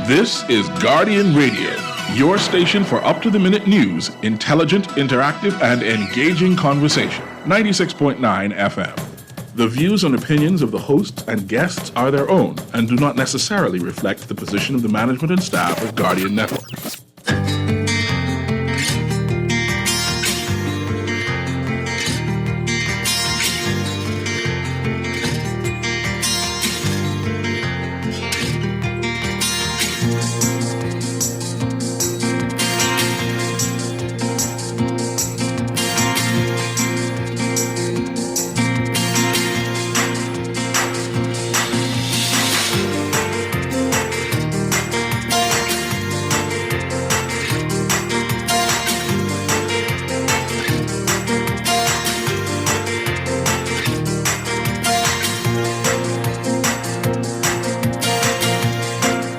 This is Guardian Radio, your station for up-to-the-minute news, intelligent, interactive, and engaging conversation. 96.9 FM. The views and opinions of the hosts and guests are their own and do not necessarily reflect the position of the management and staff of Guardian Network.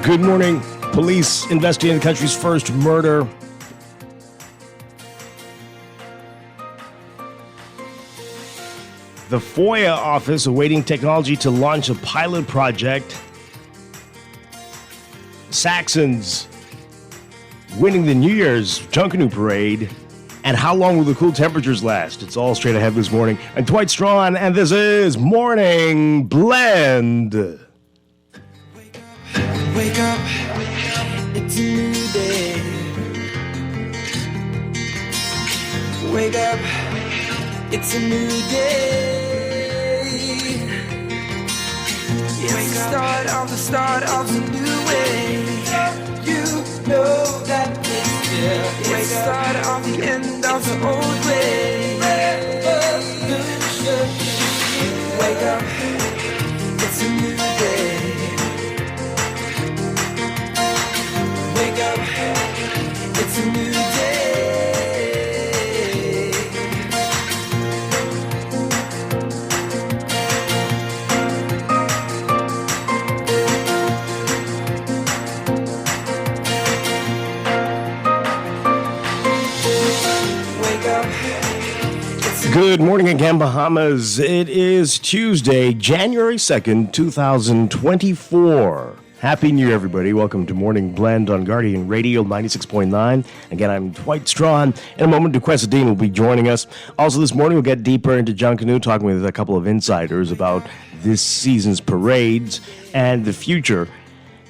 Good morning. Police investigating the country's first murder. The FOIA office awaiting technology to launch a pilot project. Saxons winning the New Year's Junkanoo Parade. And how long will the cool temperatures last? It's all straight ahead this morning. I'm Dwight Strachan, and this is Morning Blend. Wake up, it's a new day. Wake up, it's a new day. It's the start of a new way. You know that it's here. It's the start of the end of the old way. Revolution. Wake up, it's a new day. Wake up, it's a new day. Wake up, it's a Good morning again, Bahamas. It is Tuesday, January 2nd, 2024. Happy New Year, everybody. Welcome to Morning Blend on Guardian Radio 96.9. Again, I'm Dwight Strachan. In a moment, Duquesa Dean will be joining us. Also, this morning, we'll get deeper into Junkanoo, talking with a couple of insiders about this season's parades and the future.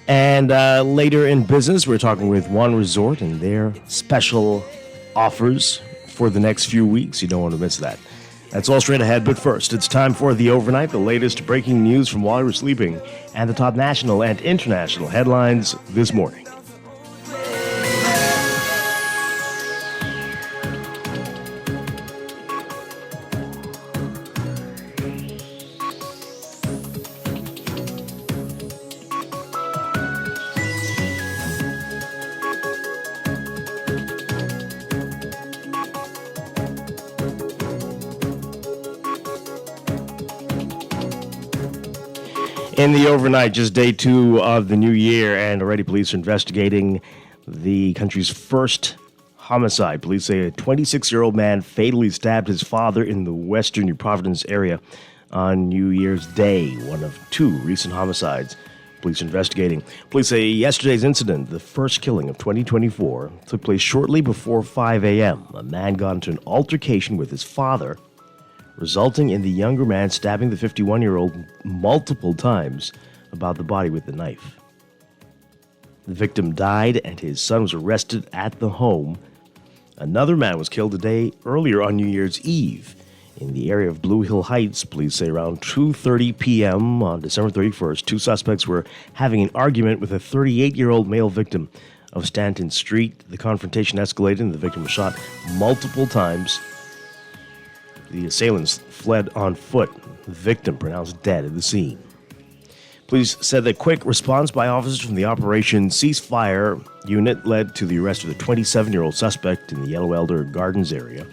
And later in business, we're talking with One Resort and their special offers for the next few weeks. You don't want to miss that. That's all straight ahead, but first, it's time for the overnight, the latest breaking news from while you were sleeping, and the top national and international headlines this morning. In the overnight, just day two of the new year, and already police are investigating the country's first homicide. Police say a 26-year-old man fatally stabbed his father in the western New Providence area on New Year's Day, one of two recent homicides police are investigating. Police say yesterday's incident, the first killing of 2024, took place shortly before 5 a.m. A man got into an altercation with his father, resulting in the younger man stabbing the 51-year-old multiple times about the body with a knife. The victim died and his son was arrested at the home. Another man was killed a day earlier on New Year's Eve in the area of Blue Hill Heights. Police say around 2:30 p.m. on December 31st, two suspects were having an argument with a 38-year-old male victim of Stanton Street. The confrontation escalated and the victim was shot multiple times. The assailants fled on foot. The victim pronounced dead at the scene. Police said that quick response by officers from the Operation Ceasefire unit led to the arrest of the 27-year-old suspect in the Yellow Elder Gardens area.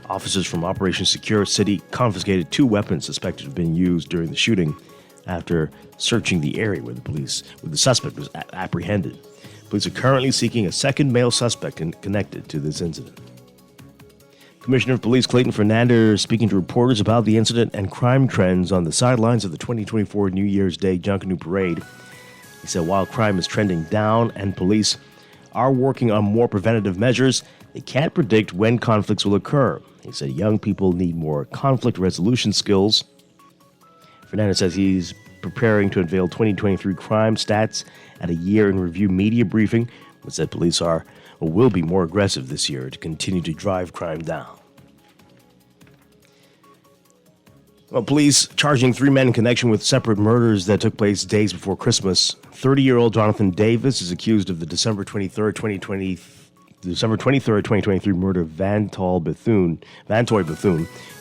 Officers from Operation Secure City confiscated two weapons suspected to have been used during the shooting after searching the area where the suspect was apprehended. Police are currently seeking a second male suspect connected to this incident. Commissioner of Police Clayton Fernandez speaking to reporters about the incident and crime trends on the sidelines of the 2024 New Year's Day Junkanoo Parade. He said while crime is trending down and police are working on more preventative measures, they can't predict when conflicts will occur. He said young people need more conflict resolution skills. Fernandez says he's preparing to unveil 2023 crime stats at a year in review media briefing, but said police are or will be more aggressive this year to continue to drive crime down. Well, police charging 3 men in connection with separate murders that took place days before Christmas. 30-year-old Jonathan Davis is accused of the December 23rd, 2023 murder of Vantoy Bethune.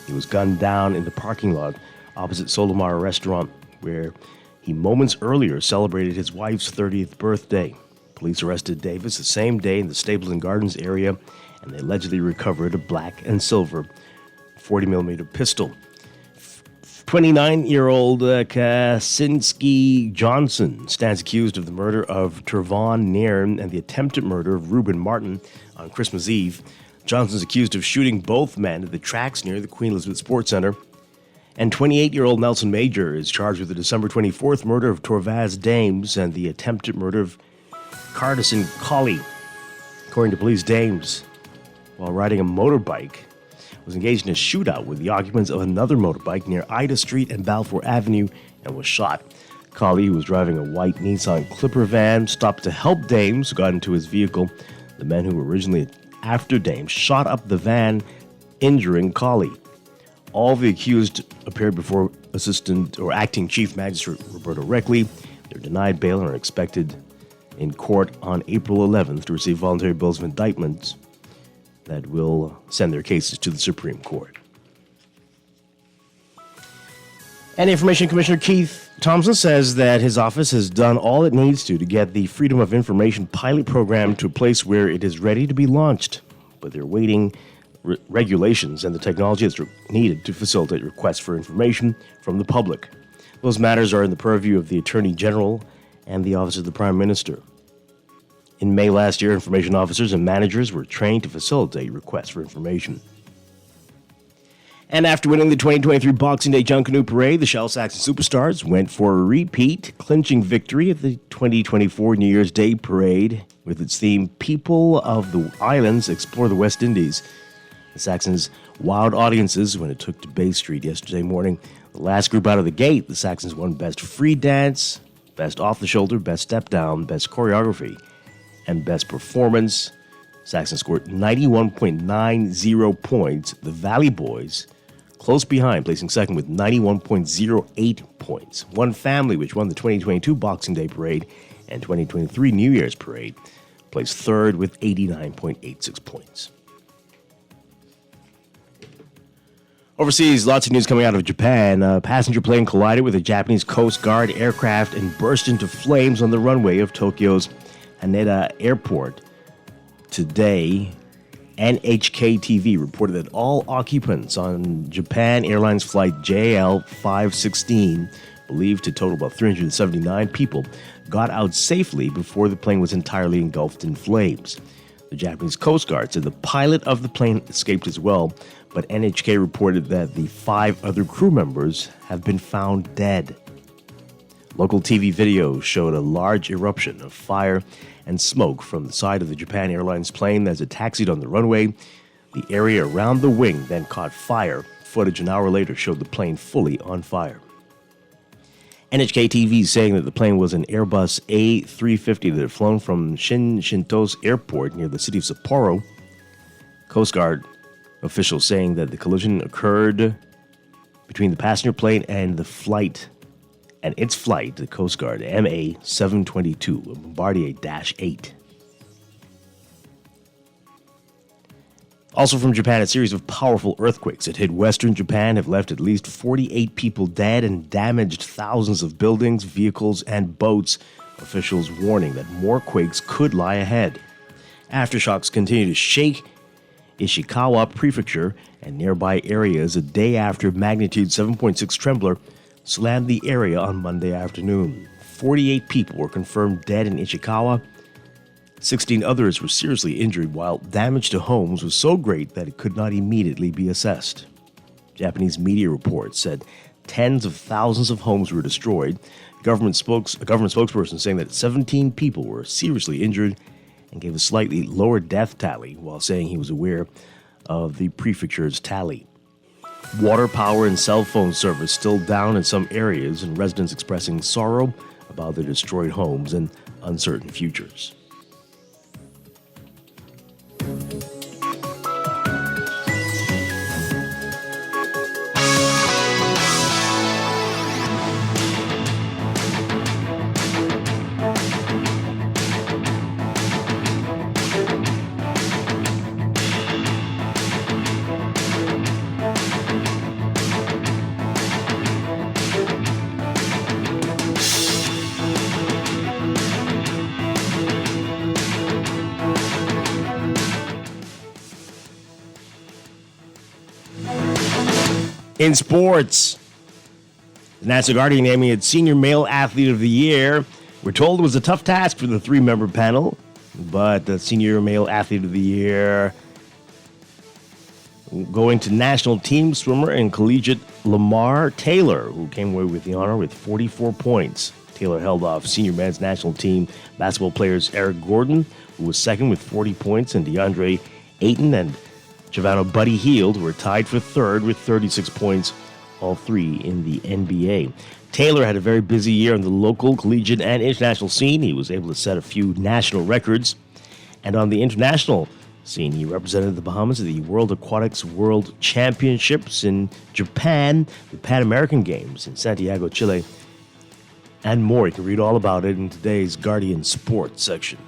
He was gunned down in the parking lot opposite Solomar restaurant, where he moments earlier celebrated his wife's 30th birthday. Police arrested Davis the same day in the Stapleton Gardens area, and they allegedly recovered a black and silver 40mm pistol. 29-year-old Kaczynski Johnson stands accused of the murder of Trevon Nairn and the attempted murder of Reuben Martin on Christmas Eve. Johnson's accused of shooting both men at the tracks near the Queen Elizabeth Sports Center. And 28-year-old Nelson Major is charged with the December 24th murder of Torvaz Dames and the attempted murder of Cardison Colley. According to police, Dames, while riding a motorbike, was engaged in a shootout with the occupants of another motorbike near Ida Street and Balfour Avenue and was shot. Colley, who was driving a white Nissan Clipper van, stopped to help Dames, who got into his vehicle. The men who were originally after Dames shot up the van, injuring Colley. All the accused appeared before Assistant or Acting Chief Magistrate Roberto Reckley. They're denied bail and are expected in court on April 11th to receive voluntary bills of indictment that will send their cases to the Supreme Court. And Information Commissioner Keith Thompson says that his office has done all it needs to get the Freedom of Information pilot program to a place where it is ready to be launched, but they're waiting regulations and the technology that's needed to facilitate requests for information from the public. Those matters are in the purview of the Attorney General and the Office of the Prime Minister. In May last year, information officers and managers were trained to facilitate requests for information. And after winning the 2023 Boxing Day Junkanoo Parade, the Shell Saxon Superstars went for a repeat, clinching victory at the 2024 New Year's Day Parade with its theme, People of the Islands Explore the West Indies. The Saxons wowed audiences when it took to Bay Street yesterday morning. The last group out of the gate, the Saxons won Best Free Dance, Best Off the Shoulder, Best Step Down, Best Choreography, and Best Performance. Saxon scored 91.90 points. The Valley Boys, close behind, placing second with 91.08 points. One Family, which won the 2022 Boxing Day Parade and 2023 New Year's Parade, placed third with 89.86 points. Overseas, lots of news coming out of Japan. A passenger plane collided with a Japanese Coast Guard aircraft and burst into flames on the runway of Tokyo's Haneda Airport. Today, NHK TV reported that all occupants on Japan Airlines flight JL516, believed to total about 379 people, got out safely before the plane was entirely engulfed in flames. The Japanese Coast Guard said the pilot of the plane escaped as well, but NHK reported that the 5 other crew members have been found dead. Local TV video showed a large eruption of fire and smoke from the side of the Japan Airlines plane as it taxied on the runway. The area around the wing then caught fire. Footage an hour later showed the plane fully on fire. NHK TV saying that the plane was an Airbus A350 that had flown from Shintos Airport near the city of Sapporo. Coast Guard officials saying that the collision occurred between the passenger plane and its flight, the Coast Guard MA-722, a Bombardier Dash 8. Also from Japan, a series of powerful earthquakes that hit western Japan have left at least 48 people dead and damaged thousands of buildings, vehicles, and boats. Officials warning that more quakes could lie ahead. Aftershocks continue to shake Ishikawa Prefecture and nearby areas a day after magnitude 7.6 trembler slammed the area on Monday afternoon. 48 people were confirmed dead in Ishikawa. 16 others were seriously injured, while damage to homes was so great that it could not immediately be assessed. Japanese media reports said tens of thousands of homes were destroyed. government spokesperson saying that 17 people were seriously injured and gave a slightly lower death tally while saying he was aware of the prefecture's tally. Water, power, and cell phone service still down in some areas, and residents expressing sorrow about their destroyed homes and uncertain futures. In sports, the National Guardian naming it Senior Male Athlete of the Year. We're told it was a tough task for the three-member panel, but the Senior Male Athlete of the Year going to national team swimmer and collegiate Lamar Taylor, who came away with the honor with 44 points. Taylor held off senior men's national team basketball players Eric Gordon, who was second with 40 points, and DeAndre Ayton and Giovanni Buddy Hield were tied for third with 36 points, all three in the NBA. Taylor had a very busy year on the local, collegiate, and international scene. He was able to set a few national records. And on the international scene, he represented the Bahamas at the World Aquatics World Championships in Japan, the Pan American Games in Santiago, Chile, and more. You can read all about it in today's Guardian Sports section.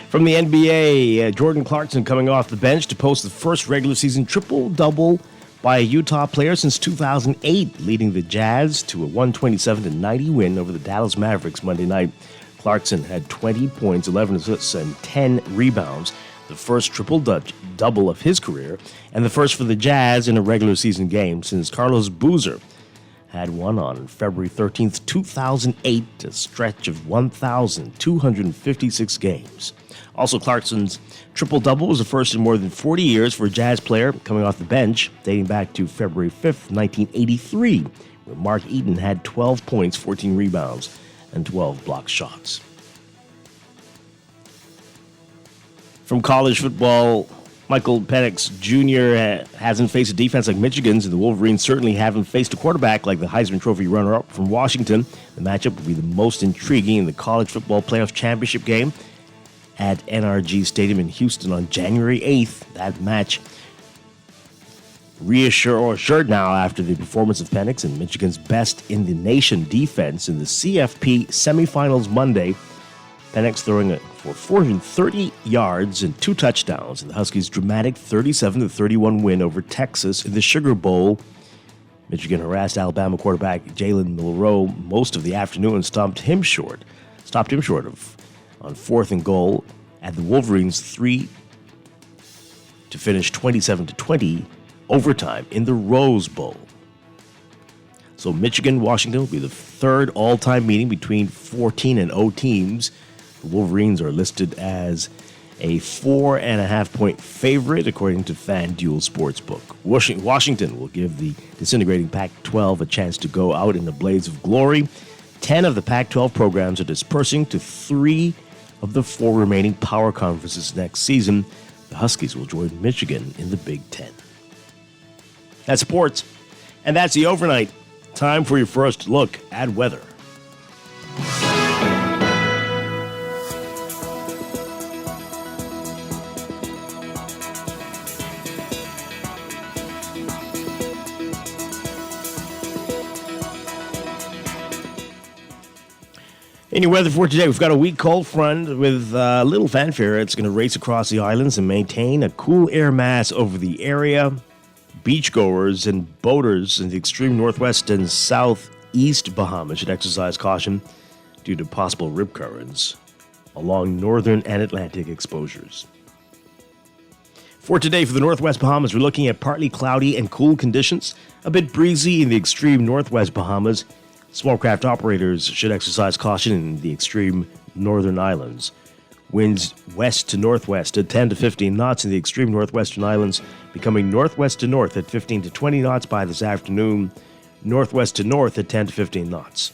From the NBA, Jordan Clarkson coming off the bench to post the first regular season triple-double by a Utah player since 2008, leading the Jazz to a 127-90 win over the Dallas Mavericks Monday night. Clarkson had 20 points, 11 assists, and 10 rebounds, the first triple-double of his career, and the first for the Jazz in a regular season game since Carlos Boozer had one on February 13th, 2008, a stretch of 1,256 games. Also, Clarkson's triple-double was the first in more than 40 years for a Jazz player coming off the bench, dating back to February 5th, 1983, where Mark Eaton had 12 points, 14 rebounds, and 12 blocked shots. From college football, Michael Penix Jr. hasn't faced a defense like Michigan's, and the Wolverines certainly haven't faced a quarterback like the Heisman Trophy runner-up from Washington. The matchup will be the most intriguing in the college football playoff championship game at NRG Stadium in Houston on January 8th. That match reassured now after the performance of Penix and Michigan's best in the nation defense in the CFP semifinals Monday. Penix throwing for 430 yards and 2 touchdowns in the Huskies' dramatic 37-31 win over Texas in the Sugar Bowl. Michigan harassed Alabama quarterback Jalen Milroe most of the afternoon and stopped him short of on 4th and goal at the Wolverines' 3 to finish 27-20 overtime in the Rose Bowl. So Michigan-Washington will be the third all-time meeting between 14-0 teams. The Wolverines are listed as a 4.5-point favorite, according to FanDuel Sportsbook. Washington will give the disintegrating Pac-12 a chance to go out in a blaze of glory. 10 of the Pac-12 programs are dispersing to 3 of the 4 remaining power conferences next season. The Huskies will join Michigan in the Big Ten. That's sports, and that's the overnight. Time for your first look at weather. In your weather for today, we've got a weak cold front with little fanfare. It's going to race across the islands and maintain a cool air mass over the area. Beachgoers and boaters in the extreme northwest and southeast Bahamas should exercise caution due to possible rip currents along northern and Atlantic exposures. For today, for the Northwest Bahamas, we're looking at partly cloudy and cool conditions. A bit breezy in the extreme Northwest Bahamas. Small craft operators should exercise caution in the extreme Northern Islands. Winds west to northwest at 10 to 15 knots in the extreme Northwestern Islands, becoming northwest to north at 15 to 20 knots by this afternoon. Northwest to north at 10 to 15 knots.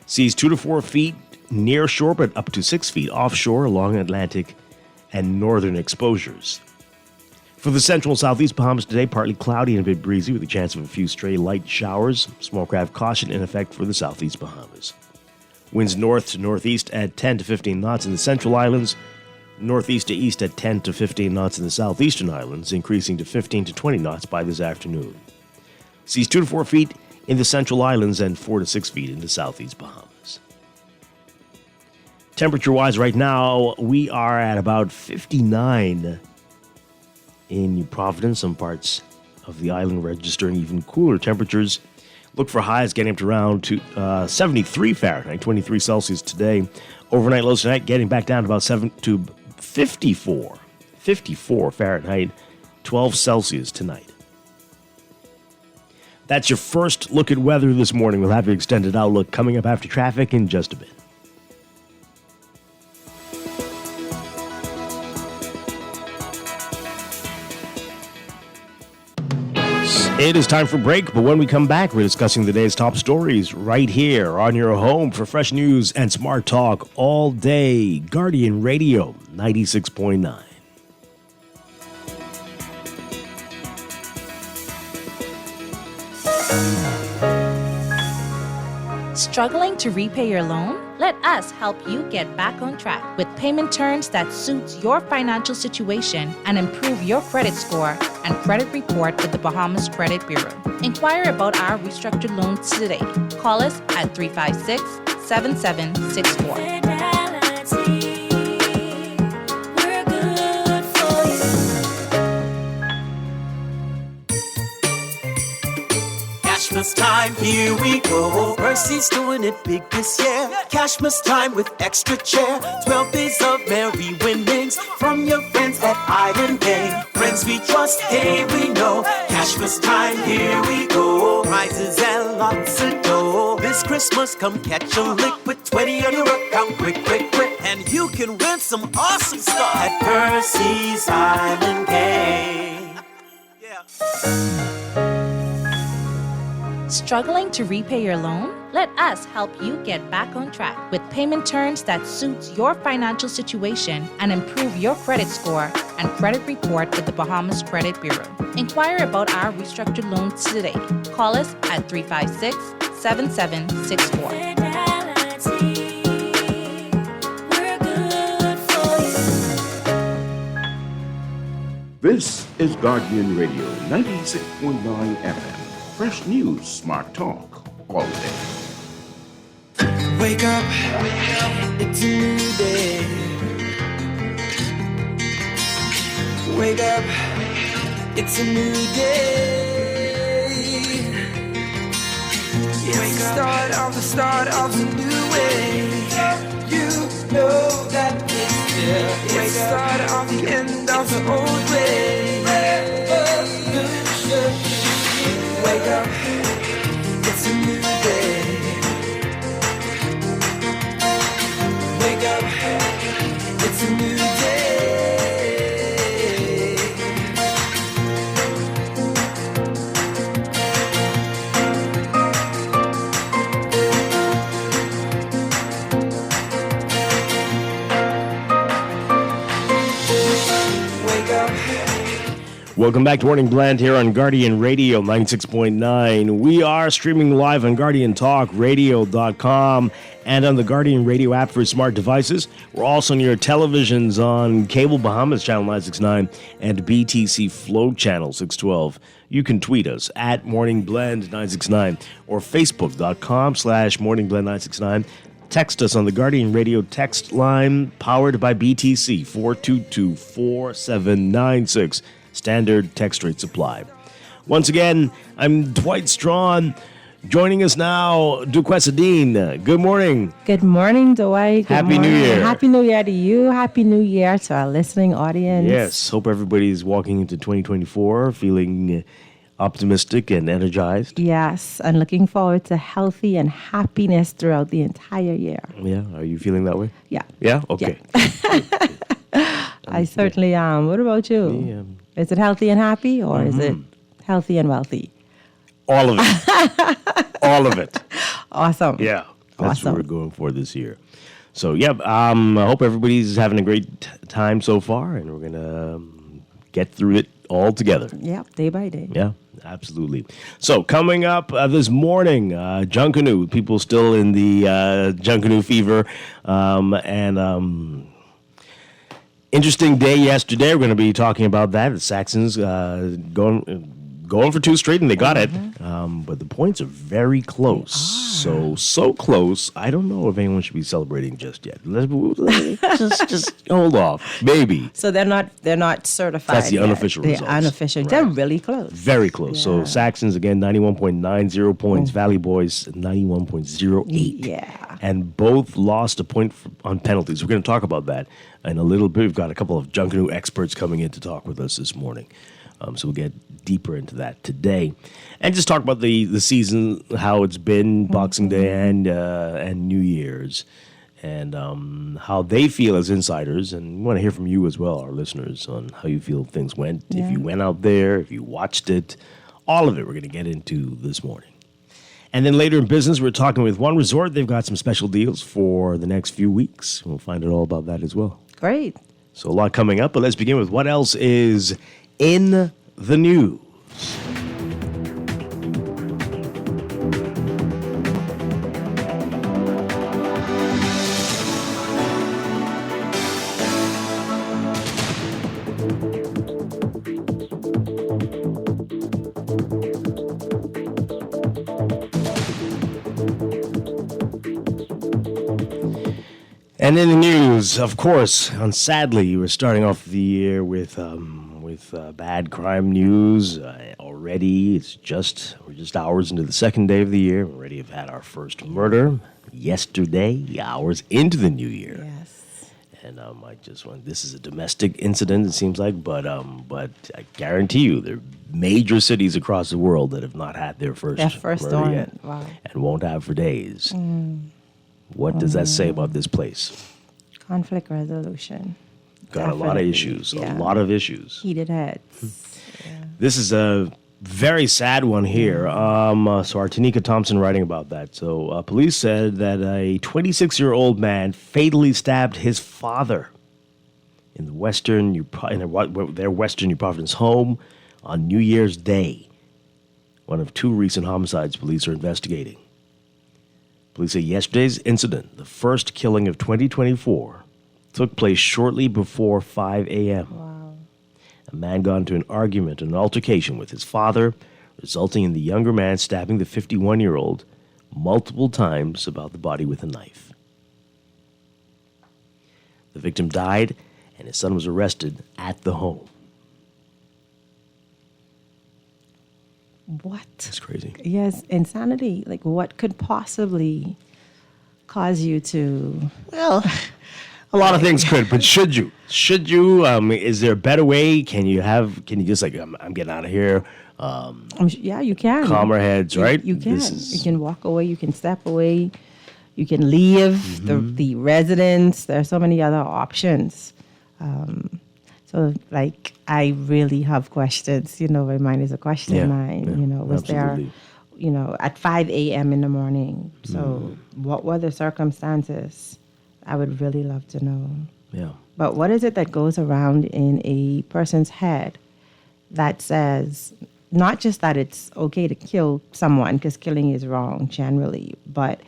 Seas 2 to 4 feet near shore, but up to 6 feet offshore along Atlantic and northern exposures. For the central and southeast Bahamas today, partly cloudy and a bit breezy with a chance of a few stray light showers. Small craft caution in effect for the southeast Bahamas. Winds north to northeast at 10 to 15 knots in the central islands. Northeast to east at 10 to 15 knots in the southeastern islands, increasing to 15 to 20 knots by this afternoon. Seas 2 to 4 feet in the central islands and 4 to 6 feet in the southeast Bahamas. Temperature-wise right now, we are at about 59 in New Providence. Some parts of the island registering even cooler temperatures. Look for highs getting up to around 73 Fahrenheit, 23 Celsius today. Overnight lows tonight getting back down to about 54 Fahrenheit, 12 Celsius tonight. That's your first look at weather this morning. We'll have your extended outlook coming up after traffic in just a bit. It is time for break, but when we come back, we're discussing the day's top stories right here on your home for fresh news and smart talk all day. Guardian Radio 96.9. Struggling to repay your loan? Let us help you get back on track with payment terms that suits your financial situation and improve your credit score and credit report with the Bahamas Credit Bureau. Inquire about our restructured loans today. Call us at 356-7764. Cashmas time, here we go. Mercy's doing it big this year. Cashmas time with extra chair. 12 days of merry winnings from your friends at Island Bay. Friends we trust, hey we know. Cashmas time, here we go. Prizes and lots of dough. This Christmas, come catch a lick with 20 on your account. Quick, quick, quick. And you can win some awesome stuff at Percy's Island Bay. Yeah. Struggling to repay your loan? Let us help you get back on track with payment terms that suits your financial situation and improve your credit score and credit report with the Bahamas Credit Bureau. Inquire about our restructured loans today. Call us at 356-7764. This is Guardian Radio 96.9 FM. Fresh news, smart talk, all day. Wake up, it's a new day. Wake up, it's a new day. It's the start of a new way. You know that it's here. It's the start of the end of the old way. Wake up, it's a new day. Wake up, it's a new day. Wake up. Welcome back to Morning Blend here on Guardian Radio 96.9. We are streaming live on GuardianTalkRadio.com and on the Guardian Radio app for smart devices. We're also on your televisions on Cable Bahamas Channel 969 and BTC Flow Channel 612. You can tweet us at MorningBlend969 or Facebook.com/MorningBlend969. Text us on the Guardian Radio text line powered by BTC 422-4796. Standard text rate supply. Once again, I'm Dwight Strachan. Joining us now, Duquessadine. Good morning. Good morning, Dwight. Good Happy New morning. Year. Happy New Year to you. Happy New Year to our listening audience. Yes, hope everybody's walking into 2024 feeling optimistic and energized. Yes, and looking forward to healthy and happiness throughout the entire year. Yeah, are you feeling that way? Yeah. Yeah? Okay. I certainly am. What about you? Yeah. Is it healthy and happy, or is it healthy and wealthy? All of it. All of it. Awesome. Yeah. That's Awesome. what we're going for this year. So, yeah, I hope everybody's having a great time so far, and we're going to get through it all together. Yep, day by day. Yeah, absolutely. So, coming up this morning, Junkanoo, people still in the Junkanoo fever, and interesting day yesterday. We're going to be talking about that. The Saxons going for two straight, and they got it. But the points are very close. So close. I don't know if anyone should be celebrating just yet. Just hold off. Maybe. So they're not certified. That's the yet. unofficial They're results. unofficial. Right. They're really close. Very close. So Yeah. Saxons, again, 91.90 points. Valley Boys, 91.08. Yeah. And both lost a point on penalties. We're going to talk about that in a little bit. We've got a couple of Junkanoo experts coming in to talk with us this morning. So we'll get deeper into that today. And just talk about the season, how it's been, Boxing Day and New Year's, and how they feel as insiders. And we want to hear from you as well, our listeners, on how you feel things went. Yeah. If you went out there, if you watched it, all of it we're going to get into this morning. And then later in business, we're talking with One Resort. They've got some special deals for the next few weeks. We'll find out all about that as well. Great. So a lot coming up, but let's begin with what else is in the news. And in the news, of course, sadly, we're starting off the year with bad crime news. Already, we're just hours into the second day of the year. We already have had our first murder yesterday, hours into the new year. Yes. And this is a domestic incident, it seems like, but I guarantee you there are major cities across the world that have not had their first murder one. yet, Wow. and won't have for days. What does that say about this place? Conflict resolution. Got a lot of Definitely, issues, yeah. a lot of issues. Heated heads. This is a very sad one here. So Artenika Thompson writing about that. So police said that a 26-year-old man fatally stabbed his father in their Western New Providence home on New Year's Day. One of two recent homicides police are investigating. Police say yesterday's incident, the first killing of 2024, took place shortly before 5 a.m. Wow. A man got into an argument, an altercation with his father, resulting in the younger man stabbing the 51-year-old multiple times about the body with a knife. The victim died, and his son was arrested at the home. What? That's crazy. Yes, insanity. Like, what could possibly cause you to? Well, a lot of things could, but should you? Should you? Is there a better way? Can you just like, I'm getting out of here? Yeah, you can. Calmer heads, right? You can. This is- You can walk away. You can step away. You can leave the residence. There are so many other options. So, like, I really have questions. My mind is a question mind. Was absolutely. there, at 5 a.m. in the morning? So, what were the circumstances? I would really love to know. Yeah. But what is it that goes around in a person's head that says not just that it's okay to kill someone, because killing is wrong generally, but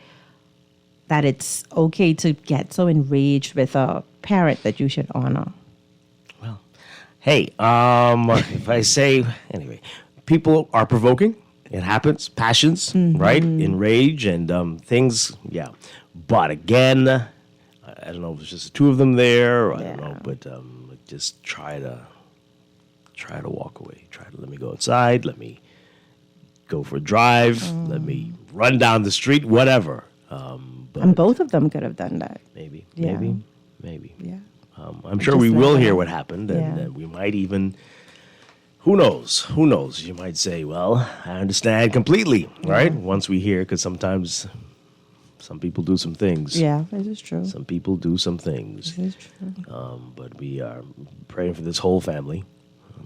that it's okay to get so enraged with a parent that you should honor? Well, hey, if I say, anyway, people are provoking. It happens. Passions, right? Enrage and things, yeah. But again, I don't know if it's just the two of them there. I don't know, but just try to walk away. Try to let me go outside. Let me go for a drive. Let me run down the street, whatever. But And both of them could have done that. maybe. Yeah. Yeah. Yeah. I'm sure Just we will never hear know. what happened, and, Yeah. and we might even. Who knows? Who knows? You might say, "Well, I understand completely." Right? Once we hear, because sometimes some people do some things. Yeah, this is true. Some people do some things. This is true. But we are praying for this whole family.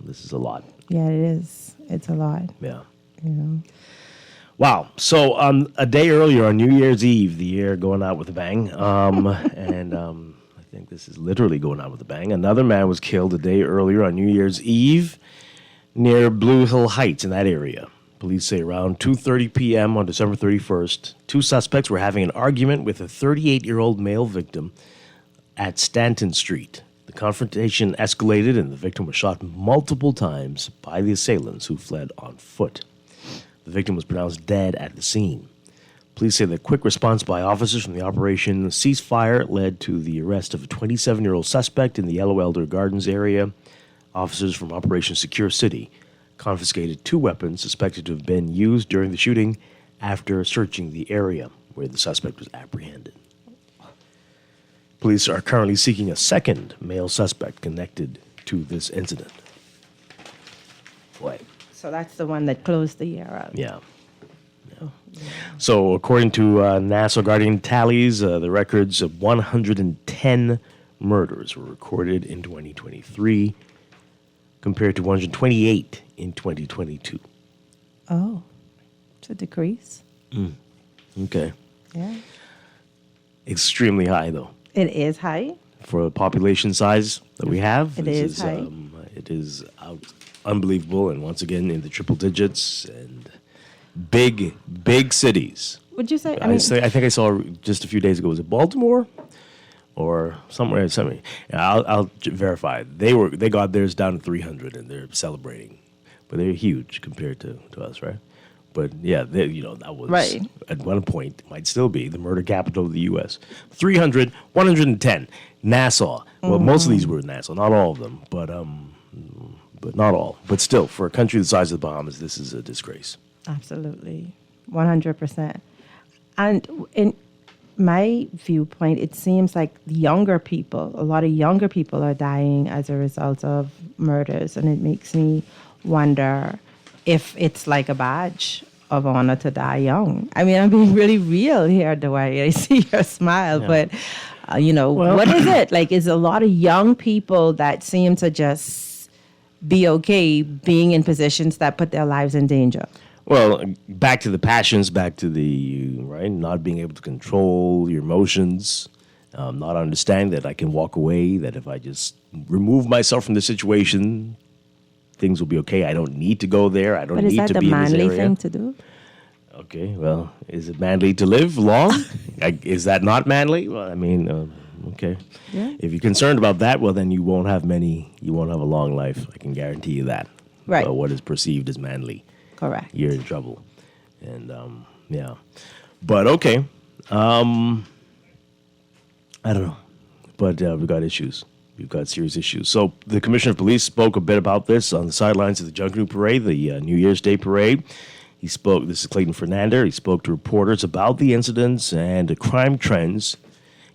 This is a lot. Yeah, it is. It's a lot. Yeah. You know. Wow. So a day earlier on New Year's Eve, the year going out with a bang, and I think this is literally going out with a bang, another man was killed a day earlier on New Year's Eve near Blue Hill Heights in that area. Police say around 2:30 p.m. on December 31st, two suspects were having an argument with a 38-year-old male victim at Stanton Street. The confrontation escalated and the victim was shot multiple times by the assailants who fled on foot. The victim was pronounced dead at the scene. Police say the quick response by officers from the Operation Ceasefire led to the arrest of a 27-year-old suspect in the Yellow Elder Gardens area. Officers from Operation Secure City confiscated two weapons suspected to have been used during the shooting after searching the area where the suspect was apprehended. Police are currently seeking a second male suspect connected to this incident. Boy. So that's the one that closed the year out. Yeah. So, according to Nassau Guardian tallies, the records of 110 murders were recorded in 2023, compared to 128 in 2022. Oh, it's a decrease. Okay. Yeah. Extremely high, though, It is high. for the population size that we have. It This is high. It is unbelievable, and once again in the triple digits and big cities. Would you say? I think I saw just a few days ago. Was it Baltimore or somewhere? Somewhere. I'll verify. They got theirs down to 300, and they're celebrating, but they're huge compared to us, right? But yeah, that was Right. at one point might still be the murder capital of the U.S. 300, 110, Nassau. Well, most of these were in Nassau, not all of them, but not all. But still, for a country the size of the Bahamas, this is a disgrace. Absolutely, 100%. And in my viewpoint, it seems like younger people, a lot of younger people are dying as a result of murders, and it makes me wonder if it's like a badge of honor to die young. I mean, I'm being really real here, Dwight. I see your smile, but what is it? Like, is a lot of young people that seem to just be okay being in positions that put their lives in danger? Well, back to the passions, back to the, right, not being able to control your emotions, not understanding that I can walk away, that if I just remove myself from the situation, things will be okay. I don't need to go there. I don't But is need that to the be in this manly area. thing to do? Okay, well, is it manly to live long? Is that not manly? Well, I mean, okay. Yeah. If you're concerned about that, well, then you won't have a long life. I can guarantee you that. Right. What is perceived as manly. Correct. You're in trouble. And, yeah. But, okay. I don't know. But we've got issues. We've got serious issues. So the Commissioner of Police spoke a bit about this on the sidelines of the Junkanoo Parade, the New Year's Day Parade. He spoke, this is Clayton Fernander, he spoke to reporters about the incidents and crime trends.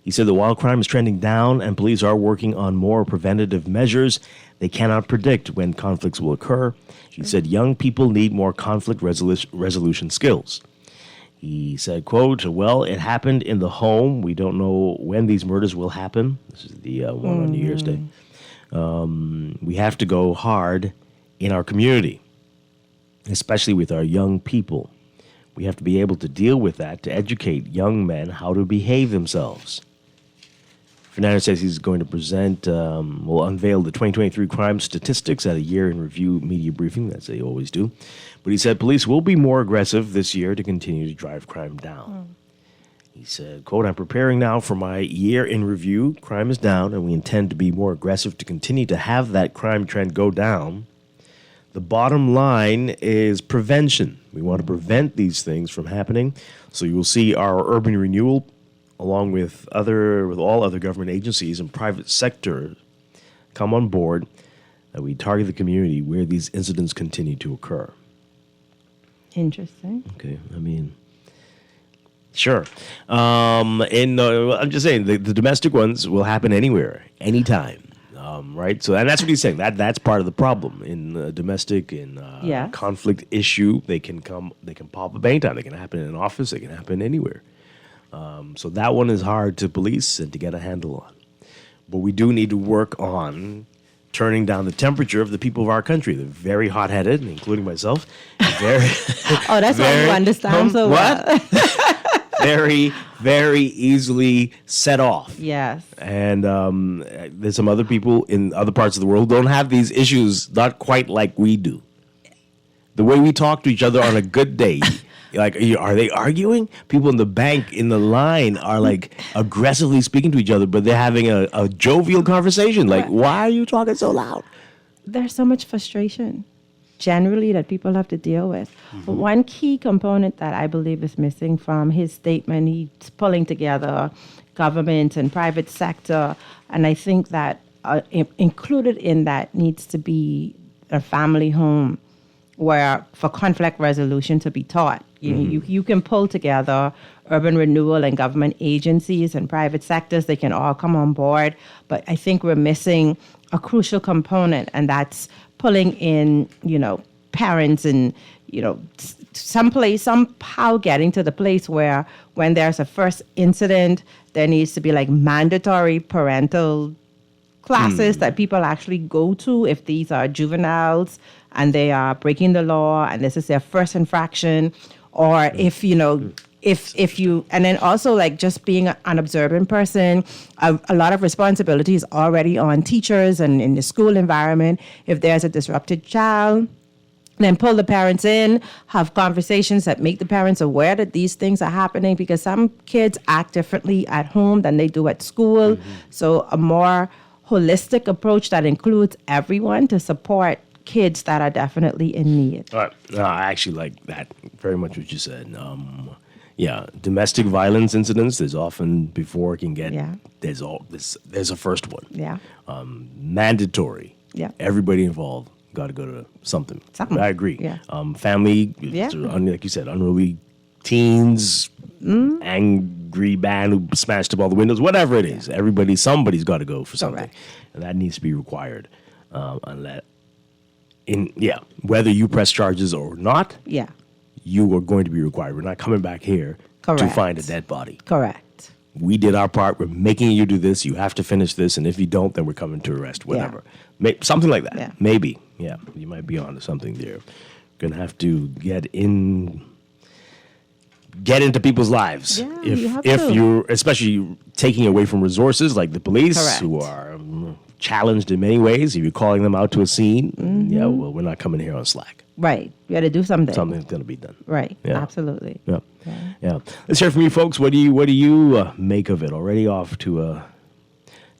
He said that while crime is trending down and police are working on more preventative measures, they cannot predict when conflicts will occur. He said young people need more conflict resolution skills. He said, quote, well, it happened in the home. We don't know when these murders will happen. This is the one on New Year's Day. We have to go hard in our community, especially with our young people. We have to be able to deal with that, to educate young men how to behave themselves. Fernandez says he's going to will unveil the 2023 crime statistics at a year in review media briefing, as they always do. But he said police will be more aggressive this year to continue to drive crime down. He said, quote, I'm preparing now for my year in review. Crime is down, and we intend to be more aggressive to continue to have that crime trend go down. The bottom line is prevention. We want to prevent these things from happening. So you will see our urban renewal, along with all other government agencies and private sector, come on board, that we target the community where these incidents continue to occur. Interesting. Okay, I mean, Sure. I'm just saying the domestic ones will happen anywhere, anytime. Right. So, and that's what he's saying. That's part of the problem in domestic and Yes. conflict issue. They can pop up anytime. They can happen in an office. They can happen anywhere. So that one is hard to police and to get a handle on. But we do need to work on turning down the temperature of the people of our country. They're very hot-headed, including myself. Very, Oh, that's why you understand so well. very, very easily set off. Yes. And there's some other people in other parts of the world who don't have these issues, not quite like we do. The way we talk to each other on a good day, like, are they arguing? People in the bank, in the line, are like aggressively speaking to each other, but they're having a jovial conversation. Like, why are you talking so loud? There's so much frustration generally that people have to deal with. But one key component that I believe is missing from his statement, he's pulling together government and private sector, and I think that included in that needs to be a family home where for conflict resolution to be taught. You can pull together urban renewal and government agencies and private sectors. They can all come on board. But I think we're missing a crucial component, and that's pulling in, parents and, somehow getting to the place where when there's a first incident, there needs to be like mandatory parental classes that people actually go to if these are juveniles and they are breaking the law and this is their first infraction, or if you, and then also like just being an observant person, a lot of responsibility is already on teachers and in the school environment. If there's a disrupted child, then pull the parents in, have conversations that make the parents aware that these things are happening, because some kids act differently at home than they do at school. So a more holistic approach that includes everyone to support kids that are definitely in need. All right. I actually like that very much what you said. Domestic violence incidents, there's often, before it can get, there's a first one. Yeah. Mandatory. Yeah. Everybody involved got to go to something. I agree. Yeah. Family, like you said, unruly teens, angry man who smashed up all the windows, whatever it is. Somebody's got to go for something. Correct. And that needs to be required. Whether you press charges or not, you are going to be required. We're not coming back here to find a dead body. Correct. We did our part. We're making you do this. You have to finish this. And if you don't, then we're coming to arrest, whatever. Something like that. Yeah. Maybe. Yeah. You might be onto something there. Going to have to get into people's lives. Yeah, if you're especially taking away from resources like the police, who are challenged in many ways. If you're calling them out to a scene, we're not coming here on slack. Right. You got to do something. Something's going to be done. Right. Yeah. Absolutely. Yeah. Let's hear from you folks. What do you make of it? Already off to a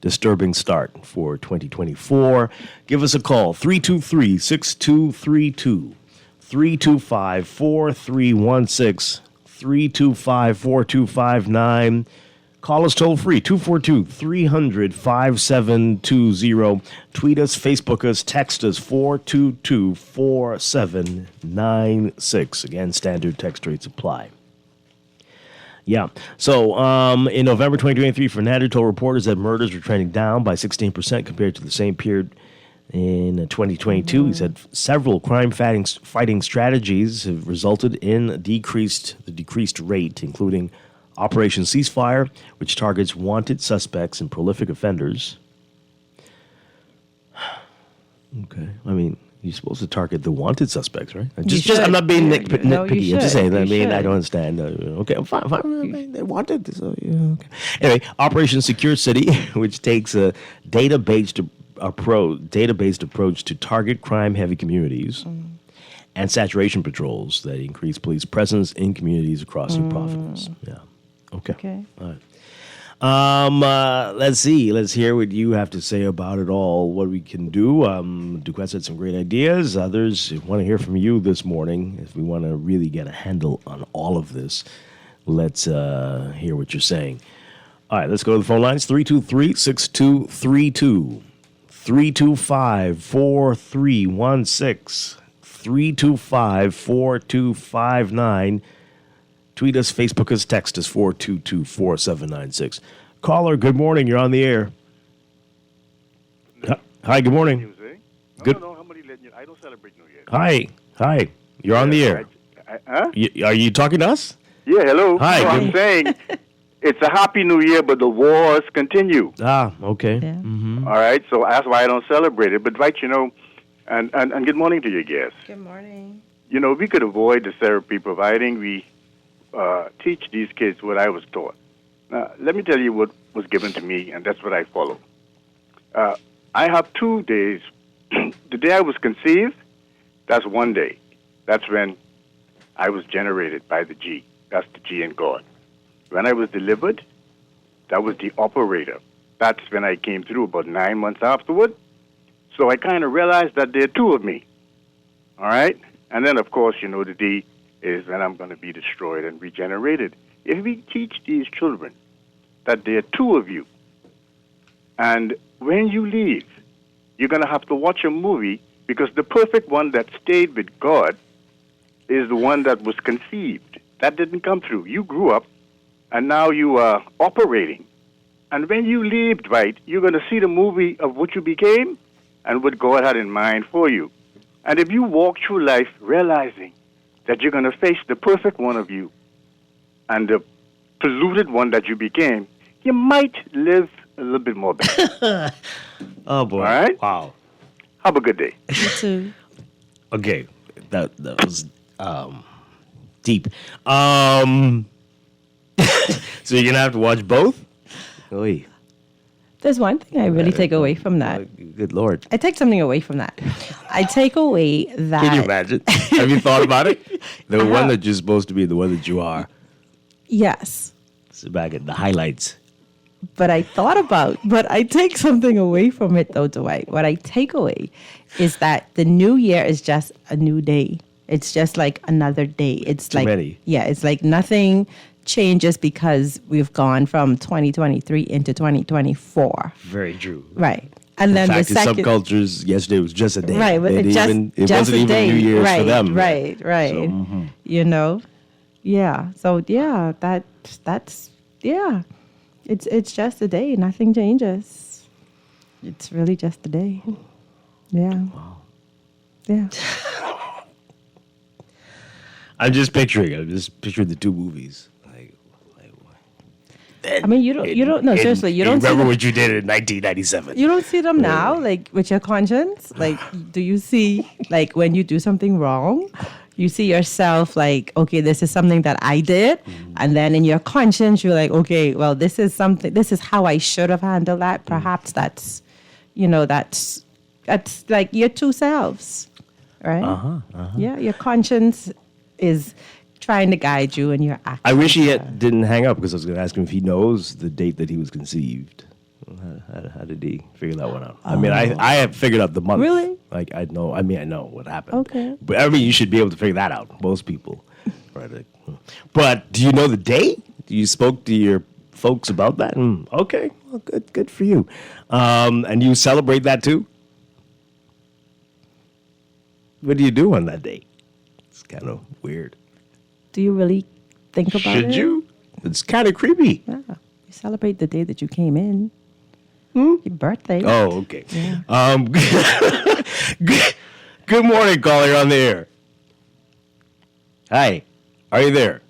disturbing start for 2024. Give us a call, 323-6232, 325-4316, 325-4259. Call us toll free, 242-300-5720. Tweet us, Facebook us, text us, 422-4796. Again, standard text rates apply. Yeah. So in November 2023, Fernando told reporters that murders were trending down by 16% compared to the same period in 2022. He said several crime-fighting strategies have resulted in the decreased rate, including Operation Ceasefire, which targets wanted suspects and prolific offenders. Okay. I mean, you're supposed to target the wanted suspects, right? I'm not being nitpicky. No, you I'm just saying that. should. I don't understand. Okay, fine. They wanted. So, okay. Anyway, Operation Secure City, which takes a data-based approach to target crime-heavy communities, and saturation patrols that increase police presence in communities across New Providence. Yeah. Okay. All right. Let's see. Let's hear what you have to say about it all, what we can do. Duquette had some great ideas. Others want to hear from you this morning. If we want to really get a handle on all of this, let's hear what you're saying. All right, let's go to the phone lines. 323-6232, 325-4316, 325-4259. Tweet us, Facebook us, text us 422-4796. Caller, good morning. You're on the air. Hi, good morning. News, eh? No, Good. no, how many let you? I don't celebrate New Year. Hi. You're on the air. Huh? Are you talking to us? Yeah, hello. Hi, No, good- I'm saying it's a happy New Year, but the wars continue. Okay. Yeah. All right, so that's why I don't celebrate it. But Dwight, and good morning to your guests. Good morning. We could avoid the therapy providing we teach these kids what I was taught. Now, let me tell you what was given to me, and that's what I follow. I have 2 days. The day I was conceived, that's one day. That's when I was generated by the G. That's the G in God. When I was delivered, that was the operator. That's when I came through about 9 months afterward. So I kind of realized that there are two of me. All right? And then, of course, the D is when I'm going to be destroyed and regenerated. If we teach these children that there are two of you, and when you leave, you're going to have to watch a movie because the perfect one that stayed with God is the one that was conceived. That didn't come through. You grew up, and now you are operating. And when you leave, Dwight, you're going to see the movie of what you became and what God had in mind for you. And if you walk through life realizing that you're going to face the perfect one of you and the polluted one that you became, you might live a little bit more better. Oh, boy. All right? Wow. Have a good day. You too. Okay. That was deep. So you're going to have to watch both? Oy. There's one thing I really take away from that. Good Lord. I take something away from that. I take away that. Can you imagine? Have you thought about it? The one that you're supposed to be, the one that you are. Yes. So back at the highlights. But I take something away from it though, Dwight. What I take away is that the new year is just a new day. It's just like another day. It's like, many. Yeah, it's like nothing changes because we've gone from 2023 into 2024. Very true. Right. And then In fact, the second, in some cultures, yesterday was just a day. right, but They it didn't just wasn't a even day. New Year's right, for them. Right. So, Yeah. So yeah, that's It's just a day. Nothing changes. It's really just a day. Yeah. Wow. Yeah. I'm just picturing the two movies. I mean, you don't. No, seriously, you don't. Remember what you did in 1997. You don't see them now, like with your conscience. Like, do you see, like, when you do something wrong, you see yourself like, okay, this is something that I did, and then in your conscience, you're like, okay, well, this is how I should have handled that. Perhaps that's like your two selves, right? Yeah, your conscience is trying to guide you in your actions. I wish he didn't hang up because I was going to ask him if he knows the date that he was conceived. How did he figure that one out? I mean, I have figured out the month. Really? Like, I know what happened. Okay. But I mean, you should be able to figure that out. Most people. Right. But do you know the date? You spoke to your folks about that? Okay. Well, good for you. And you celebrate that too? What do you do on that day? It's kind of weird. Do you really think about it? Should you? It's kind of creepy. Yeah. You celebrate the day that you came in. Your birthday. Oh, okay. Yeah. Good morning, caller on the air. Hi, are you there?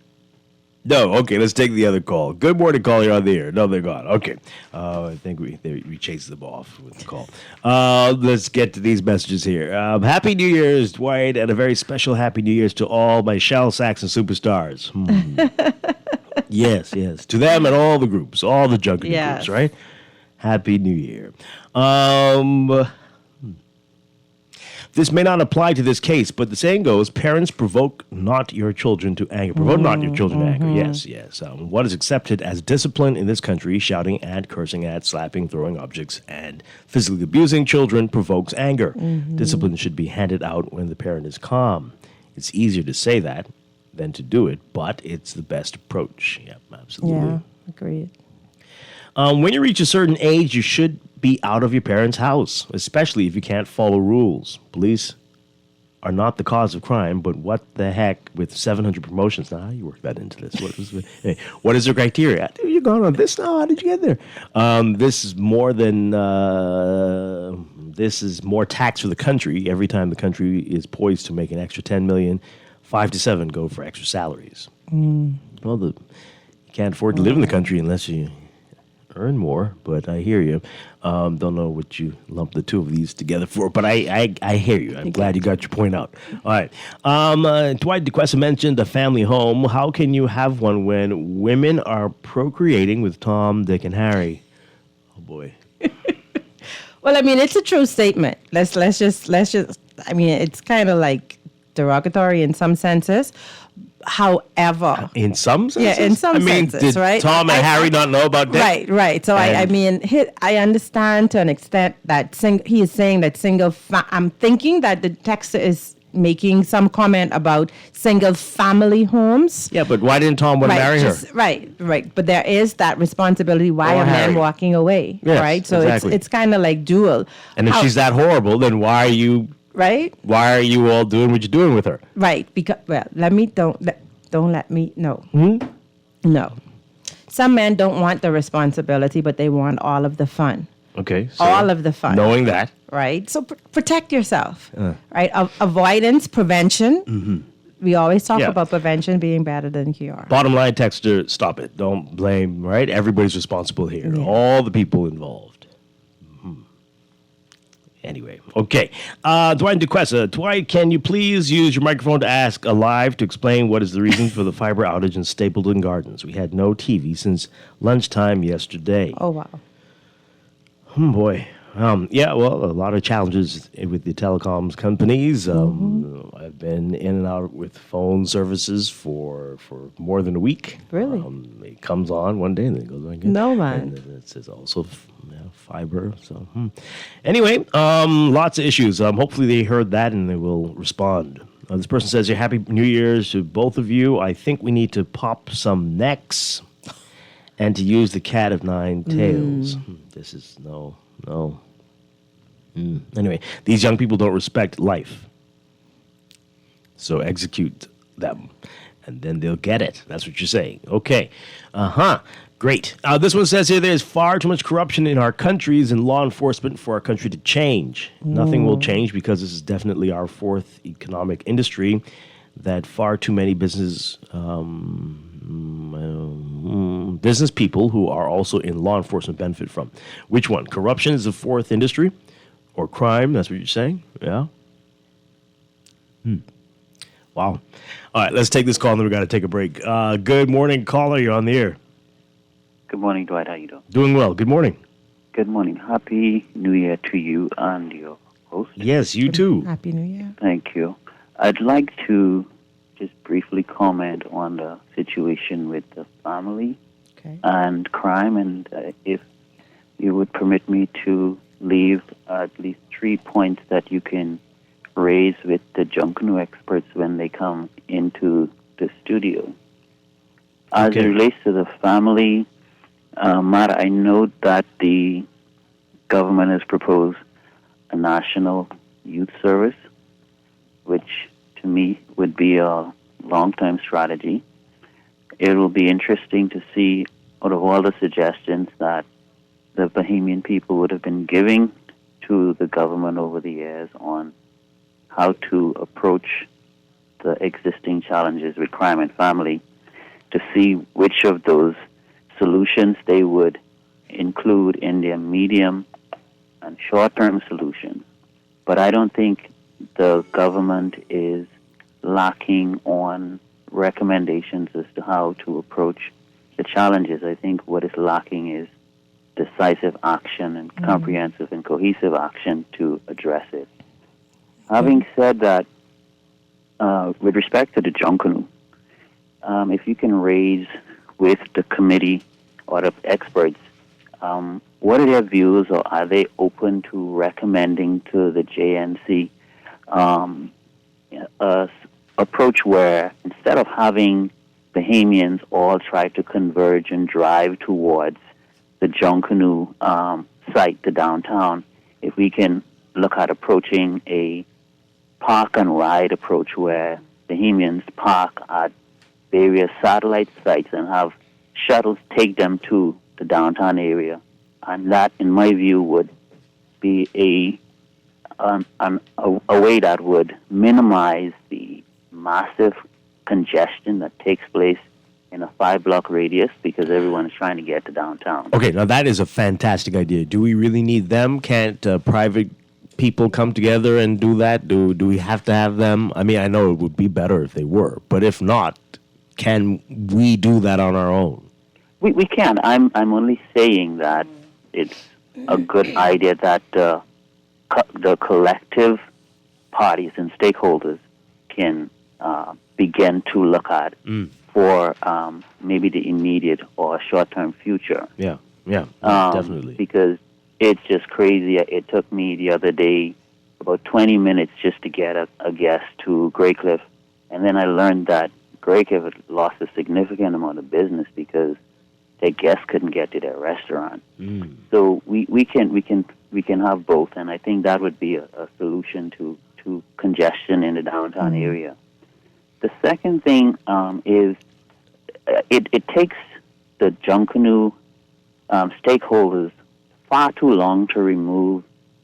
No, okay, let's take the other call. Good morning, caller on the air. No, they're gone. Okay. I think we chased them off with the call. Let's get to these messages here. Happy New Year's, Dwight, and a very special Happy New Year's to all my Shell Saxon superstars. Yes. To them and all the groups, all the junketing Yes. groups, right? Happy New Year. This may not apply to this case, but the saying goes, parents provoke not your children to anger. Provoke not your children to anger. Yes. What is accepted as discipline in this country, shouting at, cursing at, slapping, throwing objects, and physically abusing children provokes anger. Discipline should be handed out when the parent is calm. It's easier to say that than to do it, but it's the best approach. Yep, absolutely. Yeah, agreed. When you reach a certain age, you should be out of your parents' house, especially if you can't follow rules. Police are not the cause of crime, but what the heck with 700 promotions? Now, how do you work that into this? What is the criteria? Dude, you're going on this now? How did you get there? This is more than, this is more tax for the country. Every time the country is poised to make an extra 10 million, 5 to 7 go for extra salaries. Well, you can't afford to live in the country unless you earn more, but I hear you. Don't know what you lump the two of these together for, but I hear you. I'm glad you got your point out. All right. Dwight DeQuesta mentioned a family home. How can you have one when women are procreating with Tom, Dick, and Harry? Oh boy. Well, I mean, it's a true statement. Let's just. I mean, it's kind of like derogatory in some senses. However, in some senses, yeah, in some senses, did right? Tom and Harry not know about Dick? Right. So I mean, I understand to an extent that he is saying that I'm thinking that the texter is making some comment about single family homes. Yeah, but why didn't Tom want to marry her? Right. But there is that responsibility. Why Or are Harry. men walking away? Yes, right. So exactly. it's kind of like dual. And if she's that horrible, then why are you? Right. Why are you all doing what you're doing with her? Right, because don't let me no. Some men don't want the responsibility, but they want all of the fun. Okay, so all of the fun. Knowing that, right? So protect yourself, right? Avoidance, prevention. Mm-hmm. We always talk about prevention being better than cure. Bottom line, texter, stop it. Don't blame. Right, everybody's responsible here. Yeah. All the people involved. Anyway, okay. Dwight DeQuesta. Dwight, can you please use your microphone to ask Alive to explain what is the reason for the fiber outage in Stapleton Gardens? We had no TV since lunchtime yesterday. Oh, wow. Boy. Yeah, well, a lot of challenges with the telecoms companies. I've been in and out with phone services for more than a week. Really? It comes on one day and then it goes on again. No, man. And then it says also fiber. So anyway, lots of issues. Hopefully they heard that and they will respond. This person says, Happy New Year's to both of you. I think we need to pop some necks and to use the cat of nine tails. This is no. Anyway, these young people don't respect life. So execute them, and then they'll get it. That's what you're saying. Okay. Great. This one says here, there's far too much corruption in our countries and law enforcement for our country to change. Nothing will change because this is definitely our fourth economic industry that far too many business people who are also in law enforcement benefit from. Which one? Corruption is the fourth industry? Or crime? That's what you're saying? Yeah? Wow. All right, let's take this call and then we got to take a break. Good morning, caller. You're on the air. Good morning, Dwight. How you doing? Doing well. Good morning. Good morning. Happy New Year to you and your host. Yes, you too. Happy New Year. Thank you. I'd like to just briefly comment on the situation with the family and crime, and if you would permit me to leave at least 3 points that you can raise with the Junkanoo experts when they come into the studio. As it relates to the family matter, I know that the government has proposed a national youth service, which to me would be a long-term strategy. It will be interesting to see out of all the suggestions that the Bahamian people would have been giving to the government over the years on how to approach the existing challenges with crime and family, to see which of those solutions they would include in their medium and short-term solutions. But I don't think the government is lacking on recommendations as to how to approach the challenges. I think what is lacking is decisive action and comprehensive and cohesive action to address it. Having said that, with respect to the Junkanoo, if you can raise with the committee or the experts, what are their views, or are they open to recommending to the JNC a approach where instead of having Bahamians all try to converge and drive towards the Junkanoo site, the downtown, if we can look at approaching a park and ride approach where Bahamians park at various satellite sites and have shuttles take them to the downtown area. And that, in my view, would be a way that would minimize the massive congestion that takes place in a 5-block radius because everyone is trying to get to downtown. Okay, now that is a fantastic idea. Do we really need them? Can't private people come together and do that? Do we have to have them? I mean, I know it would be better if they were, but if not, can we do that on our own? We can. I'm only saying that it's a good idea that the collective parties and stakeholders can begin to look at for maybe the immediate or short-term future. Yeah, definitely. Because it's just crazy. It took me the other day about 20 minutes just to get a guest to Greycliff, and then I learned that Greycliff had lost a significant amount of business because their guests couldn't get to their restaurant. So we can have both, and I think that would be a solution to congestion in the downtown area. The second thing is it takes the Junkanoo stakeholders far too long to remove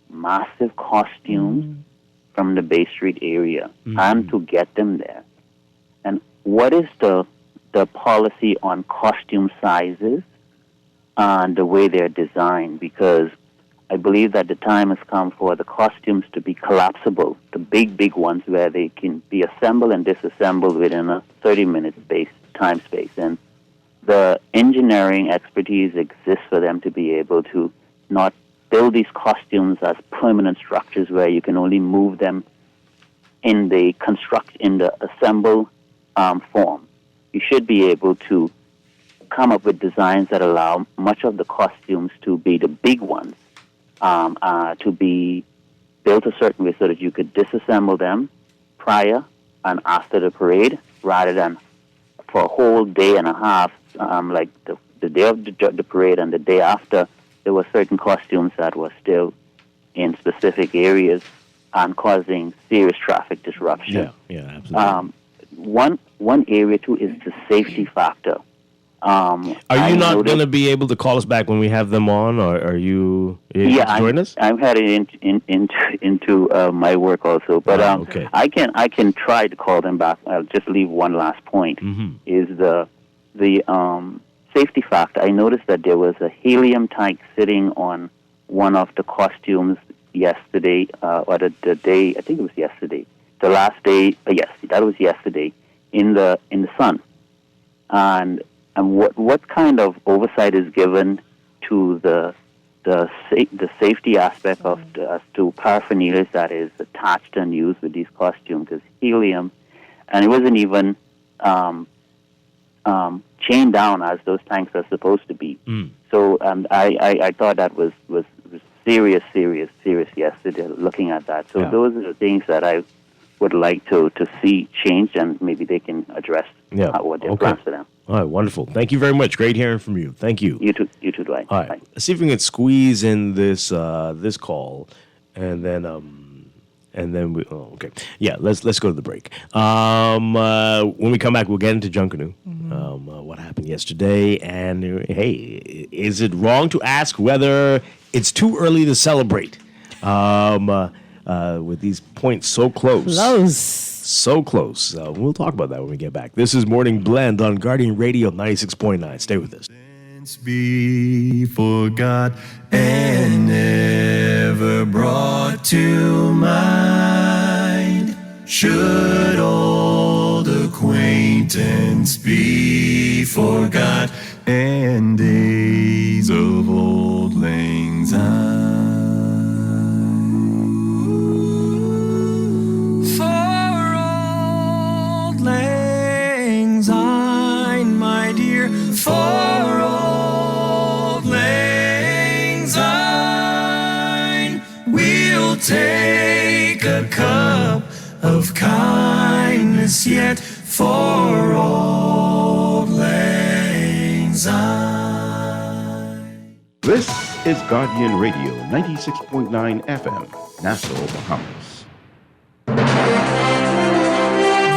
massive costumes from the Bay Street area and to get them there. And what is the policy on costume sizes and the way they're designed? Because I believe that the time has come for the costumes to be collapsible, the big ones where they can be assembled and disassembled within a 30-minute time space. And the engineering expertise exists for them to be able to not build these costumes as permanent structures where you can only move them in the assemble form. You should be able to come up with designs that allow much of the costumes to be the big ones, to be built a certain way so that you could disassemble them prior and after the parade, rather than for a whole day and a half, like the day of the parade and the day after, there were certain costumes that were still in specific areas and causing serious traffic disruption. Yeah, absolutely. One area too is the safety factor. Are you not going to be able to call us back when we have them on, or are you able to join us? I'm heading into my work also, but okay. I can try to call them back. I'll just leave one last point. Is the safety factor. I noticed that there was a helium tank sitting on one of the costumes yesterday, or the day, I think it was yesterday, the last day. Yes, that was yesterday in the sun, and what kind of oversight is given to the safety aspect of to paraphernalia that is attached and used with these costumes? Because helium, and it wasn't even chained down as those tanks are supposed to be. So I thought that was serious yesterday looking at that. So those are the things that I would like to see changed, and maybe they can address what their plans for them. All right, wonderful. Thank you very much. Great hearing from you. Thank you. You too, Dwight. All right. Bye. Let's see if we can squeeze in this this call, and then we. Oh, okay. Yeah. Let's go to the break. When we come back, we'll get into Junkanoo. What happened yesterday, and hey, is it wrong to ask whether it's too early to celebrate? With these points so close. So close. We'll talk about that when we get back. This is Morning Blend on Guardian Radio 96.9. Stay with us. Be forgot and never brought to mind. Should old acquaintance be forgot and days of old lang syne. Lang Syne, my dear, for old Lang Syne, we'll take a cup of kindness yet for old Lang Syne. This is Guardian Radio 96.9 FM, Nassau, Bahamas.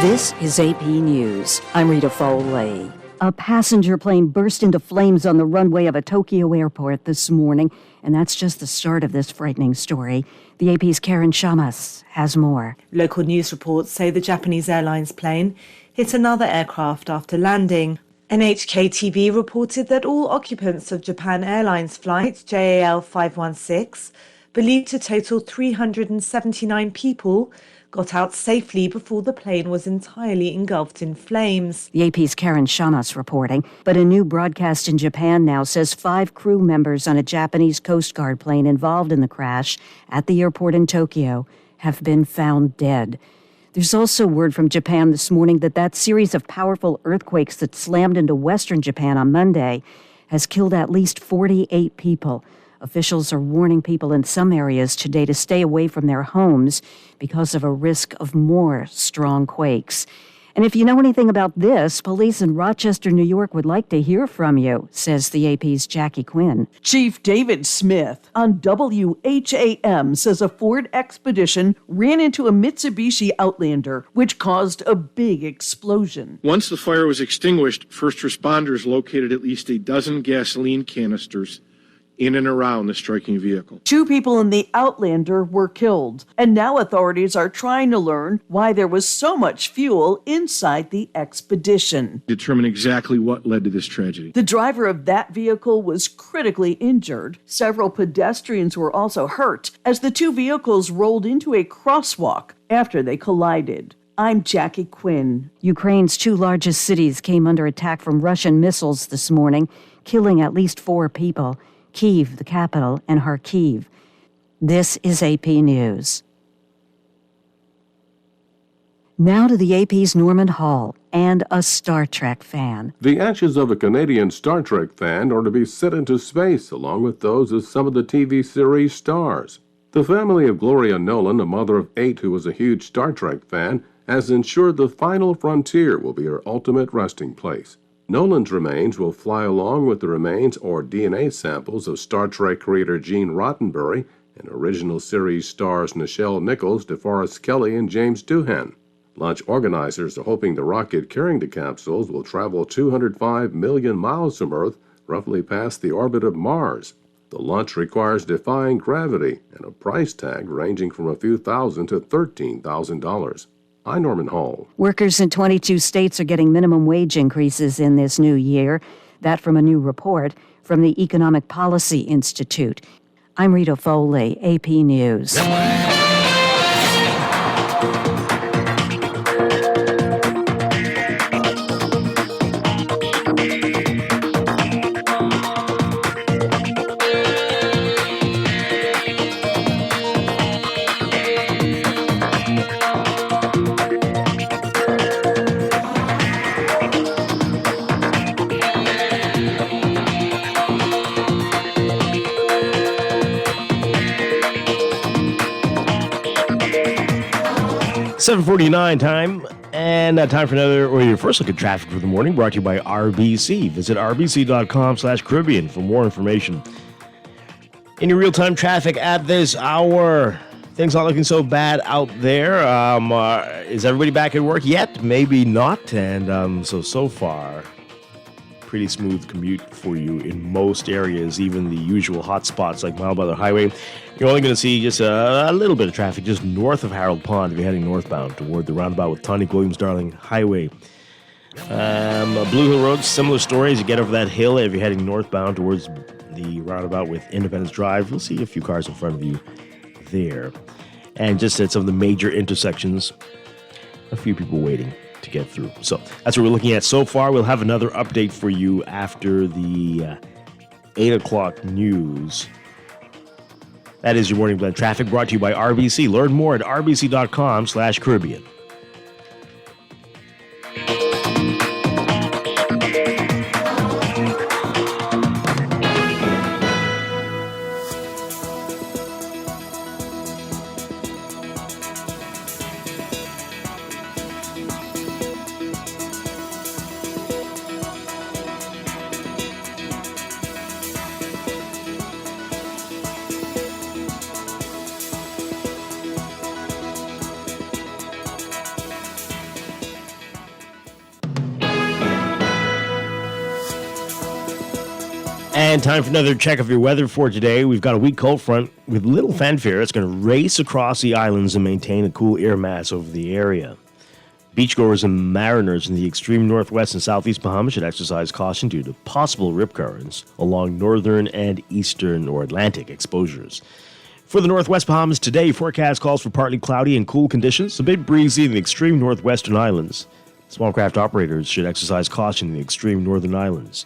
This is AP News. I'm Rita Foley. A passenger plane burst into flames on the runway of a Tokyo airport this morning, and that's just the start of this frightening story. The AP's Karen Shamas has more. Local news reports say the Japanese Airlines plane hit another aircraft after landing. NHK TV reported that all occupants of Japan Airlines flight JAL 516, believed to total 379 people, got out safely before the plane was entirely engulfed in flames. The AP's Karen Shamas reporting, but a new broadcast in Japan now says 5 crew members on a Japanese Coast Guard plane involved in the crash at the airport in Tokyo have been found dead. There's also word from Japan this morning that series of powerful earthquakes that slammed into western Japan on Monday has killed at least 48 people. Officials are warning people in some areas today to stay away from their homes because of a risk of more strong quakes. And if you know anything about this, police in Rochester, New York would like to hear from you, says the AP's Jackie Quinn. Chief David Smith on WHAM says a Ford Expedition ran into a Mitsubishi Outlander, which caused a big explosion. Once the fire was extinguished, first responders located at least a dozen gasoline canisters in and around the striking vehicle. 2 people in the Outlander were killed, and now authorities are trying to learn why there was so much fuel inside the Expedition. Determine exactly what led to this tragedy. The driver of that vehicle was critically injured. Several pedestrians were also hurt as the 2 vehicles rolled into a crosswalk after they collided. I'm Jackie Quinn. Ukraine's 2 largest cities came under attack from Russian missiles this morning, killing at least 4 people. Kyiv, the capital, and Kharkiv. This is AP News. Now to the AP's Norman Hall and a Star Trek fan. The ashes of a Canadian Star Trek fan are to be sent into space, along with those of some of the TV series stars. The family of Gloria Nolan, a mother of 8 who was a huge Star Trek fan, has ensured the final frontier will be her ultimate resting place. Nolan's remains will fly along with the remains or DNA samples of Star Trek creator Gene Roddenberry and original series stars Nichelle Nichols, DeForest Kelley, and James Doohan. Launch organizers are hoping the rocket carrying the capsules will travel 205 million miles from Earth, roughly past the orbit of Mars. The launch requires defying gravity and a price tag ranging from a few thousand to $13,000. I'm Norman Hall. Workers in 22 states are getting minimum wage increases in this new year. That from a new report from the Economic Policy Institute. I'm Rita Foley, AP News. 7:49 time, and time for your first look at traffic for the morning, brought to you by RBC. Visit rbc.com/Caribbean for more information. In your real-time traffic at this hour, things not looking so bad out there. Is everybody back at work yet? Maybe not, and so far, pretty smooth commute for you in most areas, even the usual hot spots like Mile Butler Highway. You're only going to see just a little bit of traffic just north of Harold Pond if you're heading northbound toward the roundabout with Tonic Williams-Darling Highway. Blue Hill Road, similar story. As you get over that hill, if you're heading northbound towards the roundabout with Independence Drive, you'll see a few cars in front of you there. And just at some of the major intersections, a few people waiting to get through. So that's what we're looking at so far. We'll have another update for you after the 8 o'clock news. That is your Morning Blend traffic, brought to you by RBC. Learn more at rbc.com/Caribbean. And time for another check of your weather for today. We've got a weak cold front with little fanfare. It's going to race across the islands and maintain a cool air mass over the area. Beachgoers and mariners in the extreme northwest and southeast Bahamas should exercise caution due to possible rip currents along northern and eastern or Atlantic exposures. For the northwest Bahamas today, forecast calls for partly cloudy and cool conditions, a bit breezy in the extreme northwestern islands. Small craft operators should exercise caution in the extreme northern islands.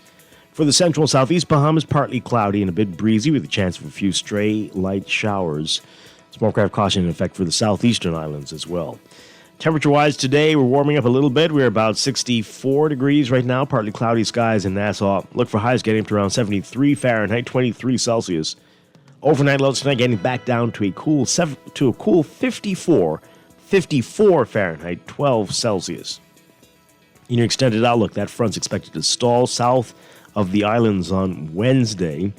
For the central and southeast Bahamas, partly cloudy and a bit breezy with a chance of a few stray light showers. Small craft caution in effect for the southeastern islands as well. Temperature-wise today, we're warming up a little bit. We're about 64 degrees right now, partly cloudy skies in Nassau. Look for highs getting up to around 73 Fahrenheit, 23 Celsius. Overnight lows tonight getting back down to a cool 54 Fahrenheit, 12 Celsius. In your extended outlook, that front's expected to stall south of the islands on Wednesday,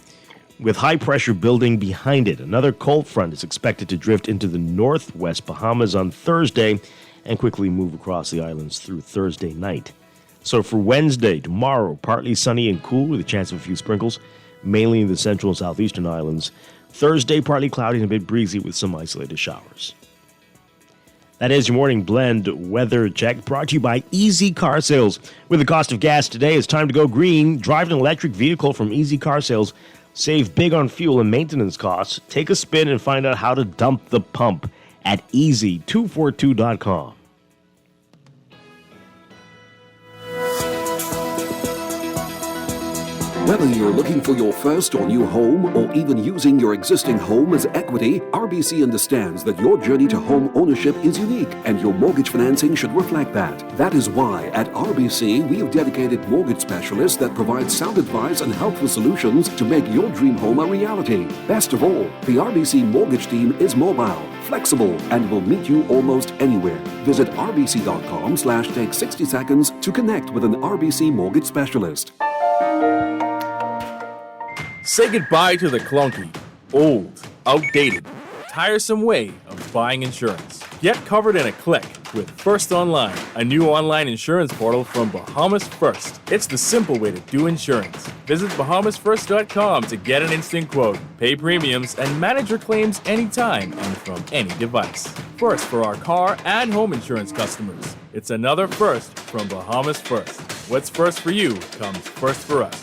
with high pressure building behind it. Another cold front is expected to drift into the northwest Bahamas on Thursday and quickly move across the islands through Thursday night. So for Wednesday, tomorrow, partly sunny and cool with a chance of a few sprinkles, mainly in the central and southeastern islands. Thursday, partly cloudy and a bit breezy with some isolated showers. That is your morning blend weather check, brought to you by Easy Car Sales. With the cost of gas today, it's time to go green. Drive an electric vehicle from Easy Car Sales. Save big on fuel and maintenance costs. Take a spin and find out how to dump the pump at easy242.com. Whether you're looking for your first or new home or even using your existing home as equity, RBC understands that your journey to home ownership is unique and your mortgage financing should reflect that. That is why at RBC we have dedicated mortgage specialists that provide sound advice and helpful solutions to make your dream home a reality. Best of all, the RBC mortgage team is mobile, flexible, and will meet you almost anywhere. Visit rbc.com/take 60 seconds to connect with an RBC mortgage specialist. Say goodbye to the clunky, old, outdated, tiresome way of buying insurance. Get covered in a click with First Online, a new online insurance portal from Bahamas First. It's the simple way to do insurance. Visit bahamasfirst.com to get an instant quote, pay premiums, and manage your claims anytime and from any device. First for our car and home insurance customers. It's another first from Bahamas First. What's first for you comes first for us.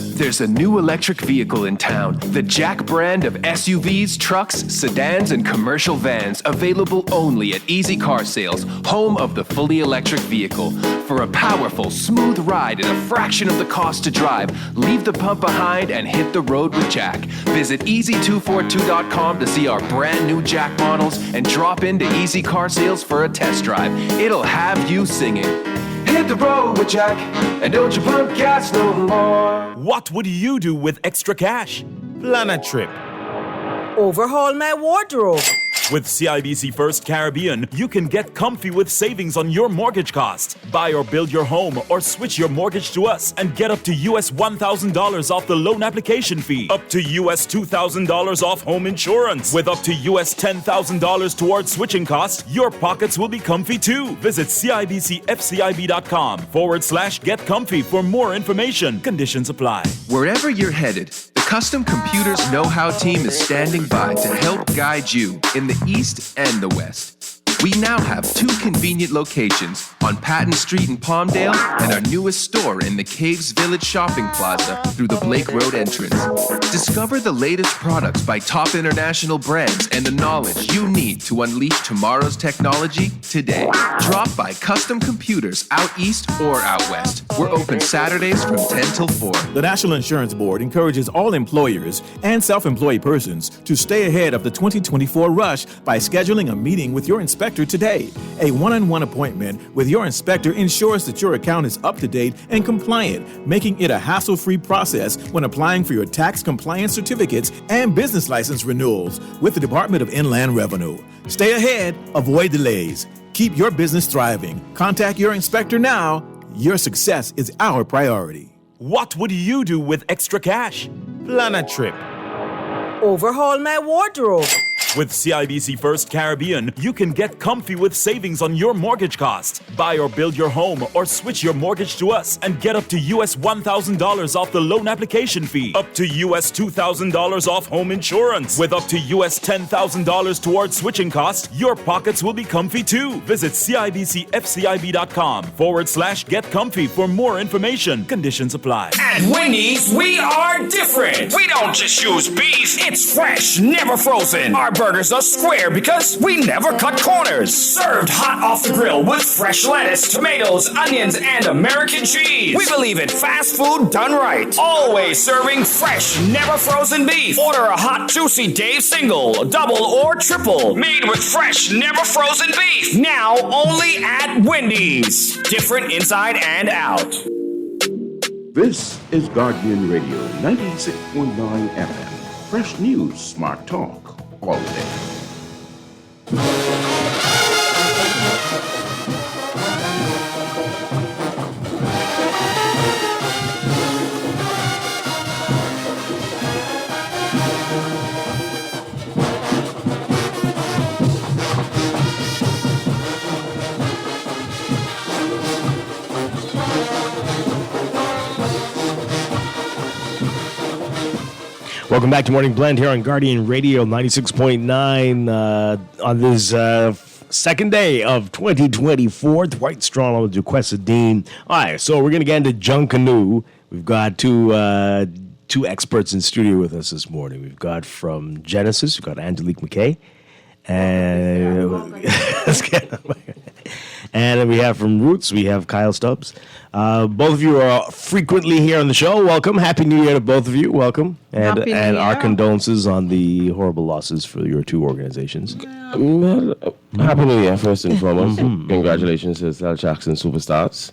There's a new electric vehicle in town, the Jack brand of SUVs, trucks, sedans, and commercial vans, available only at Easy Car Sales, home of the fully electric vehicle. For a powerful, smooth ride at a fraction of the cost to drive, leave the pump behind and hit the road with Jack. Visit easy242.com to see our brand new Jack models and drop into Easy Car Sales for a test drive. It'll have you singing. Hit the road with Jack, and don't you pump gas no more. What would you do with extra cash? Plan a trip. Overhaul my wardrobe. With CIBC First Caribbean, you can get comfy with savings on your mortgage costs. Buy or build your home or switch your mortgage to us and get up to US $1,000 off the loan application fee. Up to US $2,000 off home insurance. With up to US $10,000 towards switching costs, your pockets will be comfy too. Visit CIBCFCIB.com/get comfy for more information. Conditions apply. Wherever you're headed, the Custom Computers Know-How team is standing by to help guide you in the East and the West. We now have 2 convenient locations on Patton Street in Palmdale and our newest store in the Caves Village Shopping Plaza through the Blake Road entrance. Discover the latest products by top international brands and the knowledge you need to unleash tomorrow's technology today. Drop by Custom Computers out east or out west. We're open Saturdays from 10 till 4. The National Insurance Board encourages all employers and self-employed persons to stay ahead of the 2024 rush by scheduling a meeting with your inspector today. A one-on-one appointment with your inspector ensures that your account is up to date and compliant, making it a hassle-free process when applying for your tax compliance certificates and business license renewals with the Department of Inland Revenue. Stay ahead, avoid delays. Keep your business thriving. Contact your inspector now. Your success is our priority. What would you do with extra cash? Plan a trip. Overhaul my wardrobe. With CIBC First Caribbean, you can get comfy with savings on your mortgage costs. Buy or build your home or switch your mortgage to us and get up to US $1,000 off the loan application fee. Up to US $2,000 off home insurance. With up to US $10,000 towards switching costs, your pockets will be comfy too. Visit CIBCFCIB.com/get comfy for more information. Conditions apply. At Wendy's, we are different. We don't just use beef. It's fresh, never frozen. Our burgers are square because we never cut corners. Served hot off the grill with fresh lettuce, tomatoes, onions, and American cheese. We believe in fast food done right. Always serving fresh, never frozen beef. Order a hot, juicy Dave single, double, or triple. Made with fresh, never frozen beef. Now only at Wendy's. Different inside and out. This is Guardian Radio 96.9 FM. Fresh news, smart talk, all day. Welcome back to Morning Blend here on Guardian Radio 96.9 on this second day of 2024. Dwight Strong with Duquesa Dean. All right, so we're going to get into Junkanoo. We've got two experts in studio with us this morning. We've got from Genesis, we've got Angelique McKay. And and then we have from Roots, we have Kyle Stubbs. Both of you are frequently here on the show. Welcome. Happy New Year to both of you. Welcome. And our condolences on the horrible losses for your two organizations. Happy New Year, first and foremost. Congratulations to Sal Jackson Superstars.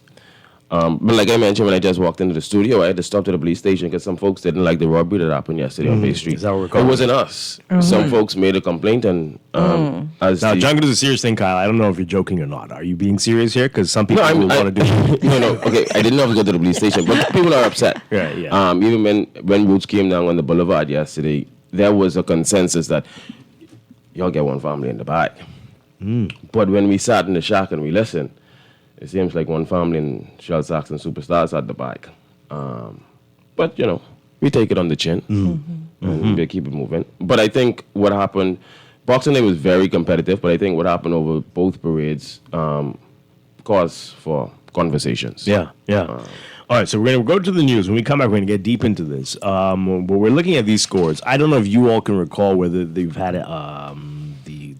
But like I mentioned, when I just walked into the studio, I had to stop to the police station because some folks didn't like the robbery that happened yesterday on Bay Street. Is that what we're It calling wasn't us. Some folks made a complaint, and now, Junkanoo is a serious thing, Kyle. I don't know if you're joking or not. Are you being serious here? Because some people will want to do it. No, okay. I didn't have to go to the police station, but people are upset. Right, yeah. Even when Roots came down on the boulevard yesterday, there was a consensus that y'all get one family in the back. But when we sat in the shack and we listened, it seems like one family in Shell Saxon Superstars at the back. But, we take it on the chin and we keep it moving. But I think what happened, Boxing Day was very competitive, but I think what happened over both parades caused for conversations. Yeah. All right, so we're going to go to the news. When we come back, we're going to get deep into this. But we're looking at these scores. I don't know if you all can recall whether they've had the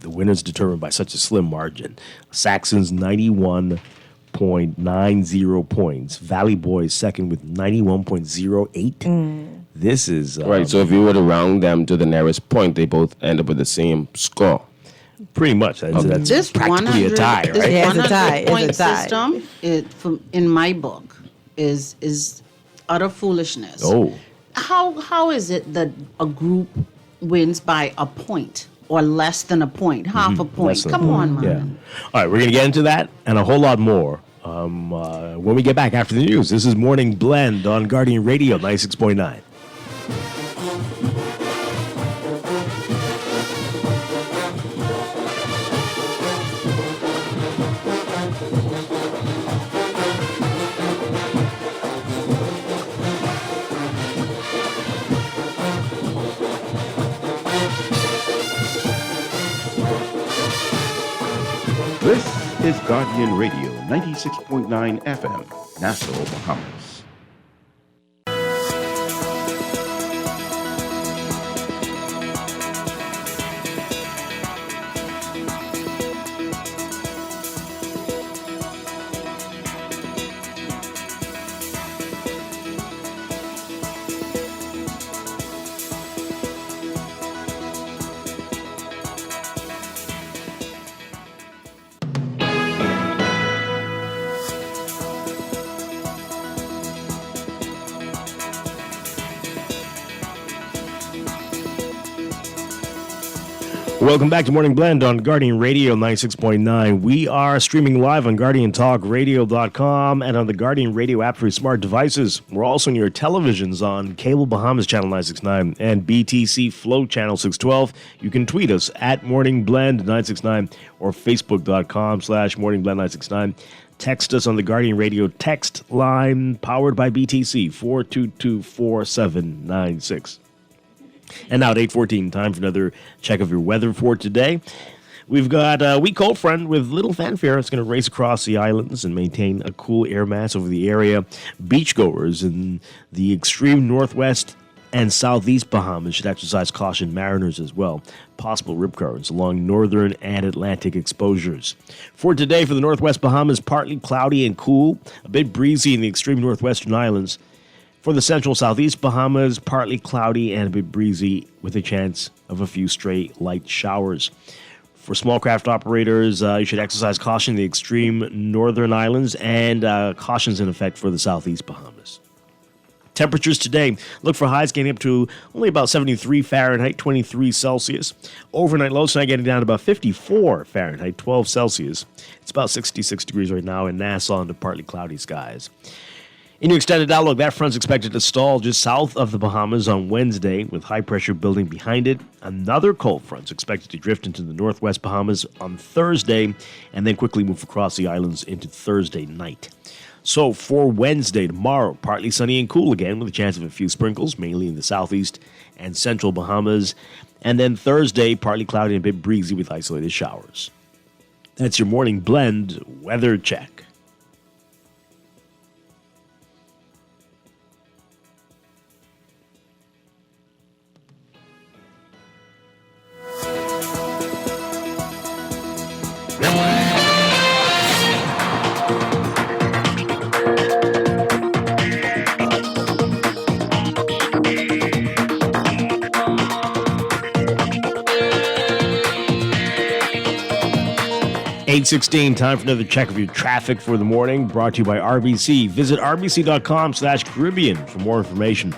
winners determined by such a slim margin. Saxons 91.90 points. Valley Boys second with 91.08. This is right. So if you were to round them to the nearest point, they both end up with the same score. Pretty much. That's this practically a tie, right? This 100 point It's a tie. system, in my book, is utter foolishness. Oh. How is it that a group wins by a point or less than a point, half a point? Come on, man. Yeah. All right, we're going to get into that and a whole lot more when we get back after the news. This is Morning Blend on Guardian Radio 96.9. This is Guardian Radio 96.9 FM, Nassau, Bahamas. Welcome back to Morning Blend on Guardian Radio 96.9. We are streaming live on GuardianTalkRadio.com and on the Guardian Radio app for your smart devices. We're also on your televisions on Cable Bahamas Channel 969 and BTC Flow Channel 612. You can tweet us at Morning Blend 969 or Facebook.com/Morning Blend 969. Text us on the Guardian Radio text line powered by BTC 4224796. And now at 8:14, time for another check of your weather for today. We've got a weak cold front with little fanfare. It's going to race across the islands and maintain a cool air mass over the area. Beachgoers in the extreme northwest and southeast Bahamas should exercise caution. Mariners as well. Possible rip currents along northern and Atlantic exposures. For today, for the northwest Bahamas, partly cloudy and cool. A bit breezy in the extreme northwestern islands. For the central southeast Bahamas, partly cloudy and a bit breezy with a chance of a few stray light showers. For small craft operators, you should exercise caution in the extreme northern islands and caution's in effect for the southeast Bahamas. Temperatures today, look for highs getting up to only about 73 Fahrenheit, 23 Celsius. Overnight lows tonight getting down to about 54 Fahrenheit, 12 Celsius. It's about 66 degrees right now in Nassau under partly cloudy skies. In your extended outlook, that front's expected to stall just south of the Bahamas on Wednesday, with high pressure building behind it. Another cold front's expected to drift into the northwest Bahamas on Thursday, and then quickly move across the islands into Thursday night. So for Wednesday, tomorrow, partly sunny and cool again, with a chance of a few sprinkles, mainly in the southeast and central Bahamas. And then Thursday, partly cloudy and a bit breezy with isolated showers. That's your Morning Blend weather check. Eight 16, time for another check of your traffic for the morning, brought to you by RBC. Visit rbc.com/Caribbean for more information.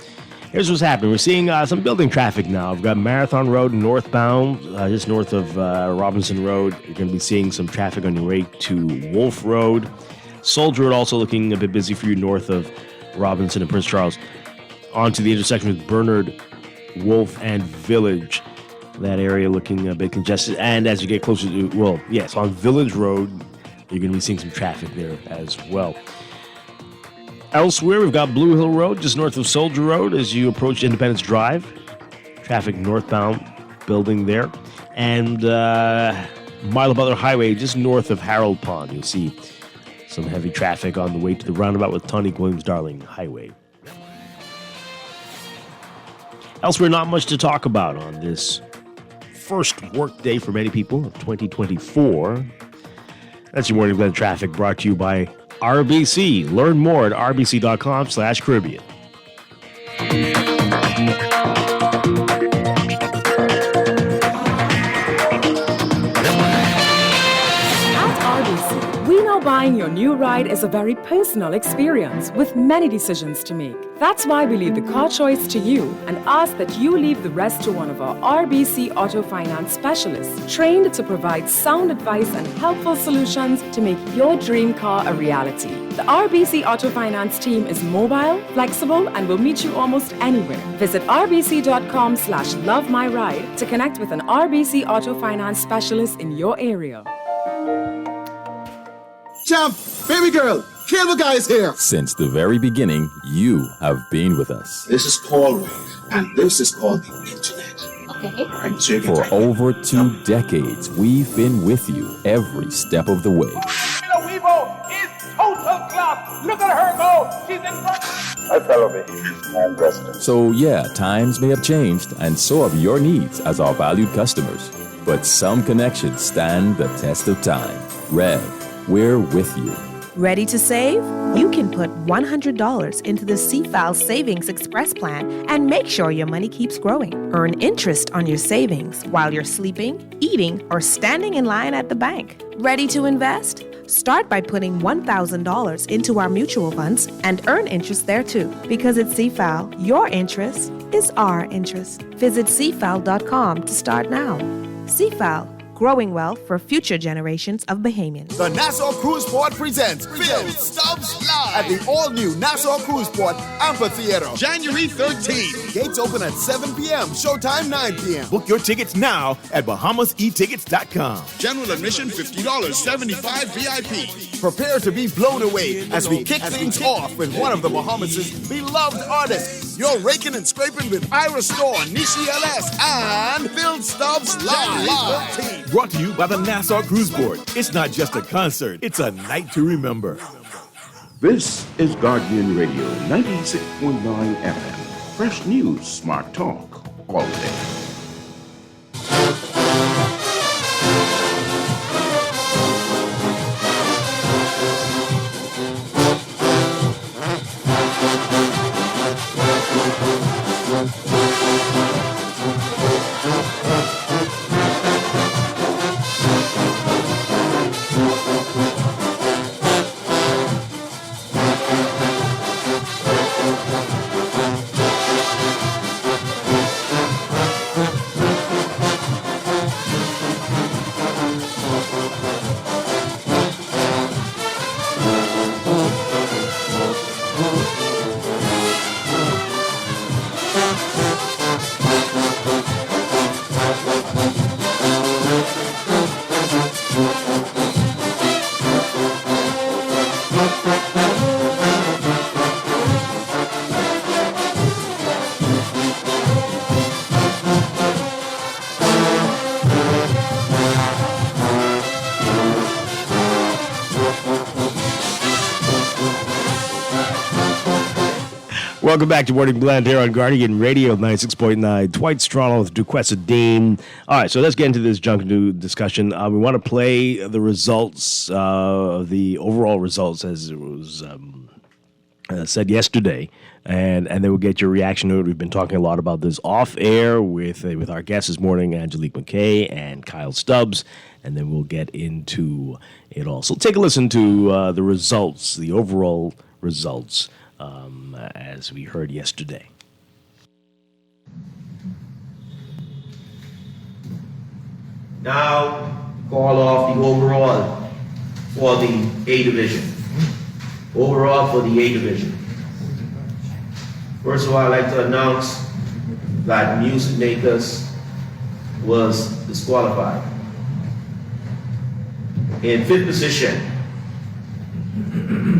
Here's what's happening. We're seeing some building traffic now. We've got Marathon Road northbound, just north of Robinson Road. You're going to be seeing some traffic on your way to Wolf Road. Soldier Road also looking a bit busy for you north of Robinson and Prince Charles. Onto the intersection with Bernard, Wolf, and Village. That area looking a bit congested. And as you get closer to, on Village Road, you're going to be seeing some traffic there as well. Elsewhere, we've got Blue Hill Road, just north of Soldier Road as you approach Independence Drive. Traffic northbound building there. And Milo Butler Highway, just north of Harold Pond. You'll see some heavy traffic on the way to the roundabout with Tonique Williams-Darling Highway. Elsewhere, not much to talk about on this first work day for many people of 2024. That's your Morning Blend traffic brought to you by RBC. Learn more at rbc.com/Caribbean. We know buying your new ride is a very personal experience with many decisions to make. That's why we leave the car choice to you and ask that you leave the rest to one of our RBC Auto Finance specialists, trained to provide sound advice and helpful solutions to make your dream car a reality. The RBC Auto Finance team is mobile, flexible, and will meet you almost anywhere. Visit rbc.com/lovemyride to connect with an RBC Auto Finance specialist in your area. Champ, baby girl, cable guy is here. Since the very beginning, you have been with us. This is called wave, and this is called the internet. Okay. Right, so For over 2 decades, we've been with you every step of the way. Weevo is total class. Look at her go. She's in front. I follow me. So yeah, times may have changed, and so have your needs as our valued customers. But some connections stand the test of time. Rev, we're with you. Ready to save? You can put $100 into the CFAL Savings Express Plan and make sure your money keeps growing. Earn interest on your savings while you're sleeping, eating, or standing in line at the bank. Ready to invest? Start by putting $1,000 into our mutual funds and earn interest there too. Because at CFAL, your interest is our interest. Visit CFAL.com to start now. Seafowl, growing well for future generations of Bahamians. The Nassau Cruise Port presents Phil Stubbs Live at the all-new Nassau Cruise Port Amphitheater, January 13th. Gates open at 7 p.m., showtime 9 p.m. Book your tickets now at BahamasEtickets.com. General admission $50, 75 VIP. Prepare to be blown away as we kick things off with one of the Bahamas' beloved artists. You're raking and scraping with Ira Storr, Nishi LS, and Phil Stubbs Live. Brought to you by the Nassau Cruise Board. It's not just a concert, it's a night to remember. This is Guardian Radio 96.9 FM. Fresh news, smart talk, all day. Welcome back to Morning Blend here on Guardian Radio 96.9. Dwight Strachan with Duquesa Dean. All right, so let's get into this junk news discussion. We want to play the results, the overall results as it was said yesterday, and then we'll get your reaction to it. We've been talking a lot about this off air with our guests this morning, Angelique McKay and Kyle Stubbs, and then we'll get into it all. So take a listen to the results, the overall results, as we heard yesterday. Now, call off the overall for the A division. Overall for the A division. First of all, I'd like to announce that Music Makers was disqualified. In fifth position,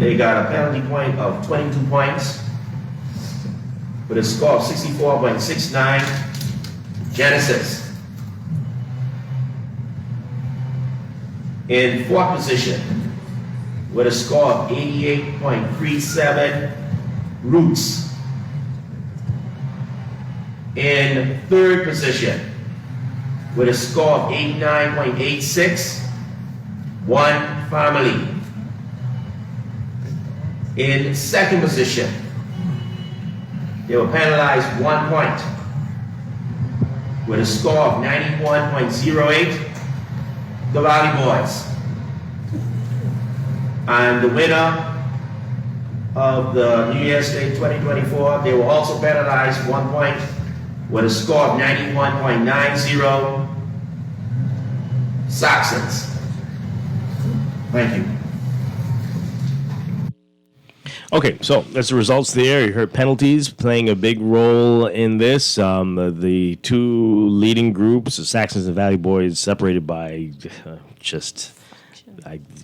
they got a penalty point of 22 points with a score of 64.69. Genesis. In fourth position, with a score of 88.37, Roots. In third position, with a score of 89.86, One Family. In second position, they were penalized 1 point with a score of 91.08, the Valley Boys. And the winner of the New Year's Day 2024, they were also penalized 1 point with a score of 91.90, Saxons. Thank you. Okay, so that's the results there. You heard penalties playing a big role in this. The two leading groups, the Saxons and Valley Boys, separated by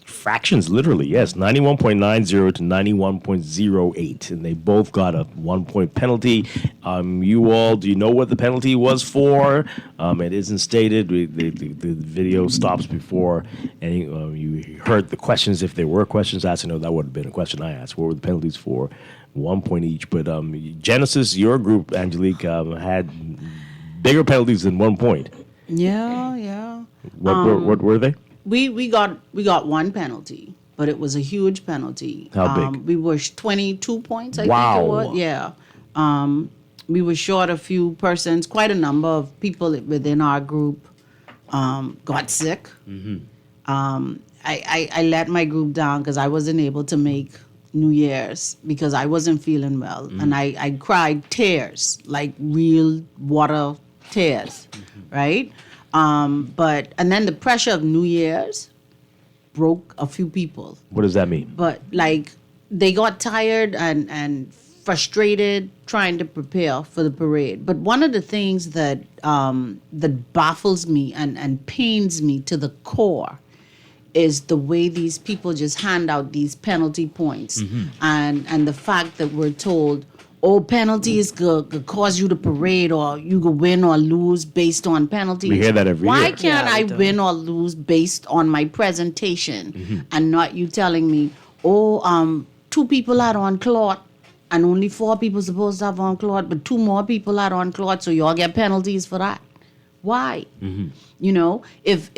fractions, literally, yes, 91.90 to 91.08, and they both got a 1 point penalty. You all, do you know what the penalty was for? It isn't stated. The video stops before, and you heard the questions. If there were questions asked, I know that would have been a question I asked. What were the penalties for? 1 point each. But Genesis, your group, Angelique, had bigger penalties than 1 point. Yeah. What were they? We got one penalty, but it was a huge penalty. How big? We were 22 points, I think Wow. it was. Yeah. We were short a few persons. Quite a number of people within our group got sick. Mm-hmm. I let my group down because I wasn't able to make New Year's because I wasn't feeling well. Mm-hmm. And I cried tears, like real water tears, right? And then the pressure of New Year's broke a few people. What does that mean? But like they got tired and frustrated trying to prepare for the parade. But one of the things that that baffles me and pains me to the core is the way these people just hand out these penalty points, and the fact that we're told, oh, penalties could cause you to parade, or you could win or lose based on penalties. We hear that every year. Why can't I win or lose based on my presentation, and not you telling me, oh, 2 people had on cloth, and only 4 people supposed to have on cloth, but 2 more people had on cloth, so y'all get penalties for that. Why? You know, if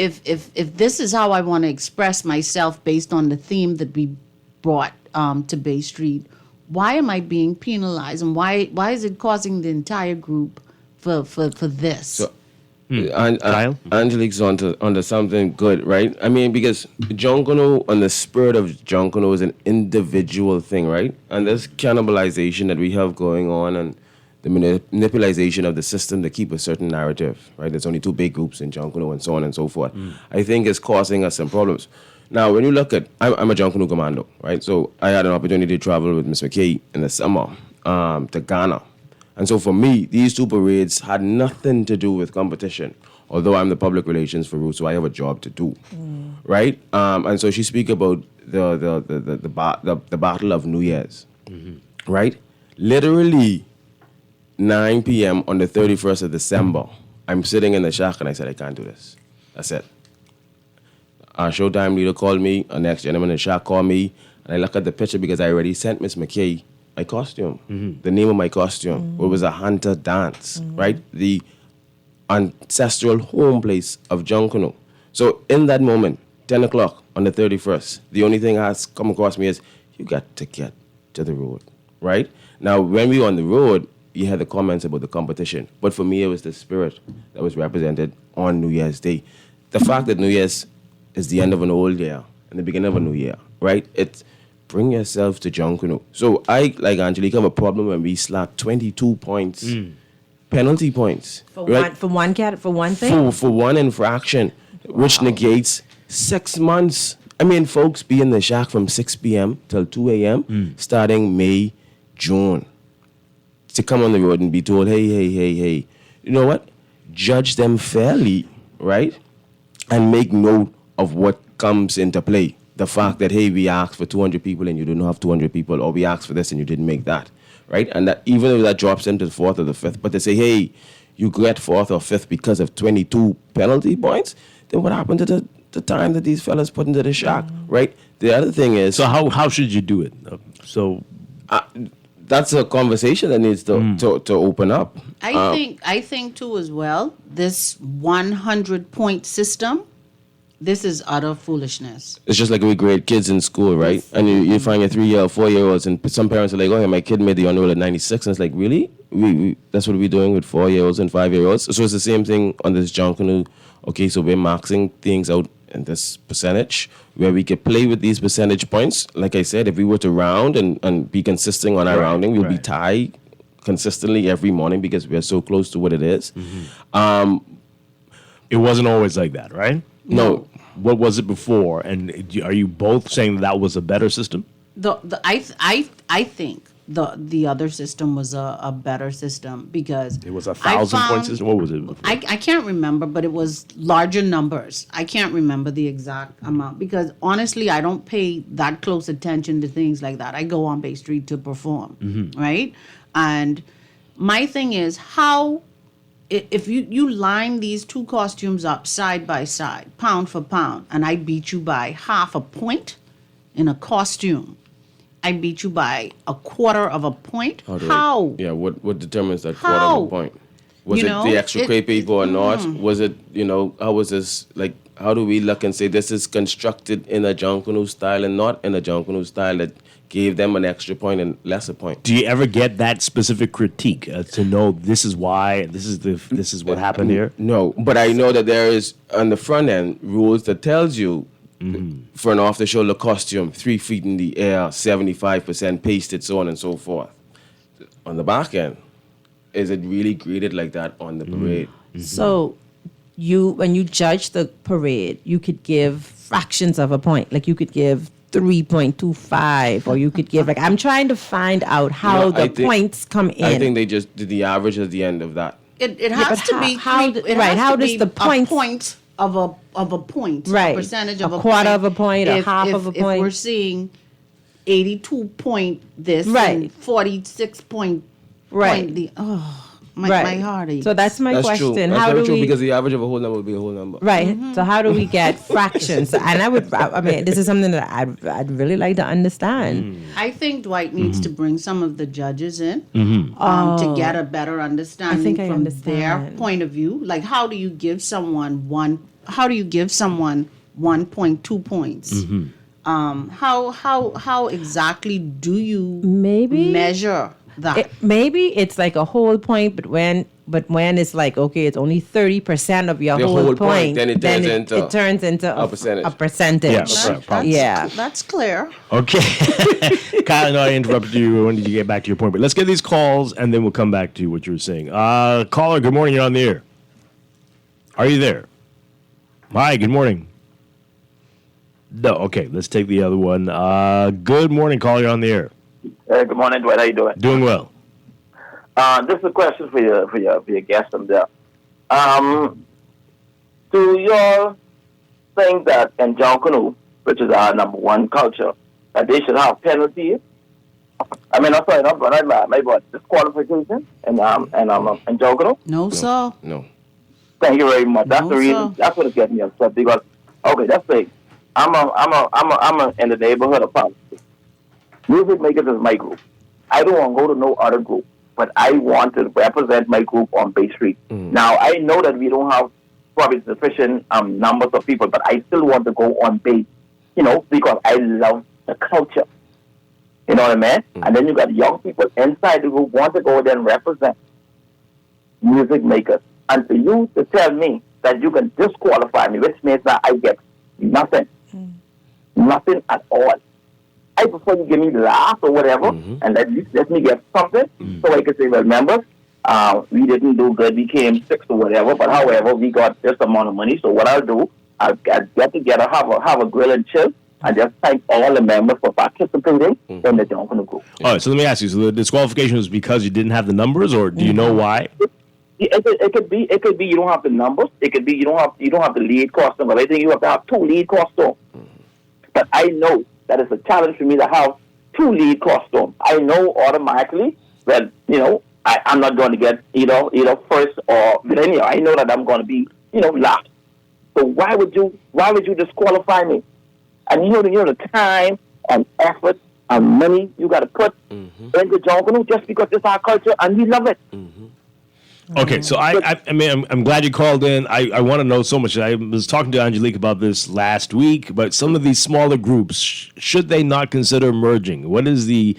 this is how I want to express myself based on the theme that we brought to Bay Street, why am I being penalized, and why is it causing the entire group for this? So, Angelique's onto something good, right? I mean, because Junkanoo and the spirit of Junkanoo is an individual thing, right? And this cannibalization that we have going on, and the manipulation of the system to keep a certain narrative, right? There's only 2 big groups in Junkanoo and so on and so forth. I think is causing us some problems. Now, when you look at, I'm a Junkanoo commando, right? So I had an opportunity to travel with Miss McKay in the summer to Ghana. And so for me, these 2 parades had nothing to do with competition, although I'm the public relations for Ruth, so I have a job to do, right? And so she speak about the Battle of New Year's, right? Literally 9 p.m. on the 31st of December, I'm sitting in the shack and I said, I can't do this. That's it. Our Showtime leader called me, our next gentleman in the shack called me, and I look at the picture because I already sent Miss McKay my costume, the name of my costume. It was a hunter dance, right? The ancestral home place of Junkanoo. So in that moment, 10 o'clock on the 31st, the only thing has come across me is, you got to get to the road, right? Now, when we were on the road, you had the comments about the competition. But for me, it was the spirit that was represented on New Year's Day. The fact that New Year's is the end of an old year and the beginning of a new year, right? It's bring yourself to Junkanoo. So I, like Angelique, have a problem when we slap 22 points, penalty points. For right? one thing? For one infraction, which negates 6 months. I mean, folks be in the shack from 6 p.m. till 2 a.m. Starting May, June. To come on the road and be told, hey, you know what? Judge them fairly, right? And make note of what comes into play. The fact that, hey, we asked for 200 people and you didn't have 200 people, or we asked for this and you didn't make that, right? And that even if that drops into the 4th or the 5th, but they say, hey, you get 4th or 5th because of 22 penalty points, then what happened to the time that these fellas put into the shack, right? The other thing is... So how should you do it? That's a conversation that needs to open up. I think too as well, this 100-point system, this is utter foolishness. It's just like we grade kids in school, right? And you find your 3-year or 4-year-olds, and some parents are like, oh, yeah, my kid made the honor roll at 96. And it's like, really? We that's what we're doing with 4-year-olds and 5-year-olds? So it's the same thing on this Junkanoo. Okay, so we're maxing things out in this percentage where we could play with these percentage points. Like I said, if we were to round and be consistent on our rounding, we'll be tied consistently every morning because we're so close to what it is. It wasn't always like that, right? No. What was it before? And are you both saying that was a better system? I think the other system was a better system because it was 1,000-point system. What was it before? I can't remember, but it was larger numbers. I can't remember the exact amount because honestly, I don't pay that close attention to things like that. I go on Bay Street to perform, right? And my thing is how. If you line these 2 costumes up side by side, pound for pound, and I beat you by half a point in a costume, I beat you by a quarter of a point. How? What determines that quarter of a point? Was it the extra crepe or not? Was it, how was this, like, how do we look and say this is constructed in a Junkanoo style and not in a Junkanoo style that gave them an extra point and less a point? Do you ever get that specific critique to know this is why, this is what happened here? No, but I know that there is on the front end rules that tells you for an off-the-shoulder costume, 3 feet in the air, 75% pasted, so on and so forth. On the back end, is it really graded like that on the parade? So when you judge the parade, you could give fractions of a point. Like you could give 3.25, or you could give like, I'm trying to find out how points come in. I think they just did the average at the end of that. It has to be how does the points, a point of a point, right? A percentage of a quarter of a point, a half of a point. If we're seeing 82 point this, right, and 46 point, right, point the my heart aches. So that's my question. True. How do we? Because the average of a whole number would be a whole number. Right. Mm-hmm. So how do we get fractions? And I mean, this is something that I'd really like to understand. I think Dwight needs to bring some of the judges in to get a better understanding from their point of view. Like, how do you give someone 1.2 points? How exactly do you measure that? Maybe it's like a whole point, but when it's like, okay, it's only 30% of your whole point, then it turns into a percentage. Yeah, that's clear. Okay. Kyle, I interrupted you when you get back to your point, but let's get these calls and then we'll come back to what you were saying. Caller, good morning. You're on the air. Are you there? Hi, good morning. No, okay, let's take the other one. Good morning, caller. You're on the air. Hey, good morning, Dwight. How you doing? Doing well. This is a question for your guest from there. Do you all think that in John Canoe, which is our number one culture, that they should have penalties? I mean, I'm sorry, my disqualification and John Canoe? No, sir. No. Thank you very much. That's the reason. That's what gets me upset because, okay, let's say I'm in the neighborhood of politics. Music Makers is my group. I don't want to go to no other group, but I want to represent my group on Bay Street. Now, I know that we don't have probably sufficient numbers of people, but I still want to go on Bay, because I love the culture. You know what I mean? And then you got young people inside who want to go there and represent Music Makers. And for you to tell me that you can disqualify me, which means that I get nothing. Nothing at all. I prefer you give me laughs or whatever, and let me get something, so I can say, well, remember, we didn't do good, we came sixth or whatever, but however, we got this amount of money, so what I'll do, I'll get together, have a grill and chill, and just thank all the members for participating in the John Canoe group. All right, so let me ask you, so the disqualification was because you didn't have the numbers, or do you know why? It could be you don't have the numbers, it could be you don't have the lead costume, but I think you have to have two lead costumes. But I know that it's a challenge for me to have two lead costumes. I know automatically that, I'm not going to get either first or, but anyhow, I know that I'm going to be, last. So why would you disqualify me? And the time and effort and money you got to put into John Canoe just because it's our culture and we love it. Okay, so I mean, I'm glad you called in. I want to know so much. I was talking to Angelique about this last week, but some of these smaller groups, should they not consider merging? What is the,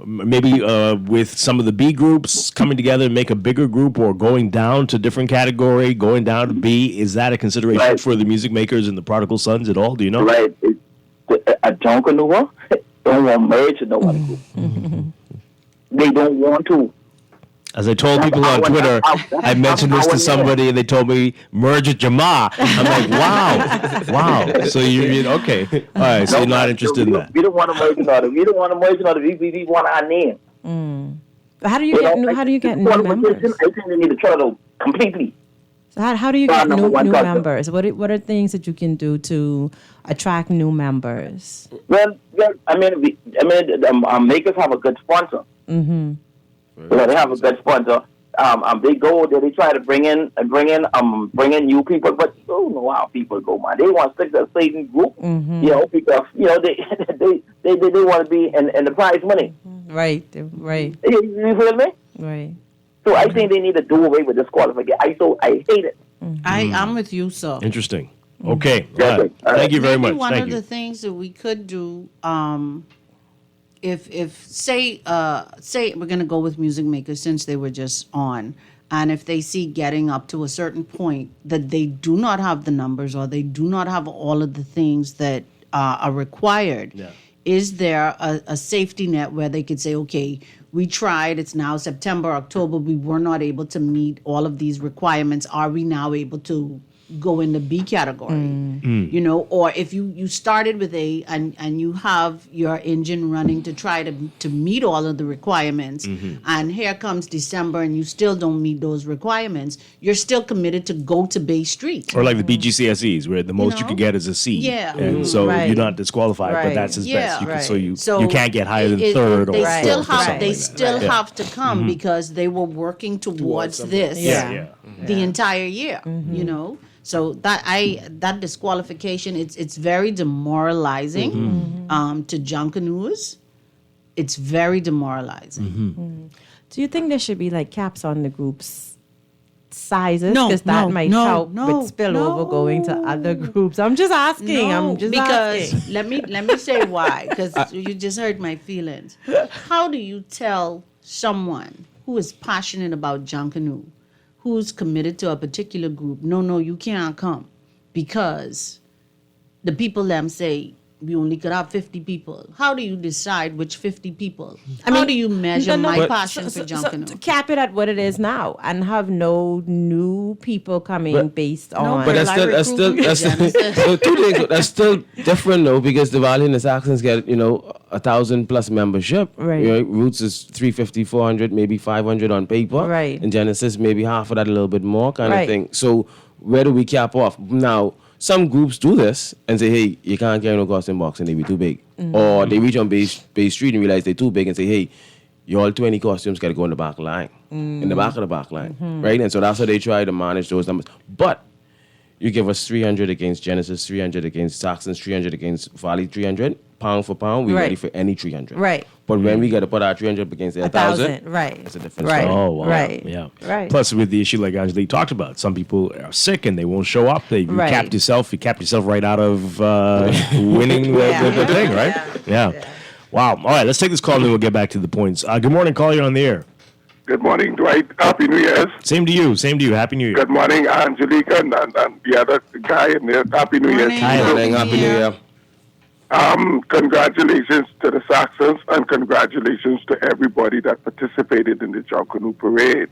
maybe with some of the B groups coming together and make a bigger group, or going down to different category, going down to B? Is that a consideration for the Music Makers and the Prodigal Sons at all? Do you know? Right. A John Canoe don't want to merge with no other group. They don't want to. As I told people on Twitter, I mentioned this to somebody, and they told me, merge with Jama. I'm like, wow. So okay. All right, so you're not interested in that. We don't want to merge another. We don't want to merge another. We want our name. How do you get new members? I think we need to try to completely. So how do you get new members? What are things that you can do to attract new members? Well, makers have a good sponsor. So they have a good sponsor. They go there. They try to bring in new people, but you don't know how people go, man. They want to stick to a certain group, because they want to be in the prize money. Right. You feel me? Right. So I think they need to do away with disqualification. I hate it. I'm with you, sir. Interesting. Okay. Thank you very much. One of the things that we could do. If say we're going to go with Music Makers since they were just on, and if they see getting up to a certain point that they do not have the numbers or they do not have all of the things that are required, is there a safety net where they could say, okay, we tried, it's now September, October, we were not able to meet all of these requirements. Are we now able to go in the B category? You know, or if you started with A and you have your engine running to try to meet all of the requirements, and here comes December and you still don't meet those requirements, you're still committed to go to Bay Street. Or like the BGCSEs, where the most you could get is a C. Yeah. And so you're not disqualified, but that's his best. You can't get higher than third or they fourth still or have something they like that. still have to come because they were working towards this the entire year, you know. So that disqualification, it's very demoralizing to junkanoo. It's very demoralizing. Do you think there should be like caps on the groups sizes? No, because that might help with spillover going to other groups. I'm just asking. Because let me say why. Because you just hurt my feelings. How do you tell someone who is passionate about junkanoo, who's committed to a particular group, no, you can't come, because the people them say we only could have 50 people. How do you decide which 50 people? How do you measure my passion for junkanoo? So cap it at what it is now and have no new people coming based on. But that's still different though, because the Valley and the Saxons get 1,000+ membership. Right. Roots is 350, 400, maybe 500 on paper. Right. And Genesis maybe half of that, a little bit more kind Right. of thing. So where do we cap off now? Some groups do this and say, hey, you can't carry no costume box and they be too big. Or they reach on Bay Street and realize they're too big and say, hey, your 20 costumes got to go in the back line, in the back of the back line, right? And so that's how they try to manage those numbers. But you give us 300 against Genesis, 300 against Saxons, 300 against Valley, 300, pound for pound, we're ready for any 300. Right. But when we got to put our 300 against 1,000, right. it's a different Right. story. Oh, wow. Right. Yeah. Right. Plus, with the issue like Angelique talked about, some people are sick and they won't show up. You capped yourself. You capped yourself right out of winning the thing, right? Yeah. Wow. All right, let's take this call and then we'll get back to the points. Good morning, call. You're on the air. Good morning, Dwight. Happy New Year's. Same to you. Happy New Year. Good morning, Angelica, and the other guy in there. Happy New Year. Happy New Year. Congratulations to the Saxons and congratulations to everybody that participated in the Junkanoo Parade.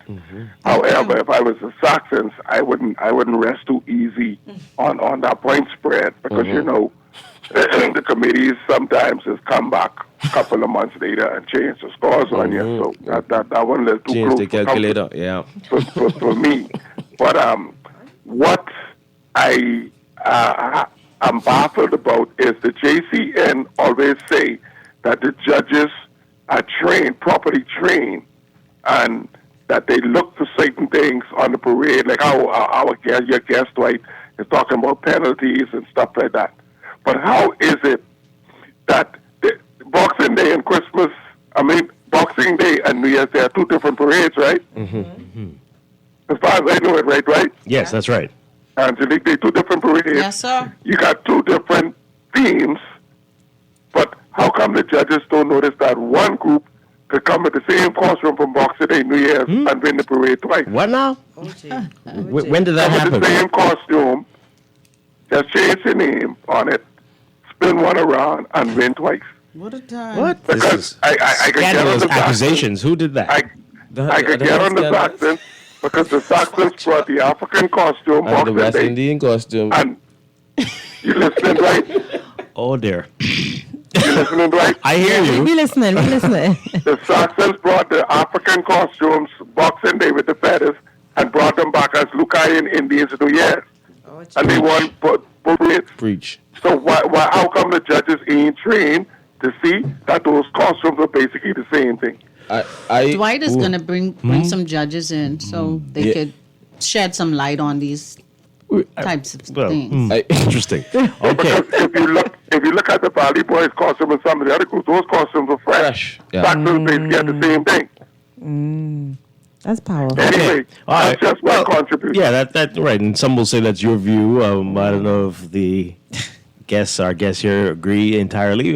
However, if I was the Saxons, I wouldn't rest too easy on that point spread, because the committees sometimes has come back a couple of months later and change the scores on you. So that one little too Change close the calculator, yeah. for me. But what I'm baffled about is the JCN always say that the judges are properly trained, and that they look for certain things on the parade, like how your guest Dwight is talking about penalties and stuff like that. But how is it that Boxing Day and Boxing Day and New Year's Day are two different parades, right? As far as I know it, right? Yes, that's right. Angelique, they're two different parades. Yes, sir. You got two different themes, but how come the judges don't notice that one group could come with the same costume from Boxing Day, New Year's, and win the parade twice? What now? When did that happen? With the same costume, just change the name on it, spin one around, and win twice. What a time. What? Because I could get on Scandalous the accusations. Who did that? I could get on the Saxons because the Saxons brought the African costume, And the West Boxing Day, Indian costume. and you listening, right? Oh, dear. You listening, right? I hear you. We listening. The Saxons brought the African costumes, Boxing Day with the feathers, and brought them back as Lucayan Indians New Year's. And they won parades. Preach. So how come the judges ain't trained to see that those costumes are basically the same thing? Dwight is going to bring some judges in so they could shed some light on these types of things. Interesting. Okay. If you look at the Valley Boys costume and some of the other groups, those costumes are fresh. Saxons basically get the same thing. That's powerful. Anyway, that's just my contribution. Yeah, that right. And some will say that's your view. I don't know if our guests here agree entirely.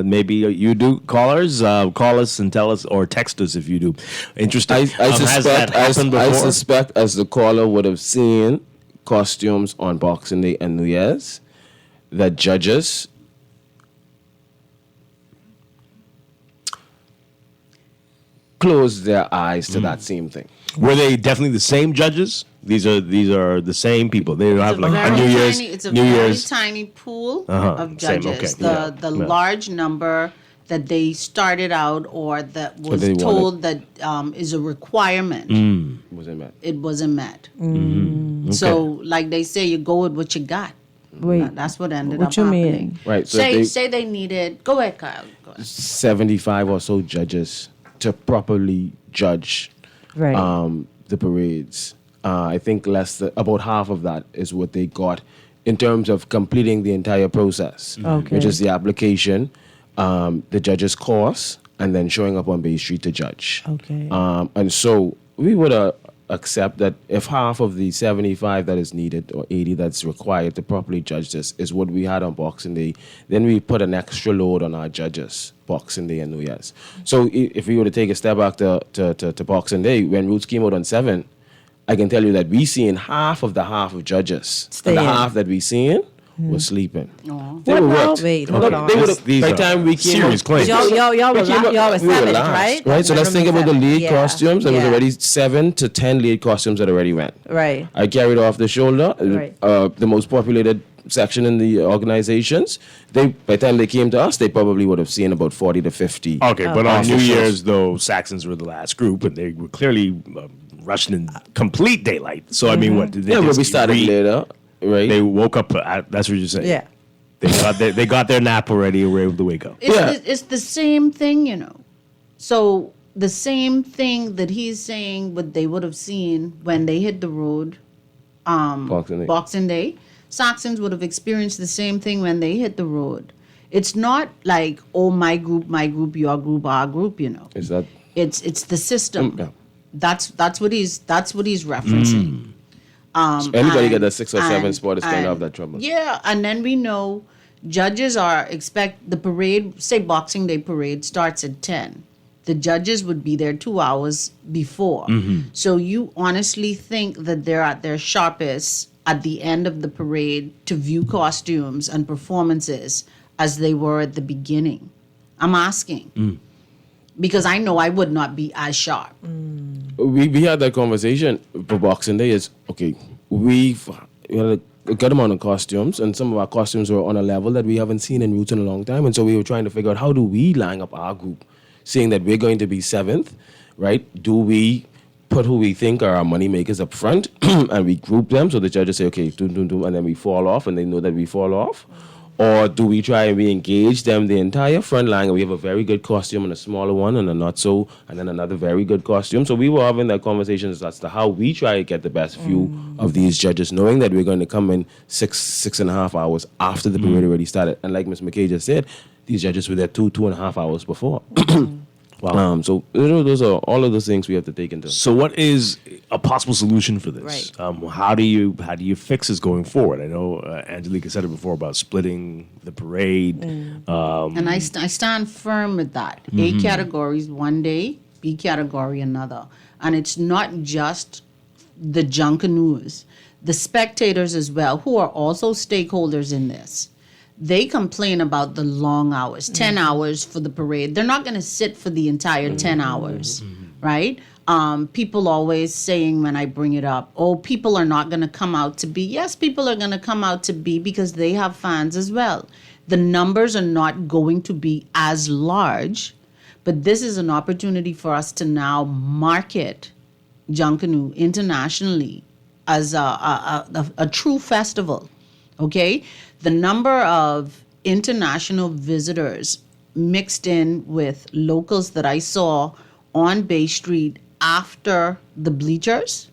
Maybe you do. Callers, call us and tell us, or text us if you do. Interesting. I suspect as the caller would have seen costumes on Boxing Day and New Year's, that judges closed their eyes to that same thing. Were they definitely the same judges? These are the same people. They don't have like a New Year's. It's a New very Year's. tiny pool Uh-huh. of Same, judges. okay. Yeah. The Yeah. large number that they started out or that was they told that is a requirement, Wasn't met. it wasn't met. Mm-hmm. So, like they say, you go with what you got. Wait, That's what ended what up you happening. mean? Right. So Say they needed. Go ahead, Kyle. Go ahead. 75 or so judges to properly judge Right. the parades. I think about half of that is what they got in terms of completing the entire process, Okay. which is the application, the judge's course, and then showing up on Bay Street to judge. Okay. And so we would accept that if half of the 75 that is needed or 80 that's required to properly judge this is what we had on Boxing Day, then we put an extra load on our judges, Boxing Day and New Year's. So if we were to take a step back to Boxing Day, when Roots came out on 7, I can tell you that we seen half of judges. And the half that we seen was sleeping. They were worked. Wait, hold on. By These the are time we came serious out, claims. Y'all were 7, right? Right, so let's think about the lead Yeah. costumes. There was Yeah. already 7 to 10 lead costumes that already went. Right. I carried off the shoulder. Right. The most populated section in the organizations. By the time they came to us, they probably would have seen about 40 to 50. Okay, but on Awesome New shows. Year's, though, Saxons were the last group, and they were clearly rushing in complete daylight. So, I mean, what did they Yeah, but just we started later, right? They woke up, that's what you're saying. Yeah. They got their nap already and were able to wake up. It's the same thing, So the same thing that he's saying, what they would have seen when they hit the road, Boxing Day, Saxons would have experienced the same thing when they hit the road. It's not like, oh, my group, your group, our group. Is that? It's the system. Yeah. That's what he's referencing. So anybody and- get a 6 or 7 and- spot is going to and- have that trouble. Yeah, and then we know judges expect the parade, say Boxing Day parade starts at 10. The judges would be there 2 hours before. So you honestly think that they're at their sharpest at the end of the parade to view costumes and performances as they were at the beginning? I'm asking. Because I know I would not be as sharp. We had that conversation for Boxing Day. Is okay. We had a good amount of costumes, and some of our costumes were on a level that we haven't seen in Roots in a long time. And so we were trying to figure out how do we line up our group, seeing that we're going to be 7th, right? Do we put who we think are our money makers up front, and we group them so the judges say, okay, doom, doom, doom, and then we fall off, and they know that we fall off? Or do we try and we engage them the entire front line, and we have a very good costume and a smaller one and a not so, and then another very good costume? So we were having that conversation as to how we try to get the best view of these judges, knowing that we're going to come in 6.5 hours after the parade already started. And like Ms. McKay just said, these judges were there 2.5 hours before. Wow. So those are all of those things we have to take into. So, what is a possible solution for this? Right. How do you fix this going forward? I know Angelica said it before about splitting the parade. And I stand firm with that. A categories one day, B category another. And it's not just the Junkanoo, the spectators as well, who are also stakeholders in this. They complain about the long hours, 10 hours for the parade. They're not going to sit for the entire 10 hours, right? People always saying when I bring it up, oh, people are not going to come out to be. Yes, people are going to come out to be because they have fans as well. The numbers are not going to be as large, but this is an opportunity for us to now market Junkanoo internationally as a true festival, okay? The number of international visitors mixed in with locals that I saw on Bay Street after the bleachers,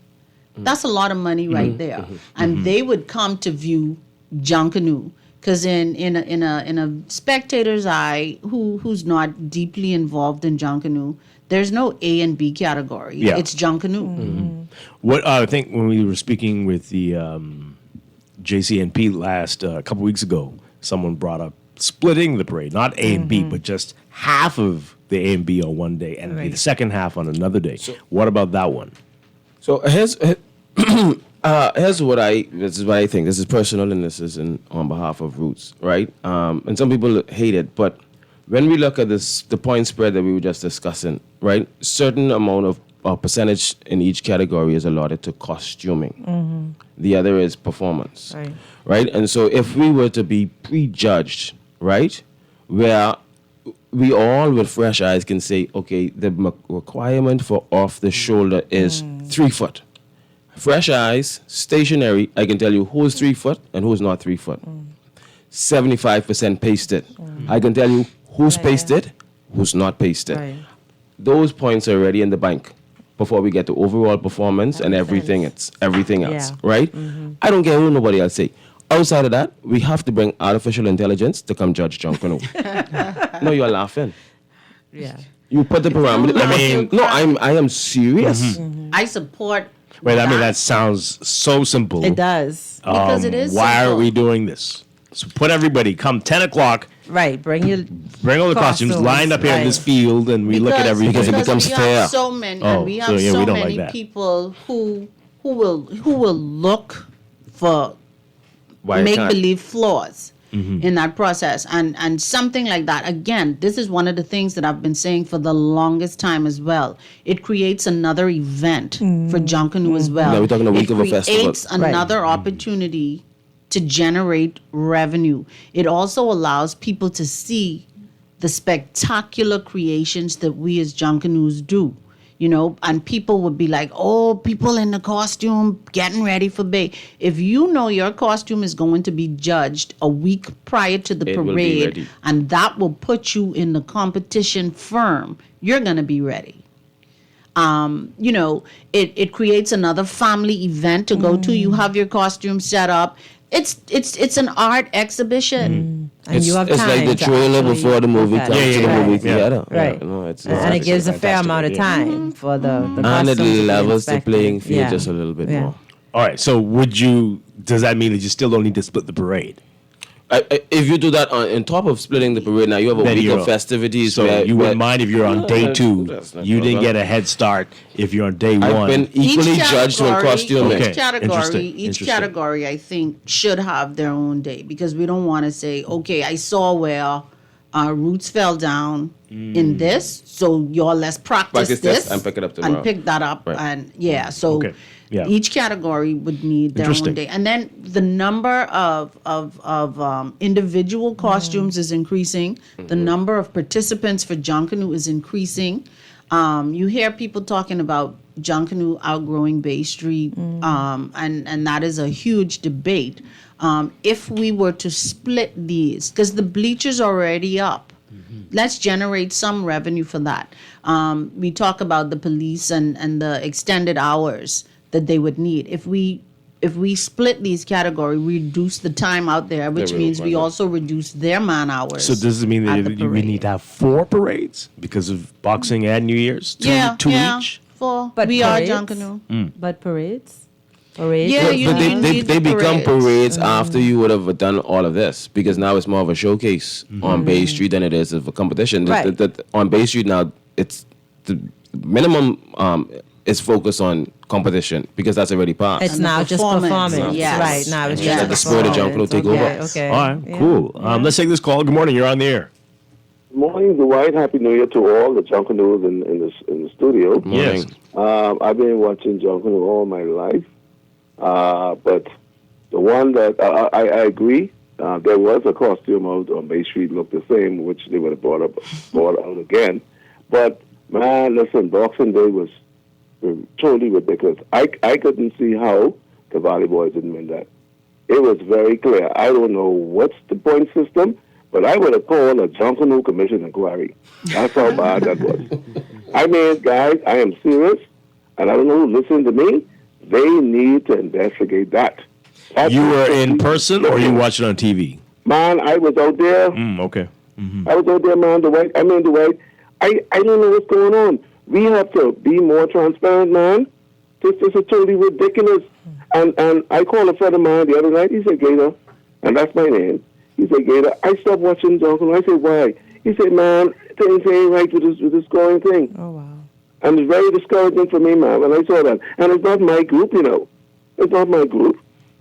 that's a lot of money right there. And they would come to view Junkanoo. Because in a spectator's eye, who's not deeply involved in Junkanoo, there's no A and B category. Yeah. It's Junkanoo. What I think when we were speaking with the JCNP last a couple weeks ago, someone brought up splitting the parade, not A and B, but just half of the A and B on one day and the second half on another day. What about that one? So here's what I think. This is personal and this is on behalf of Roots, right? And some people hate it, but when we look at the point spread that we were just discussing, right? Certain amount of percentage in each category is allotted to costuming. Mm-hmm. The other is performance, Right. right? And so if we were to be prejudged, right, where we all with fresh eyes can say, okay, the requirement for off the shoulder is 3 foot. Fresh eyes, stationary, I can tell you who's 3 foot and who's not 3 foot. 75% pasted. I can tell you who's pasted, who's not pasted. Right. Those points are already in the bank before we get to overall performance and everything else, right? I don't care who nobody else say. Outside of that, we have to bring artificial intelligence to come judge John Canoe. No, you're laughing. Yeah. You put the parameter. I am serious. I support. Wait, I mean, that sounds so simple. It does. Because it is Why simple. are we doing this? So put everybody, come 10 o'clock, Right. Bring all the costumes lined up here in this field, and we look at everything. Because it becomes we fair. have so many, Oh, and we have so, yeah, so we don't many like that. people who will look for Why it make can't? believe flaws Mm-hmm. in that process, and something like that. Again, this is one of the things that I've been saying for the longest time as well. It creates another event for Junkanoo as well. Yeah, we're talking a week of a festival. It creates another opportunity to generate revenue. It also allows people to see the spectacular creations that we as Junkanoos do. You know, and people would be like, oh, people in the costume getting ready for Bay. If you know your costume is going to be judged a week prior to the It will be parade, ready. and that will put you in the competition firm, you're going to be ready. You know, it creates another family event to go to. You have your costume set up. It's an art exhibition. And you have It's time like the to trailer actually before the movie look at comes it. to the Right. movie theater. Right. Yeah, no, it's And it gives a fair amount of time for the and costumes to it be levels the inspected. playing field Yeah. just a little bit Yeah. more. All right, so does that mean that you still don't need to split the parade? If you do that on top of splitting the parade, now you have a Then week you're of festivities. So you wouldn't mind if you're on day 2, that's not you didn't problem. get a head start if you're on day 1. I've been equally judged when costuming. Each category, I think, should have their own day, because we don't want to say, okay, I saw where roots fell down in this, so y'all let's practice this and pick it up tomorrow. and pick that up, Right. and so Okay. Yeah. each category would need their own Interesting. day, and then the number of individual costumes is increasing. The number of participants for Junkanoo is increasing. You hear people talking about Junkanoo outgrowing Bay Street, and that is a huge debate. If we were to split these, because the bleachers are already up, let's generate some revenue for that. We talk about the police and the extended hours that they would need. If we split these categories, we reduce the time out there, which will, means we right. also reduce their man hours. So does it mean at that the we need to have 4 parades because of Boxing and New Year's? Two each? For But we are parades? Junkanoo. But parades? Parades? Yeah, But you do need they the become parades. parades after you would have done all of this, because now it's more of a showcase on Bay Street than it is of a competition. Right. On Bay Street now, it's the minimum is focused on competition because that's already passed. It's And the now just performance, performance. yes. Right, now it's And just let the spirit of Junkanoo take over. Okay. All right, Yeah. cool. Let's take this call. Good morning. You're on the air. Morning, Dwight. Happy New Year to all the Junkanoos in the studio. Yes. I've been watching Junkanoo all my life, but the one that I agree, there was a costume out on Bay Street looked the same, which they would have brought out again. But man, listen, Boxing Day was totally ridiculous. I couldn't see how the Valley Boys didn't win that. It was very clear. I don't know what's the point system, but I would have called a Junkanoo Commission inquiry. That's how bad that was. I mean, guys, I am serious, and I don't know who listened to me. They need to investigate that. You were in person or you watched it on TV? Man, I was out there. Okay. I was out there, man. Dwight. I don't know what's going on. We have to be more transparent, man. This is totally ridiculous. And I called a friend of mine the other night. He said, Gator, and that's my name. He said, Gator, I stopped watching Junkanoo. I said, why? He said, man, things ain't right with this scoring thing. Oh, wow. And it's very discouraging for me, man, when I saw that. And it's not my group, you know. It's not my group.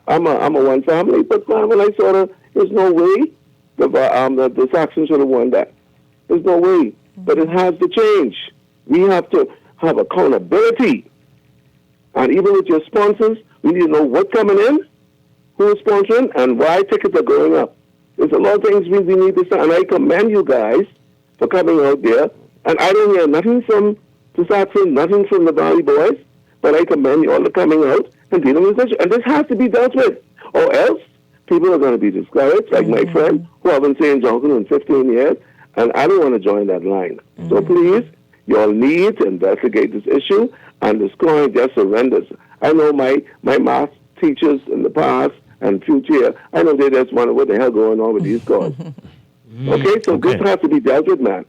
I'm a one family. But, man, when I saw that, there's no way the Saxons should have won that. There's no way. But it has to change. We have to have accountability. And even with your sponsors, we need to know what's coming in, who is sponsoring, and why tickets are going up. There's a lot of things we need to say. And I commend you guys for coming out there. And I don't hear nothing from Saskatchewan, nothing from the Valley Boys, but I commend you all for coming out and dealing with this issue. And this has to be dealt with. Or else, people are going to be discouraged, like my friend, who I've been saying Johnson in 15 years, and I don't want to join that line. So please, you all need to investigate this issue, and the scoring just horrendous. I know my math teachers in the past and future, I know they just wonder what the hell going on with these scores. Okay, so this has to be dealt with, man.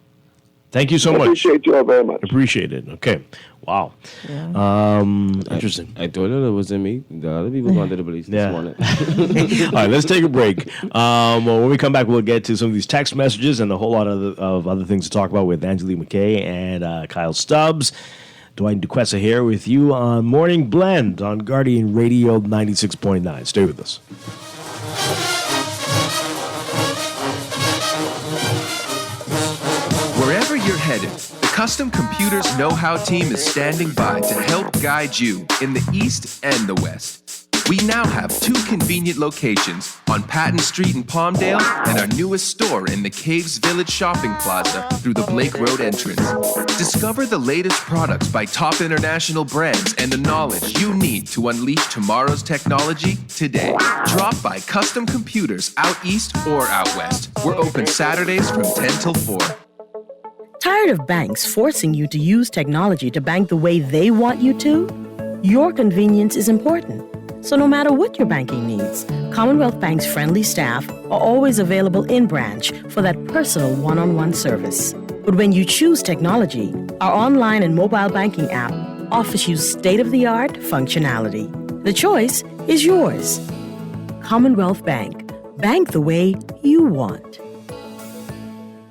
Thank you so much. Appreciate you all very much. Appreciate it. Okay. Wow. Interesting. I told you it wasn't me. The other people wanted to believe this morning. All right, let's take a break. When we come back, we'll get to some of these text messages and a whole lot of other things to talk about with Angelique McKay and Kyle Stubbs. Dwight and Duquesa here with you on Morning Blend on Guardian Radio 96.9. Stay with us. Wherever you're headed, the Custom Computers Know-How team is standing by to help guide you in the East and the West. We now have 2 convenient locations on Patton Street in Palmdale and our newest store in the Caves Village Shopping Plaza through the Blake Road entrance. Discover the latest products by top international brands and the knowledge you need to unleash tomorrow's technology today. Drop by Custom Computers out east or out west. We're open Saturdays from 10 till 4. Tired of banks forcing you to use technology to bank the way they want you to? Your convenience is important. So no matter what your banking needs, Commonwealth Bank's friendly staff are always available in branch for that personal one-on-one service. But when you choose technology, our online and mobile banking app offers you state-of-the-art functionality. The choice is yours. Commonwealth Bank. Bank the way you want.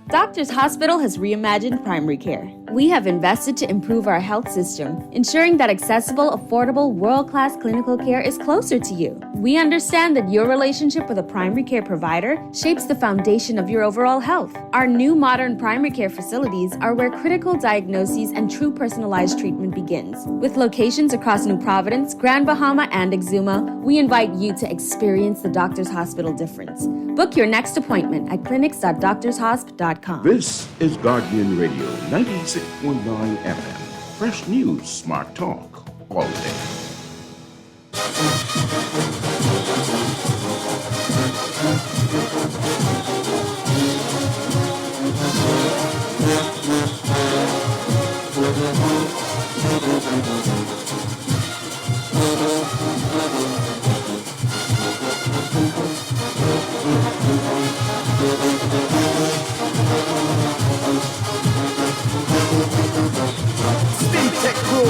Doctors Hospital has reimagined primary care. We have invested to improve our health system, ensuring that accessible, affordable, world-class clinical care is closer to you. We understand that your relationship with a primary care provider shapes the foundation of your overall health. Our new modern primary care facilities are where critical diagnoses and true personalized treatment begins. With locations across New Providence, Grand Bahama, and Exuma, we invite you to experience the Doctors Hospital difference. Book your next appointment at clinics.doctorshosp.com. This is Guardian Radio 96.9 FM. Fresh news, smart talk, all day. Steam Tech Crew.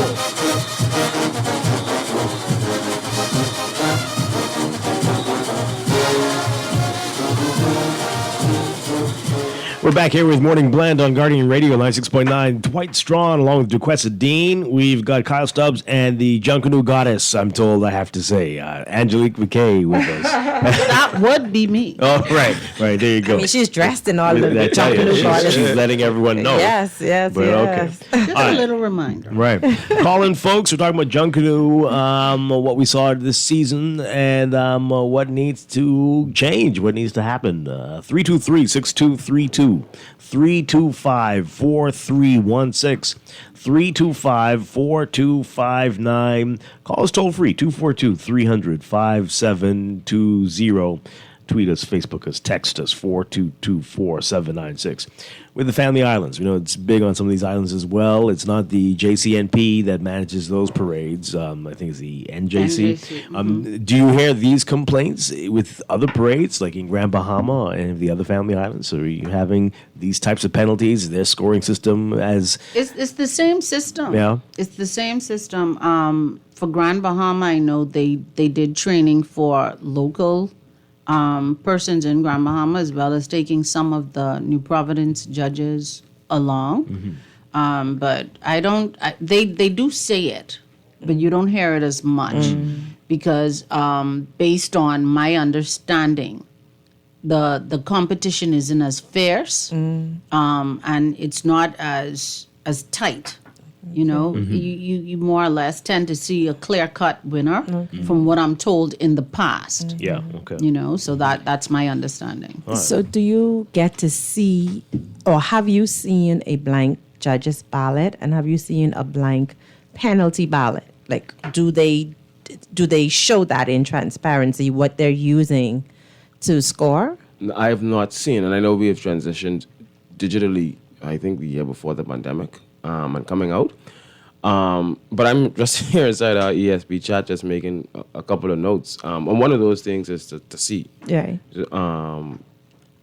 We're back here with Morning Blend on Guardian Radio 96.9. Dwight Strachan along with Duquesa Dean. We've got Kyle Stubbs and the Junkanoo Goddess, I'm told I have to say, Angelique McKay with us. That would be me. Oh, right, there you go. I mean, she's dressed in all of the Junkanoo Goddess. She's letting everyone know. Yes. But okay. Just a little reminder. Right. Call in, folks. We're talking about Junkanoo, what we saw this season, and what needs to change, what needs to happen. 323-6232. 325-4316. 325-4259. Call us toll free, 242-300-5720. Tweet us, Facebook us, text us, 422-4796. With the Family Islands, we know it's big on some of these islands as well. It's not the JCNP that manages those parades. I think it's the NJC. Do you hear these complaints with other parades, like in Grand Bahama and the other Family Islands? So are you having these types of penalties? Their scoring system as... It's the same system. Yeah. It's the same system. For Grand Bahama, I know they did training for local persons in Grand Bahama, as well as taking some of the New Providence judges along. But they do say it, but you don't hear it as much because based on my understanding, the competition isn't as fierce, and it's not as tight. You know, you more or less tend to see a clear-cut winner from what I'm told in the past. Yeah, okay. You know, so that's my understanding. So do you get to see, or have you seen a blank judge's ballot, and have you seen a blank penalty ballot? Like, do they show that in transparency, what they're using to score? I have not seen, and I know we have transitioned digitally, I think the year before the pandemic, and coming out. But I'm just here inside our ESP chat, just making a couple of notes. And one of those things is to see. Yeah.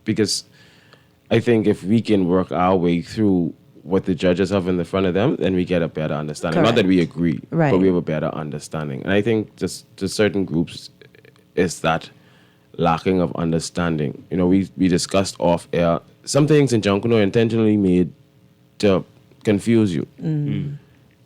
Because I think if we can work our way through what the judges have in the front of them, then we get a better understanding. Correct. Not that we agree, Right. but we have a better understanding. And I think just to certain groups is that lacking of understanding. You know, we discussed off air, some things in Junkanoo are intentionally made to confuse you.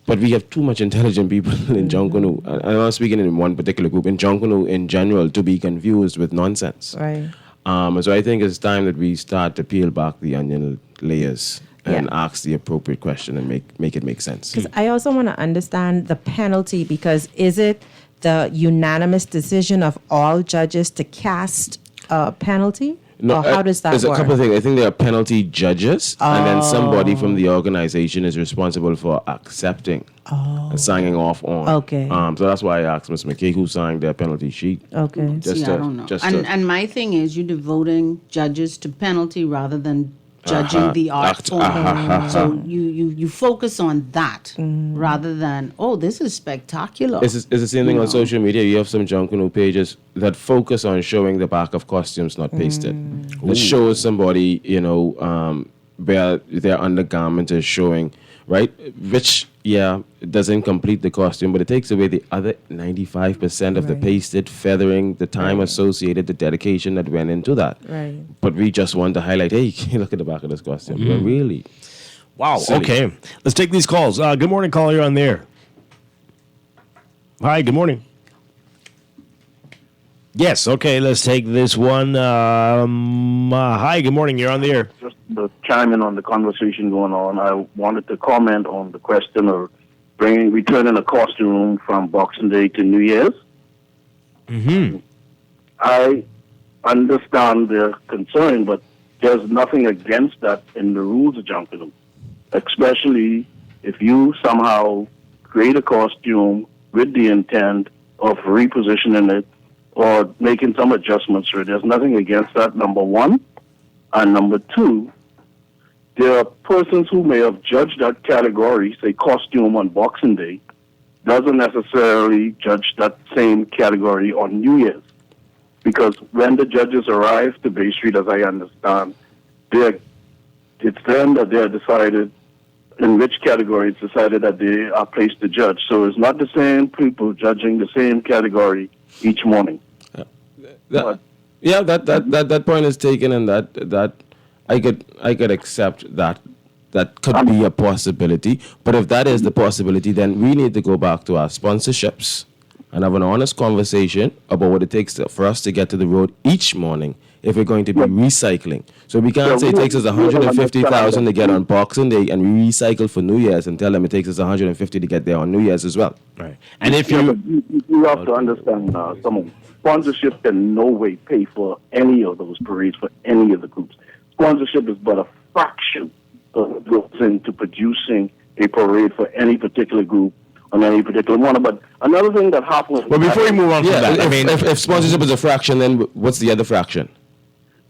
But we have too much intelligent people in Junkanoo. And I'm not speaking in one particular group, in Junkanoo in general, to be confused with nonsense. Right. So I think it's time that we start to peel back the onion layers and ask the appropriate question and make it make sense. Because I also want to understand the penalty, because is it the unanimous decision of all judges to cast a penalty? No, or how does that there's work? a couple of things. I think there are penalty judges, and then somebody from the organization is responsible for accepting and signing off on. Okay. So that's why I asked Ms. McKay who signed their penalty sheet. Okay. See, I don't know. And my thing is, you're devoting judges to penalty rather than judging the art form. So you focus on that rather than, oh, this is spectacular. It's the same thing on social media. You have some Junkanoo pages that focus on showing the back of costumes not pasted. That shows somebody, you know, where their undergarment is showing, right? Which, it doesn't complete the costume, but it takes away the other 95% of the pasted, feathering, the time associated, the dedication that went into that. Right. But we just want to highlight, hey, look at the back of this costume. But really? Wow. Silly. Okay. Let's take these calls. Good morning, caller. You're on the air. Hi. Good morning. Yes. Okay. Let's take this one. Hi. Good morning. You're on the air. Just to chime in on the conversation going on, I wanted to comment on the question of returning a costume from Boxing Day to New Year's. I understand their concern, but there's nothing against that in the rules of Junkanoo, especially if you somehow create a costume with the intent of repositioning it or making some adjustments to it. There's nothing against that, number one. And number two, there are persons who may have judged that category, say costume on Boxing Day, doesn't necessarily judge that same category on New Year's. Because when the judges arrive to Bay Street, as I understand, it's then that they're decided in which category it's decided that they are placed to judge. So it's not the same people judging the same category each morning. That point is taken, and that I could accept that. That could be a possibility. But if that is the possibility, then we need to go back to our sponsorships and have an honest conversation about what it takes for us to get to the road each morning if we're going to be recycling. So we can't say it takes us $150,000 to get on Boxing Day and we recycle for New Year's and tell them it takes us $150 to get there on New Year's as well. Right. And if you have to understand, someone sponsorship can in no way pay for any of those parades for any of the groups. Sponsorship is but a fraction of what goes into producing a parade for any particular group on any particular one. But another thing that happens... Well, before we move on from that, if sponsorship is a fraction, then what's the other fraction?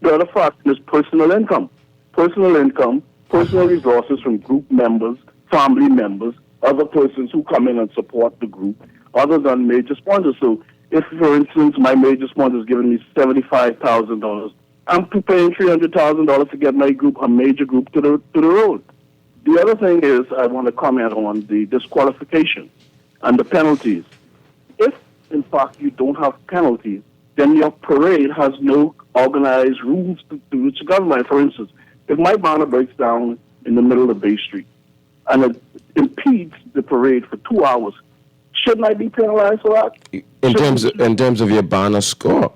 The other fraction is personal income. Personal income, personal resources from group members, family members, other persons who come in and support the group, other than major sponsors. So if, for instance, my major sponsor is giving me $75,000, I'm paying $300,000 to get my group, a major group, to the road. The other thing is I want to comment on the disqualification and the penalties. If, in fact, you don't have penalties, then your parade has no organized rules to govern. For instance, if my banner breaks down in the middle of Bay Street and it impedes the parade for 2 hours, shouldn't I be penalized for that? In terms of your banner score?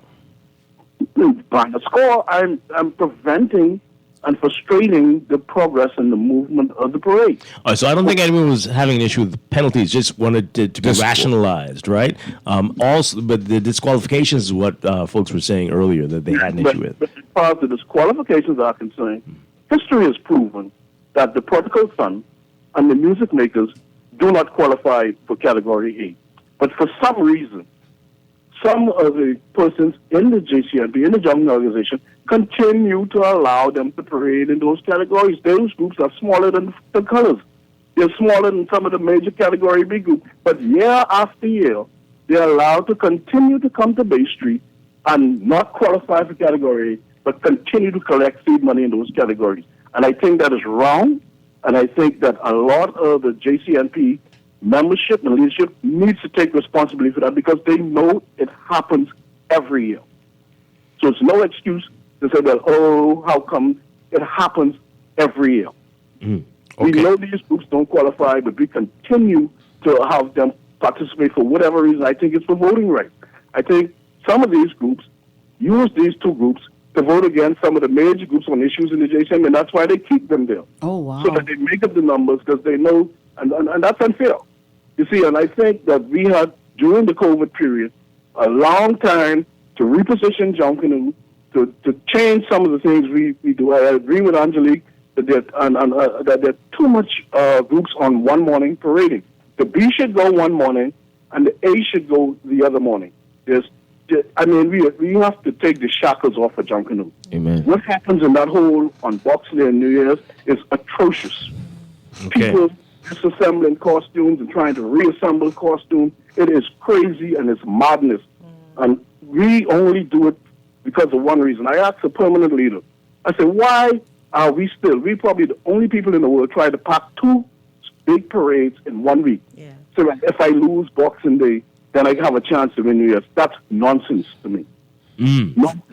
ban a score, I'm preventing and frustrating the progress and the movement of the parade. So I don't think anyone was having an issue with penalties, just wanted it to be rationalized, right? Also, but the disqualifications is what folks were saying earlier that they had an issue with. But as far as the disqualifications are concerned, history has proven that the protocol fund and the music makers do not qualify for Category A. But for some reason, some of the persons in the JCNP, in the jungle organization, continue to allow them to parade in those categories. Those groups are smaller than the colors. They're smaller than some of the major Category B groups. But year after year, they're allowed to continue to come to Bay Street and not qualify for Category A, but continue to collect seed money in those categories. And I think that is wrong. And I think that a lot of the JCNP membership and leadership needs to take responsibility for that because they know it happens every year. So it's no excuse to say, well, oh, how come it happens every year? Okay. We know these groups don't qualify, but we continue to have them participate for whatever reason. I think it's for voting rights. I think some of these groups use these two groups to vote against some of the major groups on issues in the JCM, and that's why they keep them there. Oh, wow. So that they make up the numbers because they know, and that's unfair. You see, and I think that we had, during the COVID period, a long time to reposition Junkanoo, to change some of the things we do. I agree with Angelique that there are too much groups on one morning parading. The B should go one morning, and the A should go the other morning. We have to take the shackles off of Junkanoo. Amen. What happens in that hole on Boxing Day and New Year's is atrocious. Okay. People disassembling costumes and trying to reassemble costumes. It is crazy and it's madness. And we only do it because of one reason. I asked a permanent leader, I said, why are we probably the only people in the world try to pack two big parades in 1 week. Yeah. So that if I lose Boxing Day, then I have a chance to win New Year's. That's nonsense to me. Nonsense.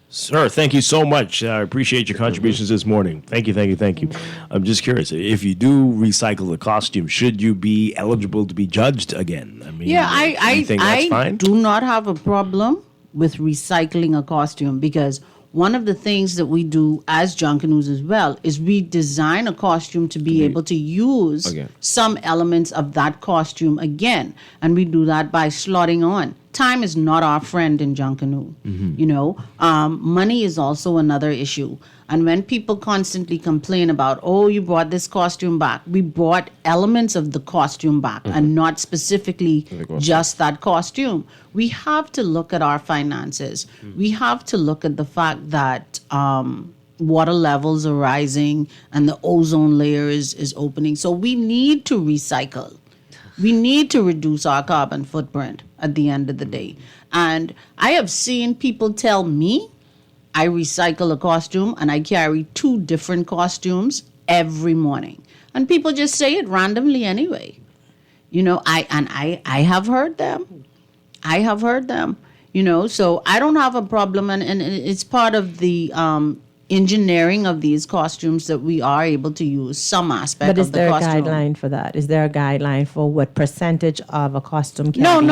Sir, thank you so much. I appreciate your contributions this morning. Thank you. I'm just curious, if you do recycle the costume, should you be eligible to be judged again? I mean, you think that's fine? Do not have a problem with recycling a costume because one of the things that we do as Junkanoos as well is we design a costume to be able to use some elements of that costume again. And we do that by slotting on. Time is not our friend in Junkanoo. You know, money is also another issue. And when people constantly complain about, oh, you brought this costume back, we brought elements of the costume back and not specifically just that costume. We have to look at our finances. We have to look at the fact that water levels are rising and the ozone layer is opening. So we need to recycle. We need to reduce our carbon footprint at the end of the day. And I have seen people tell me, I recycle a costume and I carry 2 different costumes every morning. And people just say it randomly anyway. You know, I have heard them. You know, so I don't have a problem. And it's part of the engineering of these costumes that we are able to use some aspect of the costume. But is there a guideline for that? Is there a guideline for what percentage of a costume can be used?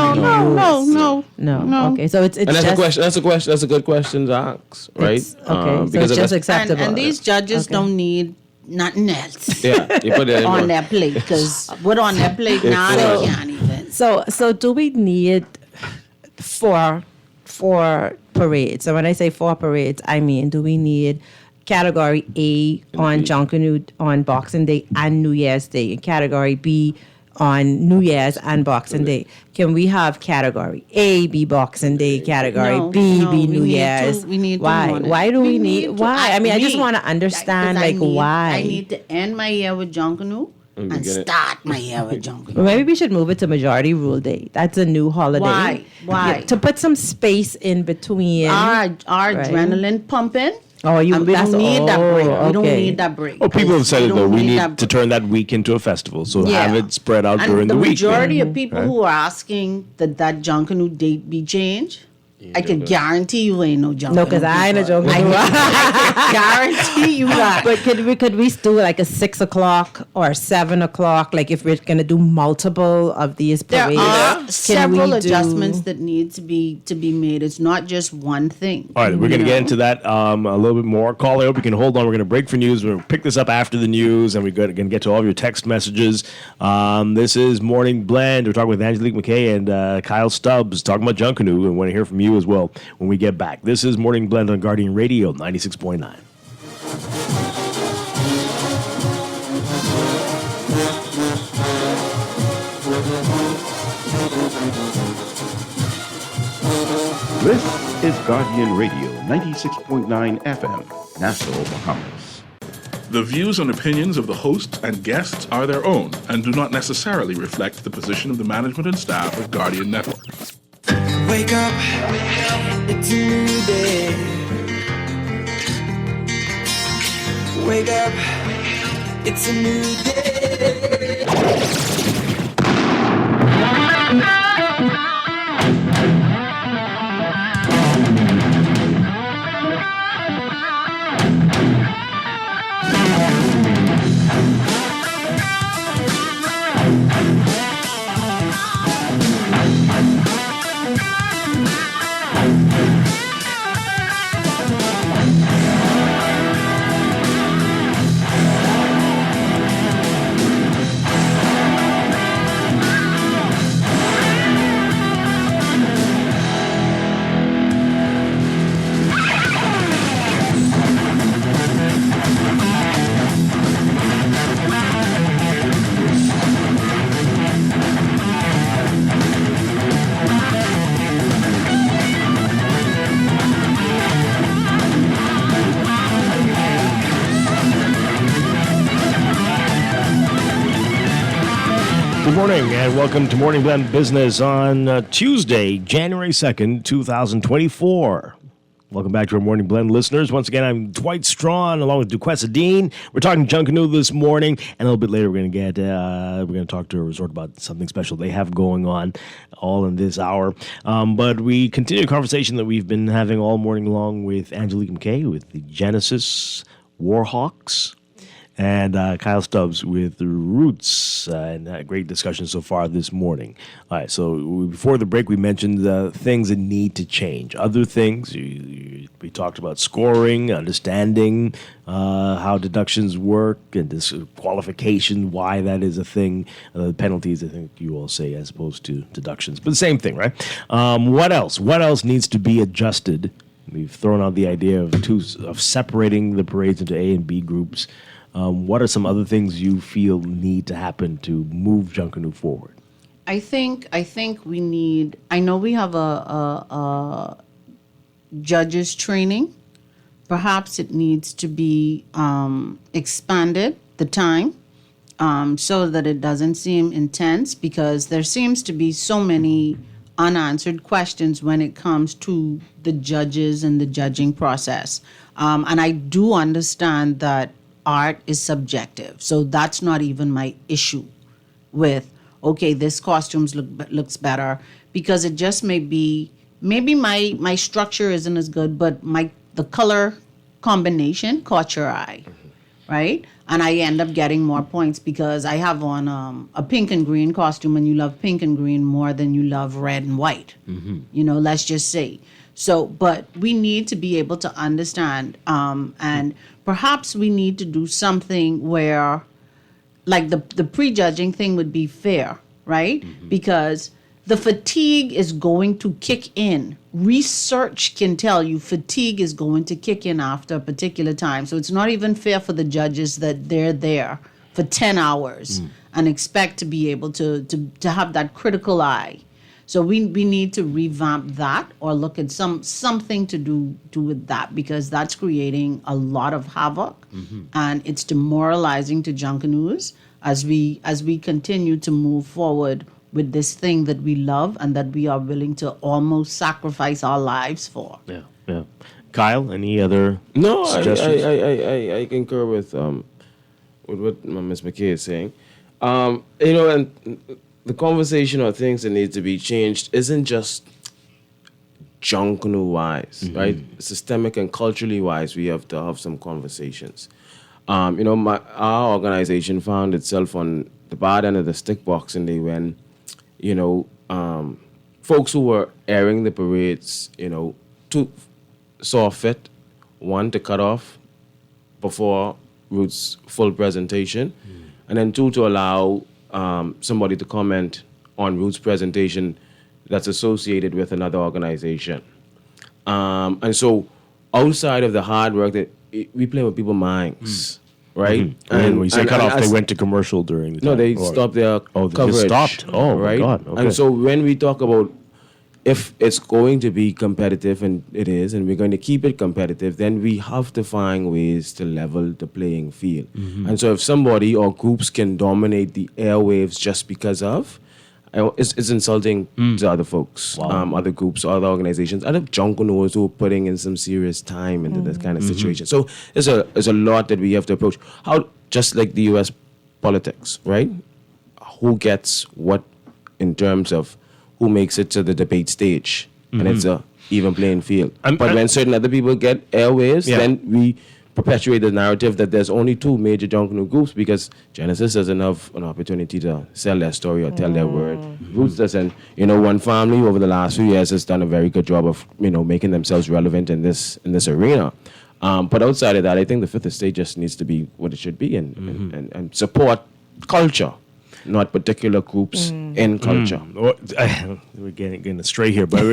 No. Okay, so it's and that's a good question to ask, right? Okay, so it's just acceptable. And these judges don't need nothing else you put it on their plate because what on their plate now they can't even. So do we need 4 parades? So when I say 4 parades, I mean, do we need Category A on Junkanoo on Boxing Day and New Year's Day, and Category B on New Year's and Boxing Day? Can we have Category A be Boxing Day, Category B be New Year's? Why? Why do we need? Why? I mean, I just want to understand, why. I need to end my year with Junkanoo and start my year with Junkanoo. Well, maybe we should move it to Majority Rule Day. That's a new holiday. Why? Yeah, to put some space in between. Our adrenaline pumping. Oh, we don't need that break. We don't need that break. Oh, people have said it though. We need to turn that week into a festival, so have it spread out during the week. The majority of people who are asking that Junkanoo date be changed, I can guarantee you ain't no Junkanoo. No, because I ain't a Junkanoo. I can guarantee you that. But could we do like a 6 o'clock or 7 o'clock? Like if we're gonna do multiple of these parades. There are several adjustments that need to be made. It's not just one thing. All right, we're going to get into that a little bit more. Call, I hope you can hold on. We're going to break for news. We're going to pick this up after the news, and we're going to get to all of your text messages. This is Morning Blend. We're talking with Angelique McKay and Kyle Stubbs, talking about Junkanoo, and want to hear from you as well when we get back. This is Morning Blend on Guardian Radio 96.9. This is Guardian Radio 96.9 FM, Nassau, Bahamas. The views and opinions of the host and guests are their own and do not necessarily reflect the position of the management and staff of Guardian Network. Wake up, it's a new day. Wake up, it's a new day. Good morning and welcome to Morning Blend Business on Tuesday, January 2nd, 2024. Welcome back to our Morning Blend listeners. Once again, I'm Dwight Strachan along with Duquesa Dean. We're talking Junkanoo this morning, and a little bit later we're going to talk to a resort about something special they have going on all in this hour. But we continue a conversation that we've been having all morning long with Angelique McKay with the Genesis Warhawks. And Kyle Stubbs with the Roots, and great discussion so far this morning. All right, so before the break, we mentioned things that need to change. Other things, we talked about scoring, understanding how deductions work, and disqualification, why that is a thing. Penalties, I think you all say, as opposed to deductions. But the same thing, right? What else? What else needs to be adjusted? We've thrown out the idea of separating the parades into A and B groups. What are some other things you feel need to happen to move Junkanoo forward? I think we need. I know we have a judges training. Perhaps it needs to be expanded the time so that it doesn't seem intense, because there seems to be so many unanswered questions when it comes to the judges and the judging process. And I do understand that art is subjective, so that's not even my issue with, okay, this costumes looks better, because it just may be, maybe my structure isn't as good, but the color combination caught your eye, right? And I end up getting more points because I have on a pink and green costume, and you love pink and green more than you love red and white. Let's just say. So, but we need to be able to understand, and perhaps we need to do something where, like the prejudging thing would be fair, right? Because the fatigue is going to kick in. Research can tell you fatigue is going to kick in after a particular time. So it's not even fair for the judges that they're there for 10 hours and expect to be able to have that critical eye. So we need to revamp that, or look at something to do with that, because that's creating a lot of havoc, and it's demoralizing to Junkanoos as we continue to move forward with this thing that we love and that we are willing to almost sacrifice our lives for. Yeah. Kyle, any other suggestions? I concur with what Ms. McKay is saying. And the conversation or things that need to be changed isn't just Junkanoo wise, right? Systemic and culturally wise, we have to have some conversations. Our organization found itself on the bad end of the stick box, and they when, folks who were airing the parades, saw fit, one, to cut off before Ruth's full presentation, and then two, to allow somebody to comment on Ruth's presentation that's associated with another organization. And so outside of the hard work that we play with people's minds, right? Mm-hmm. And when you say cut off, they went to commercial during the time. No, they stopped their coverage. coverage. They stopped? Oh, right? my God. Okay. And so when we talk about if it's going to be competitive, and it is, and we're going to keep it competitive, then we have to find ways to level the playing field. Mm-hmm. And so if somebody or groups can dominate the airwaves just because of, it's insulting to other folks, other groups, other organizations, other junkanors who are putting in some serious time into this kind of situation. So there's a lot that we have to approach. How, just like the U.S. politics, right? Who gets what in terms of who makes it to the debate stage, and it's a even playing field. But when certain other people get airwaves, then we perpetuate the narrative that there's only two major junkanoo groups because Genesis doesn't have an opportunity to sell their story or tell their word. Roots doesn't. One family over the last few years has done a very good job of making themselves relevant in this arena. But outside of that, I think the fifth estate just needs to be what it should be and support culture, not particular groups in culture. We're getting astray here, but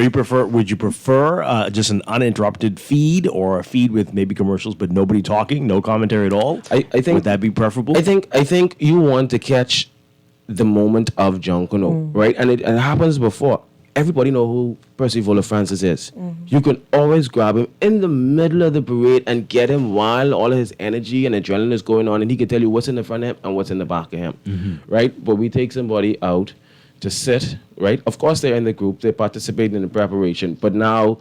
would you prefer just an uninterrupted feed or a feed with maybe commercials but nobody talking, no commentary at all? I think would that be preferable? I think you want to catch the moment of junkanoo, right? And it happens before. Everybody know who Percy Vola Francis is. You can always grab him in the middle of the parade and get him while all of his energy and adrenaline is going on, and he can tell you what's in the front of him and what's in the back of him, right? But we take somebody out to sit, right? Of course, they're in the group, they participate in the preparation, but now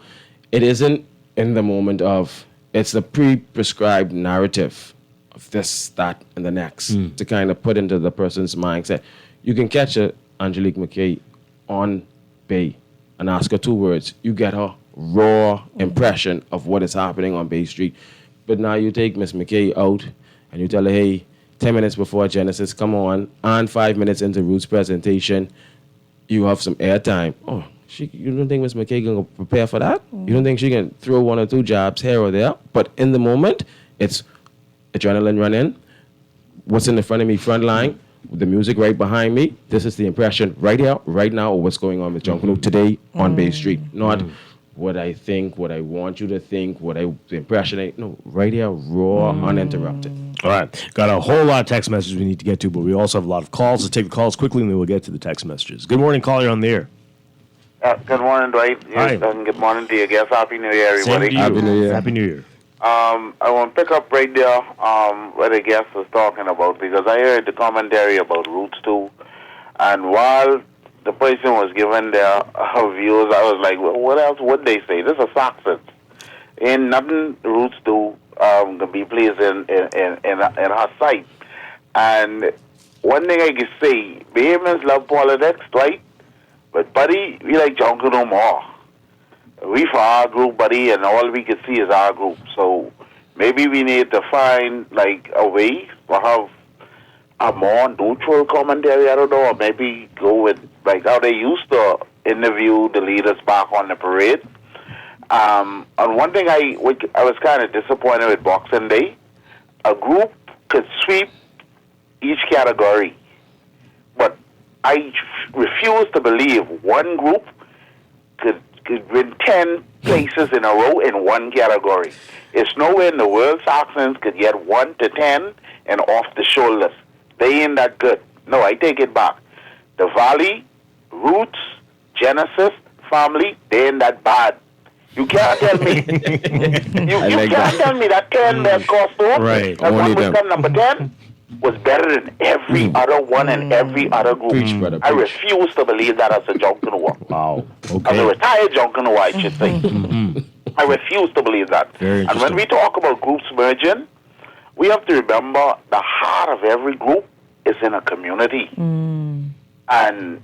it isn't in the moment of, it's the pre-prescribed narrative of this, that, and the next to kind of put into the person's mindset. You can catch Angelique McKay on Bay and ask her two words. You get her raw impression of what is happening on Bay Street. But now you take Miss McKay out and you tell her, hey, 10 minutes before Genesis, come on, and 5 minutes into Ruth's presentation, you have some airtime. Oh, you don't think Miss McKay can prepare for that? You don't think she can throw one or two jabs here or there? But in the moment, it's adrenaline running. What's in the front of me, front line? The music right behind me. This is the impression right here, right now, of what's going on with Junkanoo today on Bay Street. Not what I think, what I want you to think, the impression. No, right here, raw, uninterrupted. All right. Got a whole lot of text messages we need to get to, but we also have a lot of calls. Let's take the calls quickly, and then we'll get to the text messages. Good morning, caller on the air. Good morning, Dwight. Hi. And good morning to you. Guess Happy New Year, everybody. Same to you. Happy New Year. Happy New Year. I want to pick up right there what the guest was talking about, because I heard the commentary about Roots 2, and while the person was giving their views, I was like, well, what else would they say? This is success. Ain't nothing Roots 2 can be pleased in her sight. And one thing I can say, Bahamians love politics, right? But, buddy, we like Junkanoo more. We for our group, buddy, and all we can see is our group. So maybe we need to find, like, a way to have a more neutral commentary, I don't know, or maybe go with, like, how they used to interview the leaders back on the parade. And one thing I was kind of disappointed with Boxing Day, a group could sweep each category, but I refuse to believe one group could win 10 places in a row in one category. It's nowhere in the world Saxons could get 1 to 10 and off the shoulders. They ain't that good. No, I take it back. The Valley, Roots, Genesis, Family, they ain't that bad. You can't tell me. you can't tell me that 10 best costume, Right. that one was number 10, was better than every other one and every other group. Preach, brother, I preach. refuse to believe that as a junkanoo. Wow. As a Okay. retired junkanoo, I should say. I refuse to believe that. Very And when we talk about groups merging, we have to remember the heart of every group is in a community. And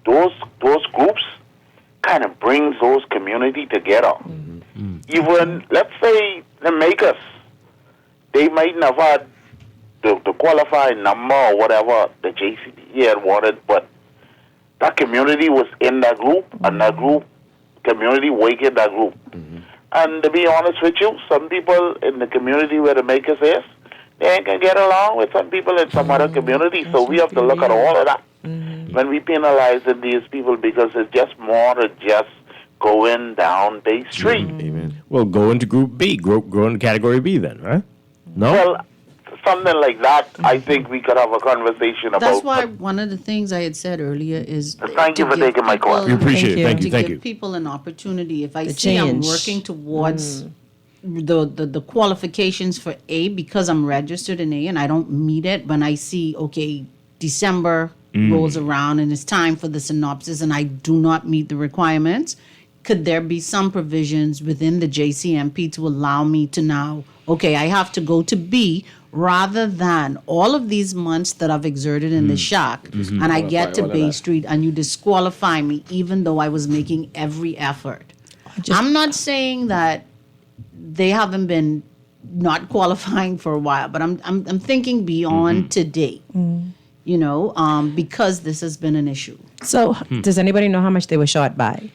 those groups kind of brings those community together. Even, let's say, the makers, they might not have had the qualifying number or whatever the JCBA had wanted, but that community was in that group, and that group, community work in that group. And to be honest with you, some people in the community where the makers is, they can get along with some people in some other community. So we have to look at all of that when we penalizing these people, because it's just more than just going down Bay Street. Well, go into Group B, go into Category B then, right? No? Well, something like that, I think we could have a conversation about. That's why one of the things I had said earlier is Thank you for taking my call. We appreciate it. Thank you. to give people an opportunity. If I see I'm working towards the qualifications for A because I'm registered in A and I don't meet it, when I see, okay, December rolls around and it's time for the synopsis and I do not meet the requirements, could there be some provisions within the JCMP to allow me to now, okay, I have to go to B rather than all of these months that I've exerted in the shack and I get to Bay Street and you disqualify me even though I was making every effort. I'm not saying that they haven't been not qualifying for a while, but I'm thinking beyond today, you know, because this has been an issue. So does anybody know how much they were short by?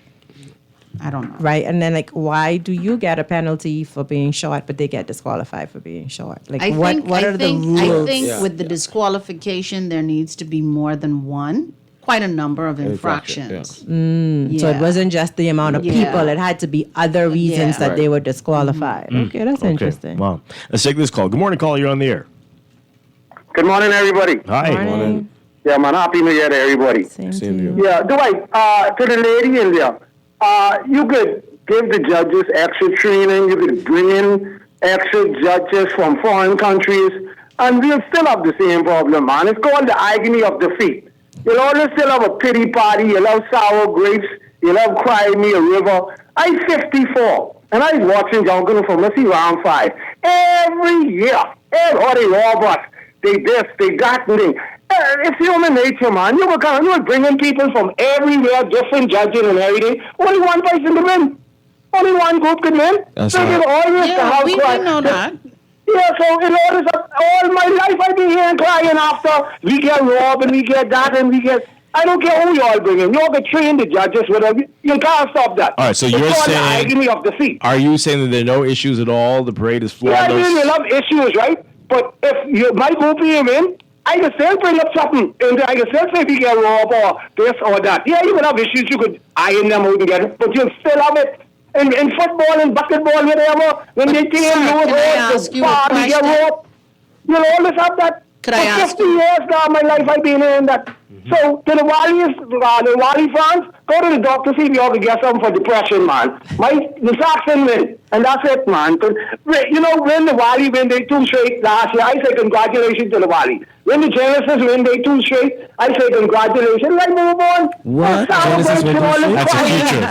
I don't know. Right? And then, like, why do you get a penalty for being short, but they get disqualified for being short? Like, what are the rules? I think with the disqualification, there needs to be more than one, quite a number of infractions. So it wasn't just the amount of people. It had to be other reasons that they were disqualified. Okay, that's interesting. Wow. Let's take this call. Good morning, caller. You're on the air. Good morning, everybody. Hi. Good morning. Yeah, man. Happy New Year to everybody. Same to you. Yeah, Dwight, to the lady in there, you could give the judges extra training. You could bring in extra judges from foreign countries, and we'll still have the same problem, man. It's called the agony of defeat. You'll always still have a pity party. You'll have sour grapes. You'll have Cry Me a River. I'm 54, and I was watching Jungle from round 5. Every year, everybody rob us. They this, they that, and they... It's human nature, man. You were bringing people from everywhere, different judges and everything. Only one person to win. Only one group can win. That's so right. Always we know that. Yeah, so in order to, all my life I've been here crying after we get robbed and we get that and we get... I don't care who you all bring in. You all get trained the judges, whatever. You can't stop that. All right, so it's you're called saying... the agony of defeat. Are you saying that there are no issues at all? The parade is flawless? Yeah, I mean, you have issues, right? But if my group came in, I can still bring up something, and I can still say if you get robbed or this or that. Yeah, you would have issues, you could iron them out together, but you'll still have it. In football and basketball, whatever, when they came, you would get robbed. You'll always have that. Could I ask 50 years now, my life I've been in that. So, to the Wally fans, go to the doctor, see if you all can get something for depression, man. The Saxon win, and that's it, man. You know, when the Wally win, they 2 straight last year, I say congratulations to the Wally. When the Genesis win, they 2 straight, I say congratulations. Like, move on. What? Genesis win 2 straight? That's a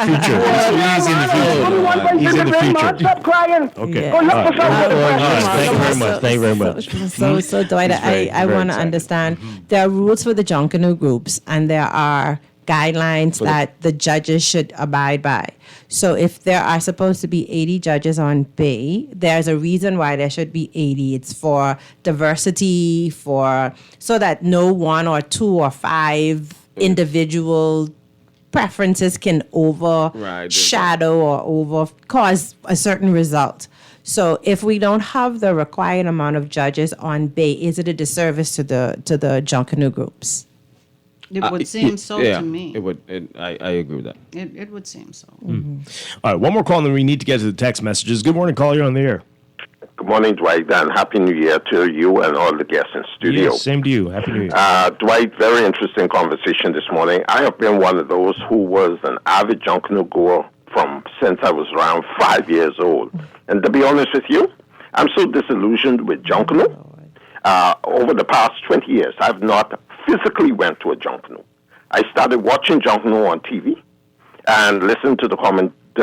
future. He's in the future. He's in the future. Stop crying. Okay. Go look for Thank you very much. So Dwight, I want to understand. There are rules for the Junkanoo groups, and there are guidelines that the judges should abide by. So if there are supposed to be 80 judges on Bay, there's a reason why there should be 80. It's for diversity, so that no 1 or 2 or 5 individual preferences can overshadow or cause a certain result. So if we don't have the required amount of judges on Bay, is it a disservice to the Junkanoo groups? It would seem so to me. It would. I agree with that. It would seem so. All right, one more call, and then we need to get to the text messages. Good morning, caller. You're on the air. Good morning, Dwight, and Happy New Year to you and all the guests in studio. Yes, same to you. Happy New Year. Dwight, very interesting conversation this morning. I have been one of those who was an avid Junkanoo goer since I was around 5 years old. And to be honest with you, I'm so disillusioned with Junkanoo. Over the past 20 years, I've not physically went to a Junkanoo. I started watching Junkanoo on TV and listened to the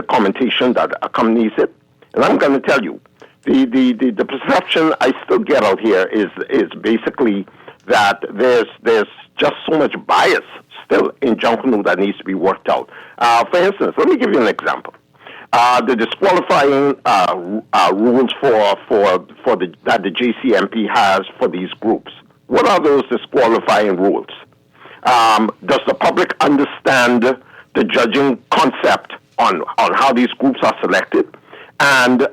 commentation that accompanies it. And I'm going to tell you, the perception I still get out here is basically that there's just so much bias still in Junkanoo that needs to be worked out. For instance, let me give you an example. The disqualifying rules that the JCMP has for these groups. What are those disqualifying rules? Does the public understand the judging concept on how these groups are selected? And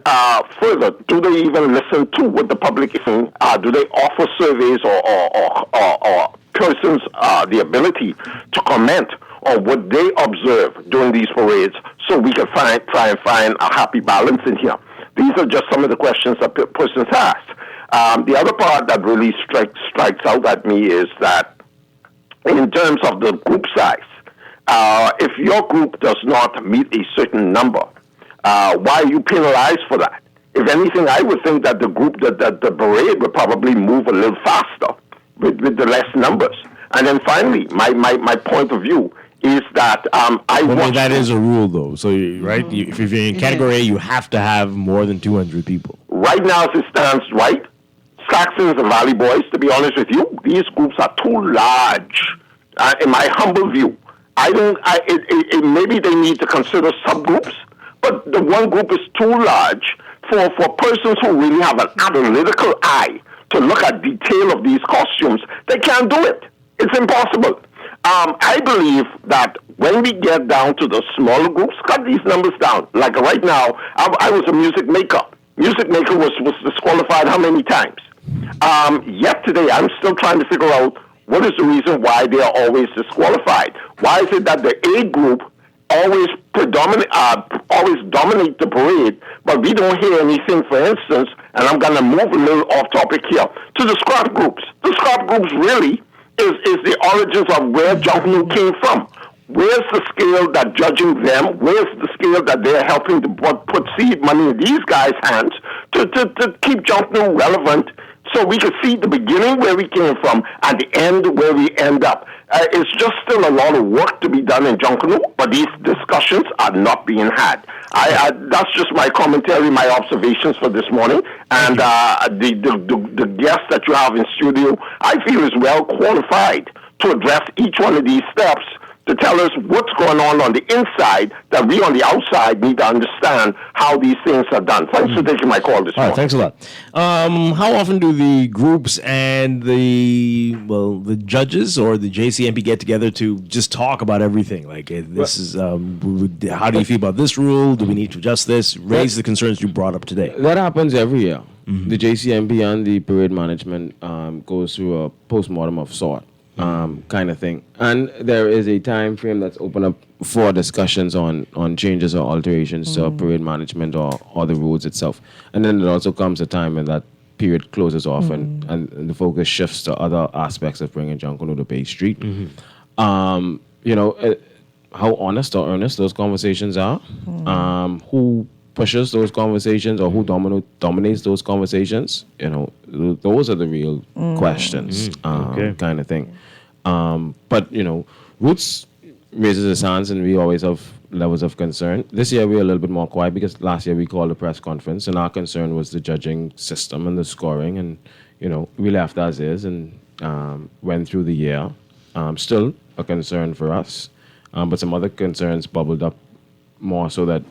further, do they even listen to what the public is saying? Do they offer surveys or persons the ability to comment on what they observe during these parades so we can try and find a happy balance in here? These are just some of the questions that persons asked. The other part that really strikes out at me is that in terms of the group size, if your group does not meet a certain number, why are you penalized for that? If anything, I would think that the group, that the parade would probably move a little faster with the less numbers. And then finally, my point of view is that that is a rule, though. So, right, if you're in Category A, you have to have more than 200 people. Right now, as it stands, Dwight, Strachan and Valley Boys, to be honest with you, these groups are too large. In my humble view, maybe they need to consider subgroups, but the one group is too large for persons who really have an analytical eye to look at detail of these costumes. They can't do it. It's impossible. I believe that when we get down to the smaller groups, cut these numbers down. Like right now, I was a music maker. Music maker was disqualified how many times? Yet today, I'm still trying to figure out what is the reason why they are always disqualified. Why is it that the A group always dominate the parade, but we don't hear anything, for instance, and I'm going to move a little off topic here, to the scrap groups. The scrap groups really is the origins of where Junkanoo came from. Where's the scale that judging them, where's the scale that they're helping to put seed money in these guys' hands to keep Junkanoo relevant so we can see the beginning where we came from and the end where we end up. It's just still a lot of work to be done in Junkanoo, but these discussions are not being had. That's just my commentary, my observations for this morning. And the guest that you have in studio, I feel is well qualified to address each one of these steps to tell us what's going on the inside that we on the outside need to understand how these things are done. Thanks for taking my call this morning. Thanks a lot. How often do the groups and the judges or the JCMP get together to just talk about everything? Like this is how do you feel about this rule? Do we need to adjust this? Raise the concerns you brought up today. That happens every year. Mm-hmm. The JCMP and the parade management goes through a postmortem of sort. Kind of thing. And there is a time frame that's open up for discussions on changes or alterations to parade management or the rules itself. And then there also comes a time when that period closes off and the focus shifts to other aspects of bringing Junkanoo to Bay Street. Mm-hmm. How honest or earnest those conversations are, who pushes those conversations or who dominates those conversations, those are the real questions, kind of thing. But, Roots raises his hands and we always have levels of concern. This year we're a little bit more quiet because last year we called a press conference and our concern was the judging system and the scoring and, we left as is and went through the year. Still a concern for us, but some other concerns bubbled up more so that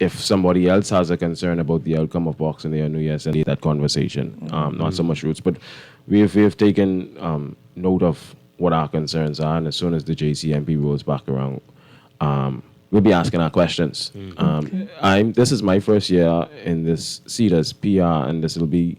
if somebody else has a concern about the outcome of Boxing Day or New Year's Day, that conversation, not so much Roots, but we have taken note of what our concerns are, and as soon as the JCMP rolls back around, we'll be asking our questions. This is my first year in this seat as PR, and this will be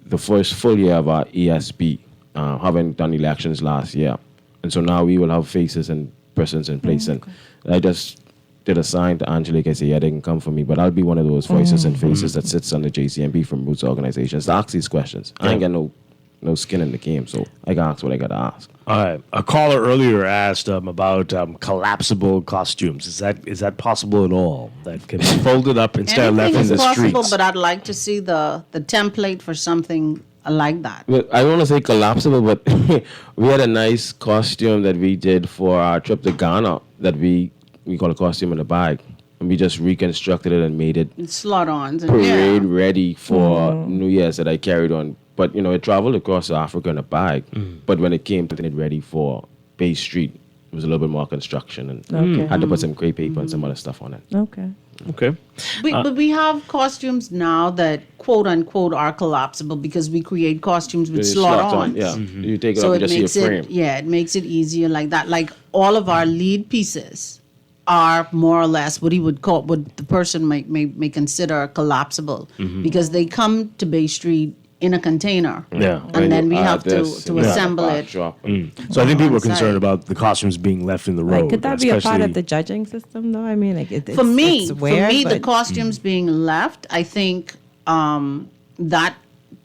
the first full year of our ESP, having done elections last year, and so now we will have faces and persons in place. And I just did a sign to Angelique. I say, they can come for me, but I'll be one of those voices and faces that sits on the JCMP from Roots organizations to ask these questions. I ain't got no skin in the game, so I can ask what I got to ask. All right. A caller earlier asked about collapsible costumes. Is that possible at all? That can be folded up instead of left in the possible, streets? But I'd like to see the template for something like that. Well, I don't want to say collapsible, but we had a nice costume that we did for our trip to Ghana that we call a costume in a bag. And we just reconstructed it and made it slot-ons and parade ready for New Year's that I carried on. But, it traveled across Africa in a bag. But when it came to it ready for Bay Street, it was a little bit more construction and had to put some crepe paper and some other stuff on it. Okay. Okay. But we have costumes now that quote unquote are collapsible because we create costumes with slot-ons. Yeah, you take it So off it and just see a frame. it makes it easier like that. Like all of our lead pieces are more or less what the person may consider collapsible because they come to Bay Street in a container. Yeah. And then we have to assemble it. So I think people are concerned about the costumes being left in the road. Like, could that be a part especially- of the judging system, though? I mean, like, For me, it's weird, the but- costumes being left, I think that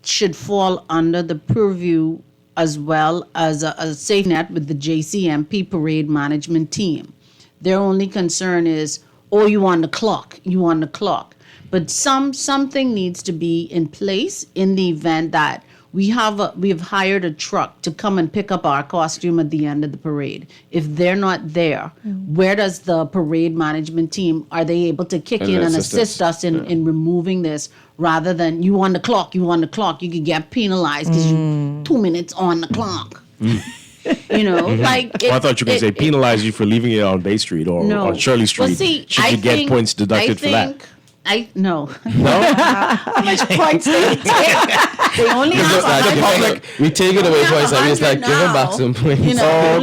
should fall under the purview as well as a safe net with the JCMP parade management team. Their only concern is, you on the clock. But something needs to be in place in the event that we have hired a truck to come and pick up our costume at the end of the parade. If they're not there, where does the parade management team, are they able to kick in and assist us in removing this rather than you on the clock, you could get penalized because you 2 minutes on the clock. You know, like I thought you were going to say penalize you for leaving it on Bay Street or on Shirley Street. Well, see, Should you get points deducted for that? No. How much points they take? They only have the public. We take it away points and we just like give them back some points. You know,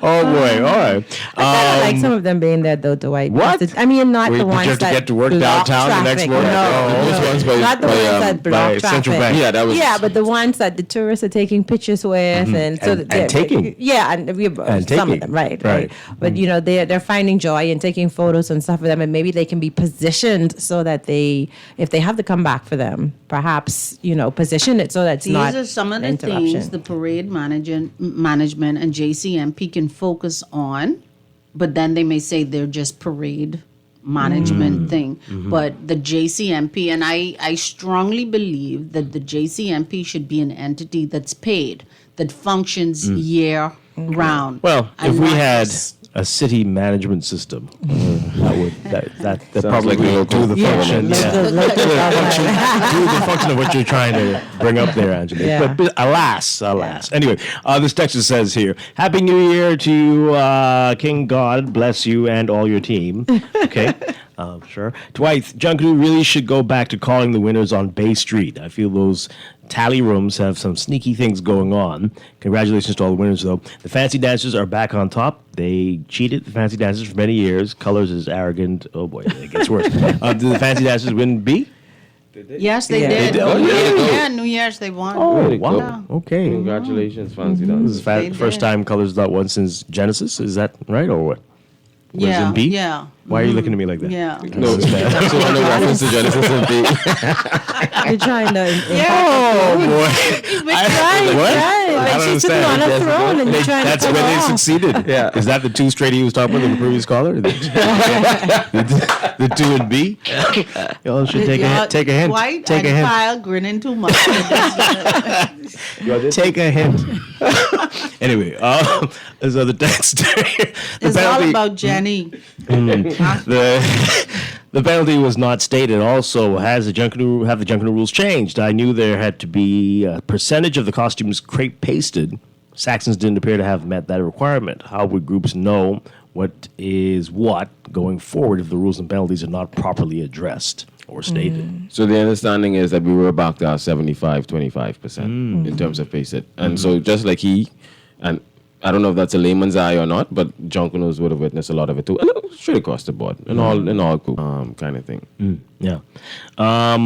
Oh boy! All right. I kind of like some of them being there, though, Dwight. What? I mean, not the Did ones you have to that get to work block downtown the next traffic. morning? No, Those ones by- not the by, ones that by block Central traffic. Bank. Yeah, that was. Yeah, but the ones that the tourists are taking pictures with, and so And taking. Yeah, and some taking. of them, right. But you know, they're finding joy in taking photos and stuff of them, and maybe they can be positioned so that if they have to come back for them, perhaps position it so that it's These not are some of the interruption. things the parade management and JCMP can focus on, but then they may say they're just parade management thing. But the JCMP, and I strongly believe that the JCMP should be an entity that's paid, that functions year round. Well, and if we not had just- a city management system, that Sounds probably like the would do local the function. government. Do the function of what you're trying to bring up there, Angela. Yeah. But alas. Anyway, this text says here, Happy New Year to King God bless you and all your team. Okay. Sure. Dwight, Junkanoo really should go back to calling the winners on Bay Street. I feel those tally rooms have some sneaky things going on. Congratulations to all the winners, though. The Fancy Dancers are back on top. They cheated the Fancy Dancers for many years. Colors is arrogant. Oh, boy, it gets worse. Did the Fancy Dancers win B? Yes, they Yeah. did. They did? Oh, really? yeah, New Year's they won. Oh, Really wow. good. Okay. Congratulations, Fancy This is Dancers. first time Colors not won since Genesis. Is that right, or what? Was it Yeah, in B? yeah. Why are you looking at me like that? Yeah. No, so no reference to Genesis and B. You're trying to. Oh, boy. Right, What? right. I Like don't she's sitting on a understand. throne and you're trying That's to when pull they off. succeeded. Yeah. Is that the two straight he was talking about in the previous caller? The two and B? Y'all should take a hint. White Take a and hint. Kyle grinning too much. Take a hint. Anyway, there's other text. It's all about Jenny. The penalty was not stated. Also, have the Junkanoo rules changed? I knew there had to be a percentage of the costumes crepe pasted. Saxons didn't appear to have met that requirement. How would groups know what is what going forward if the rules and penalties are not properly addressed or stated? So the understanding is that we were back to our 75-25% in terms of pasted. And so just like and I don't know if that's a layman's eye or not, but Junkanoos would have witnessed a lot of it too. And it was straight across the board, in all group, kind of thing. Yeah. All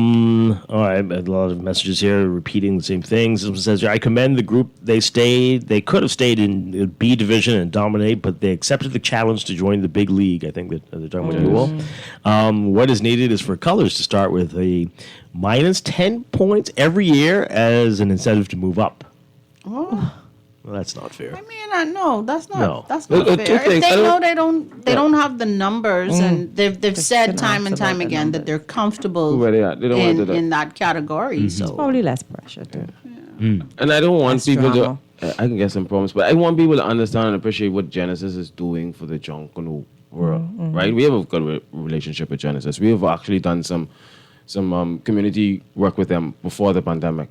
right. A lot of messages here repeating the same things. Someone says, I commend the group. They could have stayed in the B division and dominate, but they accepted the challenge to join the big league. I think that they're talking about you all. What is needed is for Colors to start with a minus 10 points every year as an incentive to move up. Oh. Well, that's not fair. I mean, no, that's not. No. That's not Two fair. things. If I they don't- know they don't have the numbers, and they've said time and time again that they're comfortable Where they at? They don't want to do that. in that category. So Probably less pressure too. And I don't want Less people drama. to. I can get some problems, but I want people to understand and appreciate what Genesis is doing for the Junkanoo world. Right? We have a good relationship with Genesis. We have actually done some community work with them before the pandemic,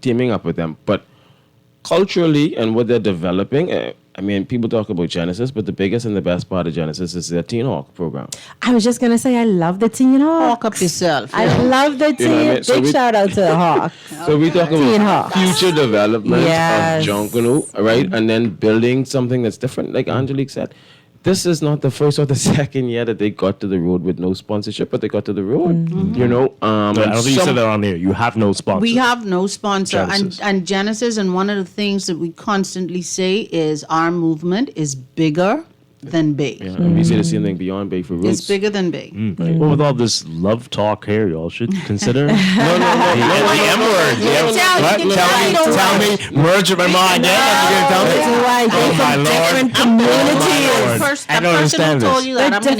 teaming up with them. But culturally and what they're developing, I I mean, people talk about Genesis, but the biggest and the best part of Genesis is their Teen Hawk program. I was just going to say, I love the Teen Hawk. Hawk up yourself. I love the Teen. You know what I mean? So Big shout out to the Hawk. So we talk Teen about Hawk. future development Yes. of Junkanoo, right? And then building something that's different, like Angelique said. This is not the first or the second year that they got to the road with no sponsorship, but they got to the road. You know, I don't think you said that on there. You have no sponsor. We have no sponsor. Genesis. And Genesis, and one of the things that we constantly say is our movement is bigger than big. Yeah, and we say the same thing beyond Bay for Roots. It's bigger than big. Well, with all this love talk here, y'all should consider the M word. Tell me, merge with my mind. Oh my Lord. Different communities. The person who told you that, I'm going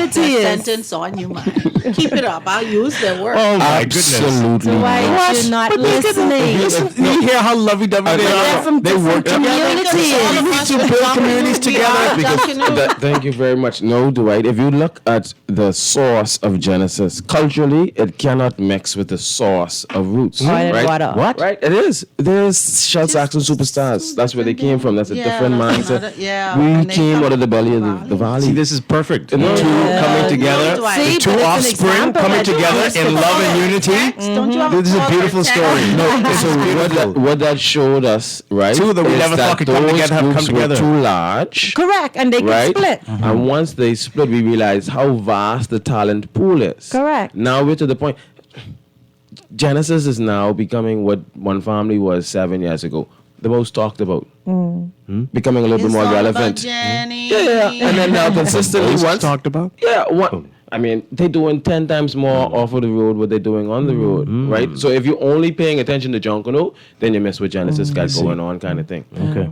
to use that sentence on you, man. Keep it up. I'll use their word. Oh my goodness. Why you're not listening? You hear how lovey-dovey they are? They work communities. to build communities together. Thank you very much. No, Dwight, if you look at the source of Genesis, culturally, it cannot mix with the source of Roots. Right? What? Right? It is. There's Shell Saxon Superstars. That's where they came from. That's a different mindset. We came out of the belly of the valley. See, this is perfect. The two coming together. The two offspring coming together in love and unity. This is a beautiful story. So what that showed us, right? Two that we never thought could come together have come together. Too large. Correct, and they can split. And once they split, we realized how vast the talent pool is. Correct. Now we're to the point. Genesis is now becoming what One Family was 7 years ago. The most talked about. Becoming a little bit more relevant. Yeah. And then now consistently once talked about? Yeah. I mean, they're doing 10 times more off of the road what they're doing on the road, right? So if you're only paying attention to Junkanoo, then you miss what Genesis got going on, kind of thing. Okay.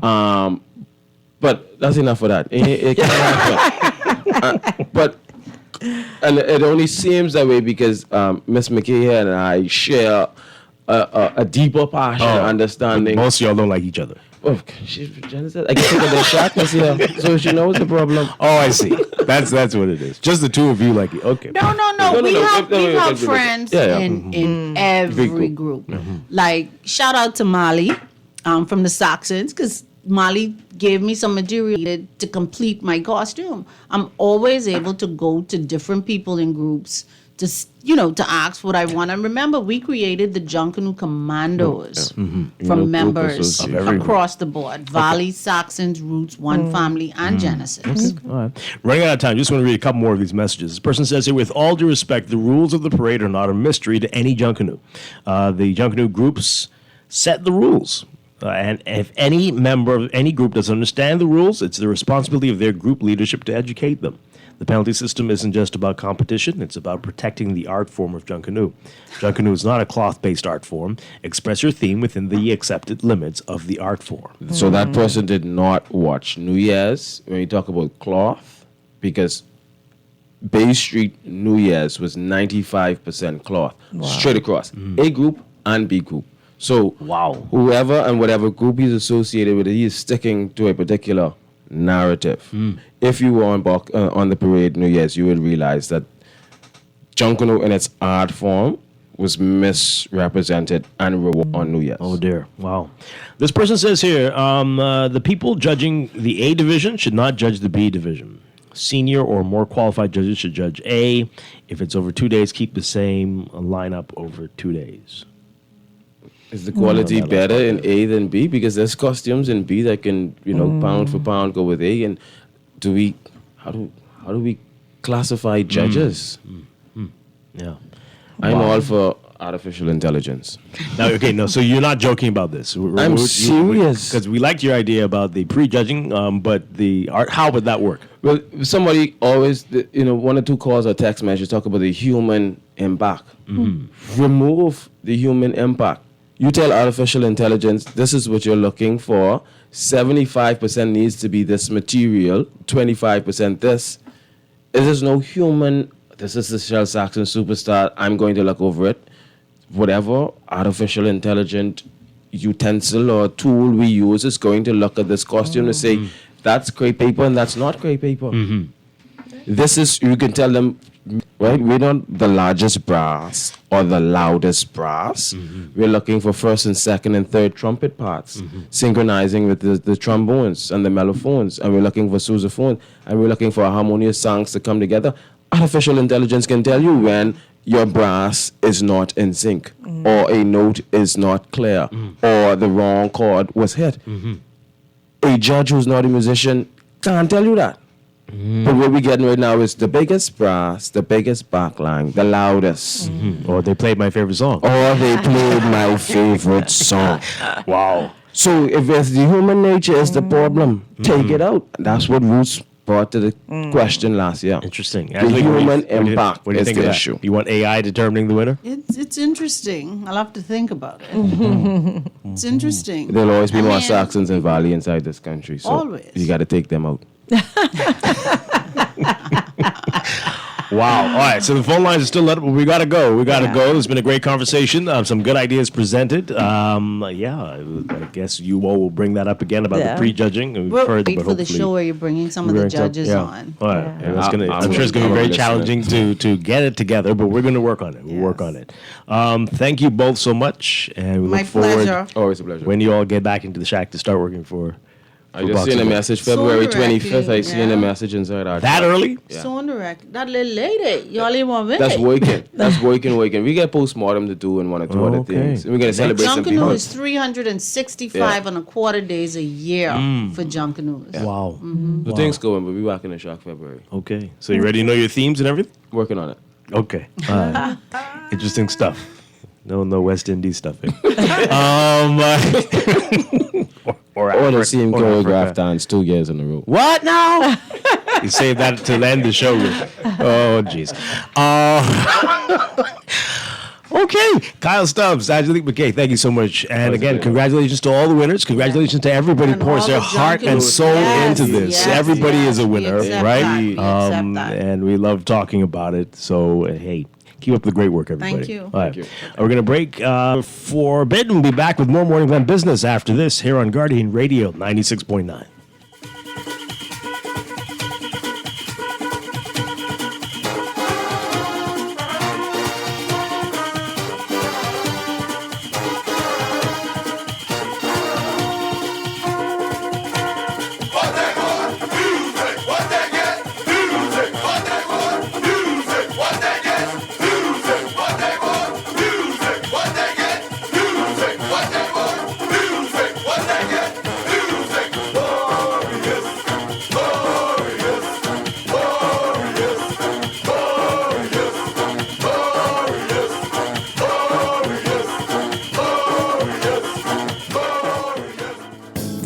But that's enough for that. It can't happen. And it only seems that way because Miss McKay and I share a deeper passion, understanding. Most of y'all don't like each other. Oh, she's Genesis. I can take a shot this year, so she knows the problem. Oh, I see. That's what it is. Just the two of you like it. Okay. No. We have friends in every group. Like, shout out to Molly from the Saxons, because Molly gave me some material to complete my costume. I'm always able to go to different people in groups to ask what I want. And remember, we created the Junkanoo Commandos from members across the board. Valley, Saxons, Roots, One Family, and Genesis. All right. Running out of time, just want to read a couple more of these messages. This person says here, with all due respect, the rules of the parade are not a mystery to any Junkanoo. The Junkanoo groups set the rules. And if any member of any group doesn't understand the rules, it's the responsibility of their group leadership to educate them. The penalty system isn't just about competition, it's about protecting the art form of Junkanoo. Junkanoo is not a cloth-based art form. Express your theme within the accepted limits of the art form. So that person did not watch New Year's when you talk about cloth, because Bay Street New Year's was 95% cloth, straight across. A group and B group. So whoever and whatever group he's associated with, he is sticking to a particular narrative. If you were on the parade New Year's, you would realize that Junkanoo in its art form was misrepresented and on New Year's. Oh dear! Wow. This person says here, the people judging the A division should not judge the B division. Senior or more qualified judges should judge A. If it's over 2 days, keep the same lineup over 2 days. Is the quality better in A than B? Because there's costumes in B that can, pound for pound go with A. And how do we classify judges? Yeah, I'm all for artificial intelligence. So you're not joking about this. I'm serious. Because we liked your idea about the pre-judging, but the art. How would that work? Well, somebody always, one or two calls or text messages talk about the human impact. Remove the human impact. You tell artificial intelligence, this is what you're looking for. 75% needs to be this material, 25% this. There's no human, this is the Shell Saxon Superstar, I'm going to look over it. Whatever artificial intelligent utensil or tool we use is going to look at this costume and say, that's crepe paper and that's not crepe paper. This is, you can tell them, right? We're not the largest brass or the loudest brass. We're looking for first and second and third trumpet parts, synchronizing with the trombones and the mellophones, and we're looking for sousaphone, and we're looking for harmonious songs to come together. Artificial intelligence can tell you when your brass is not in sync, or a note is not clear, or the wrong chord was hit. A judge who's not a musician can't tell you that. But what we're getting right now is the biggest brass, the biggest backline, the loudest. Or they played my favorite song. Or they played my favorite song. Wow. So if it's the human nature is the problem, take it out. That's what Roots brought to the question last year. Interesting. The human impact what do you is think the of that? issue. You want AI determining the winner? It's interesting. I'll have to think about it. It's interesting. There'll always be I more mean, Saxons and Valley inside this country. So Always. you got to take them out. Wow. All right. So the phone lines are still lit up, but we got to go. We got to go. It's been a great conversation. Some good ideas presented. I guess you all will bring that up again about the prejudging. We've We'll heard, wait but for the hopefully show where you're bringing some of the judges on. All right. And that's I'm sure it's going to be very challenging to get it together, but we're going to work on it. We'll work on it. Thank you both so much. And we My look forward pleasure. Always a pleasure. when you all get back into the shack to start working for. I just seen a message February 25th. I seen a message inside our That chat. early? Yeah. So on the record, that little lady, you only want me. That's working. That's working. We get postmortem to do and one or two other things. And we're going to celebrate some Junkanoo people. is 365 and a quarter days a year for Junkanoos. Wow. The thing's going, but we're back in the shack February. Okay. So you ready to know your themes and everything? Working on it. Okay. Interesting stuff. No West Indies stuff here. Or the same choreographed dance 2 years in a row. What now? You save that to end the show with. Oh, jeez. Okay. Kyle Stubbs, Angelique McKay, thank you so much. And again, congratulations to all the winners. Congratulations to everybody who pours their heart and soul into this. Everybody is a winner, right? And we love talking about it. So, hey. Keep up the great work, everybody. Thank you. All right. We're going to break for a bit and we'll be back with more Morning Event Business after this here on Guardian Radio 96.9.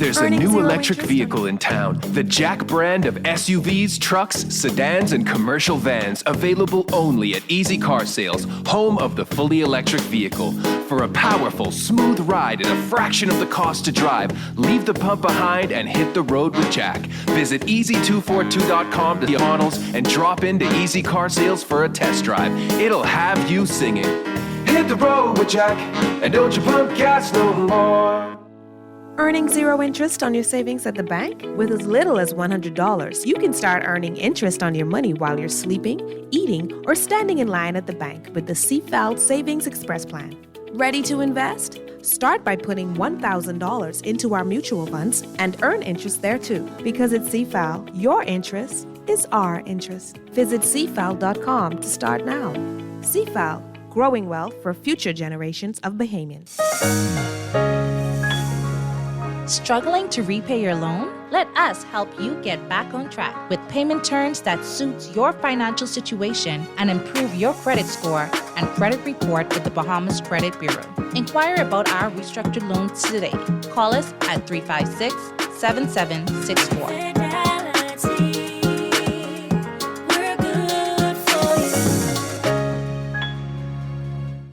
There's a new electric vehicle in town. The Jack brand of SUVs, trucks, sedans, and commercial vans. Available only at Easy Car Sales, home of the fully electric vehicle. For a powerful, smooth ride at a fraction of the cost to drive, leave the pump behind and hit the road with Jack. Visit easy242.com to the models and drop into Easy Car Sales for a test drive. It'll have you singing. Hit the road with Jack, and don't you pump gas no more. Earning zero interest on your savings at the bank? With as little as $100, you can start earning interest on your money while you're sleeping, eating, or standing in line at the bank with the CFAL Savings Express Plan. Ready to invest? Start by putting $1,000 into our mutual funds and earn interest there too. Because at CFAL, your interest is our interest. Visit CFAL.com to start now. CFAL, growing wealth for future generations of Bahamians. Struggling to repay your loan? Let us help you get back on track with payment terms that suits your financial situation and improve your credit score and credit report with the Bahamas Credit Bureau. Inquire about our restructured loans today. Call us at 356-7764.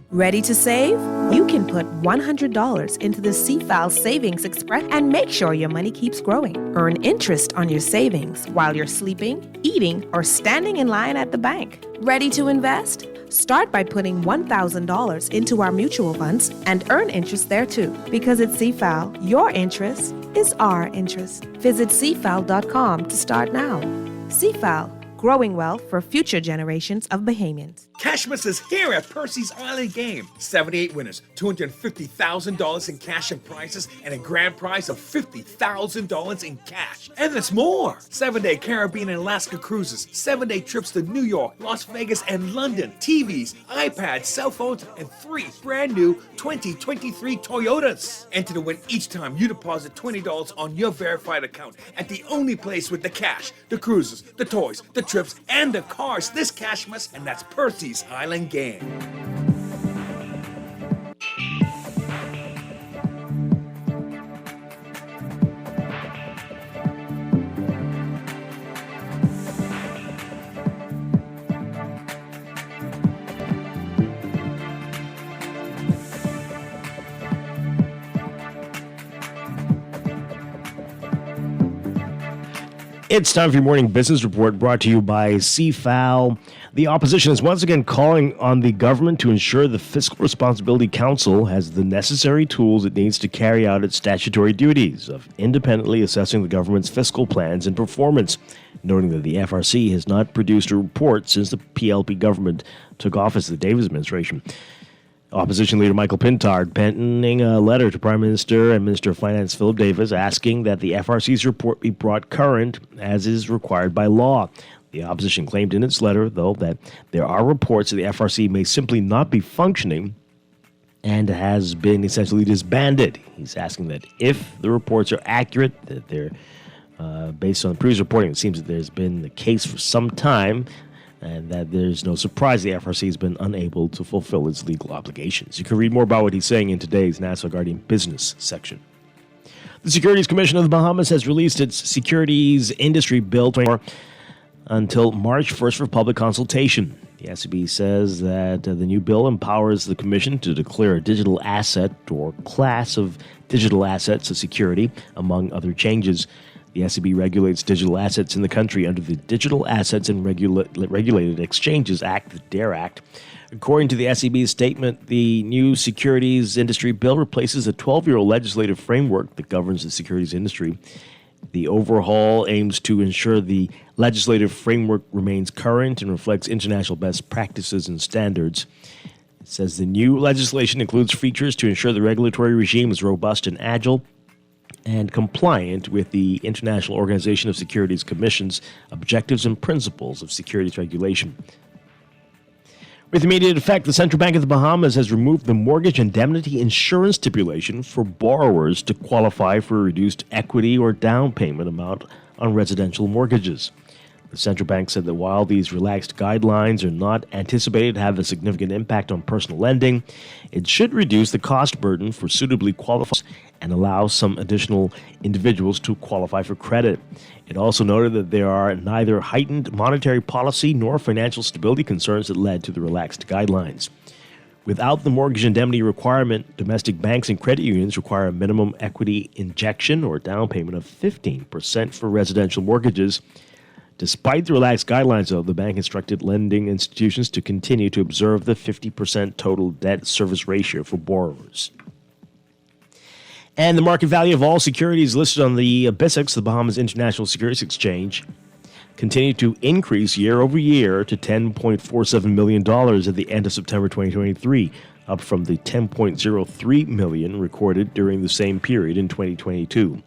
Ready to save? You can put $100 into the CFAL Savings Express and make sure your money keeps growing. Earn interest on your savings while you're sleeping, eating, or standing in line at the bank. Ready to invest? Start by putting $1,000 into our mutual funds and earn interest there too. Because at CFAL, your interest is our interest. Visit CFAL.com to start now. CFAL, growing wealth for future generations of Bahamians. Cashmas is here at Percy's Island Game. 78 winners, $250,000 in cash and prizes, and a grand prize of $50,000 in cash. And there's more. 7-day Caribbean and Alaska cruises, 7-day trips to New York, Las Vegas, and London, TVs, iPads, cell phones, and 3 brand new 2023 Toyotas. Enter to win each time you deposit $20 on your verified account at the only place with the cash, the cruises, the toys, the trips, and the cars this Cashmas, and that's Percy's Island Game. It's time for your morning business report brought to you by CFAL. The opposition is once again calling on the government to ensure the Fiscal Responsibility Council has the necessary tools it needs to carry out its statutory duties of independently assessing the government's fiscal plans and performance, noting that the FRC has not produced a report since the PLP government took office, the Davis administration. Opposition Leader Michael Pintard penning a letter to Prime Minister and Minister of Finance Philip Davis asking that the FRC's report be brought current as is required by law. The opposition claimed in its letter, though, that there are reports that the FRC may simply not be functioning and has been essentially disbanded. He's asking that if the reports are accurate, that they're based on previous reporting, it seems that there's been the case for some time, and that there's no surprise the FRC has been unable to fulfill its legal obligations. You can read more about what he's saying in today's National Guardian Business section. The Securities Commission of the Bahamas has released its Securities Industry Bill until March 1st for public consultation. The SCB says that the new bill empowers the Commission to declare a digital asset or class of digital assets a security, among other changes. The SCB regulates digital assets in the country under the Digital Assets and Regulated Exchanges Act, the DARE Act. According to the SCB's statement, the new Securities Industry Bill replaces a 12-year-old legislative framework that governs the securities industry. The overhaul aims to ensure the legislative framework remains current and reflects international best practices and standards. It says the new legislation includes features to ensure the regulatory regime is robust and agile, and compliant with the International Organization of Securities Commission's objectives and principles of securities regulation. With immediate effect, the Central Bank of the Bahamas has removed the mortgage indemnity insurance stipulation for borrowers to qualify for a reduced equity or down payment amount on residential mortgages. The central bank said that while these relaxed guidelines are not anticipated to have a significant impact on personal lending, it should reduce the cost burden for suitably qualified and allow some additional individuals to qualify for credit. It also noted that there are neither heightened monetary policy nor financial stability concerns that led to the relaxed guidelines. Without the mortgage indemnity requirement, domestic banks and credit unions require a minimum equity injection or down payment of 15% for residential mortgages. Despite the relaxed guidelines, though, the bank instructed lending institutions to continue to observe the 50% total debt service ratio for borrowers. And the market value of all securities listed on the BISX, the Bahamas International Securities Exchange, continued to increase year over year to $10.47 million at the end of September 2023, up from the $10.03 million recorded during the same period in 2022.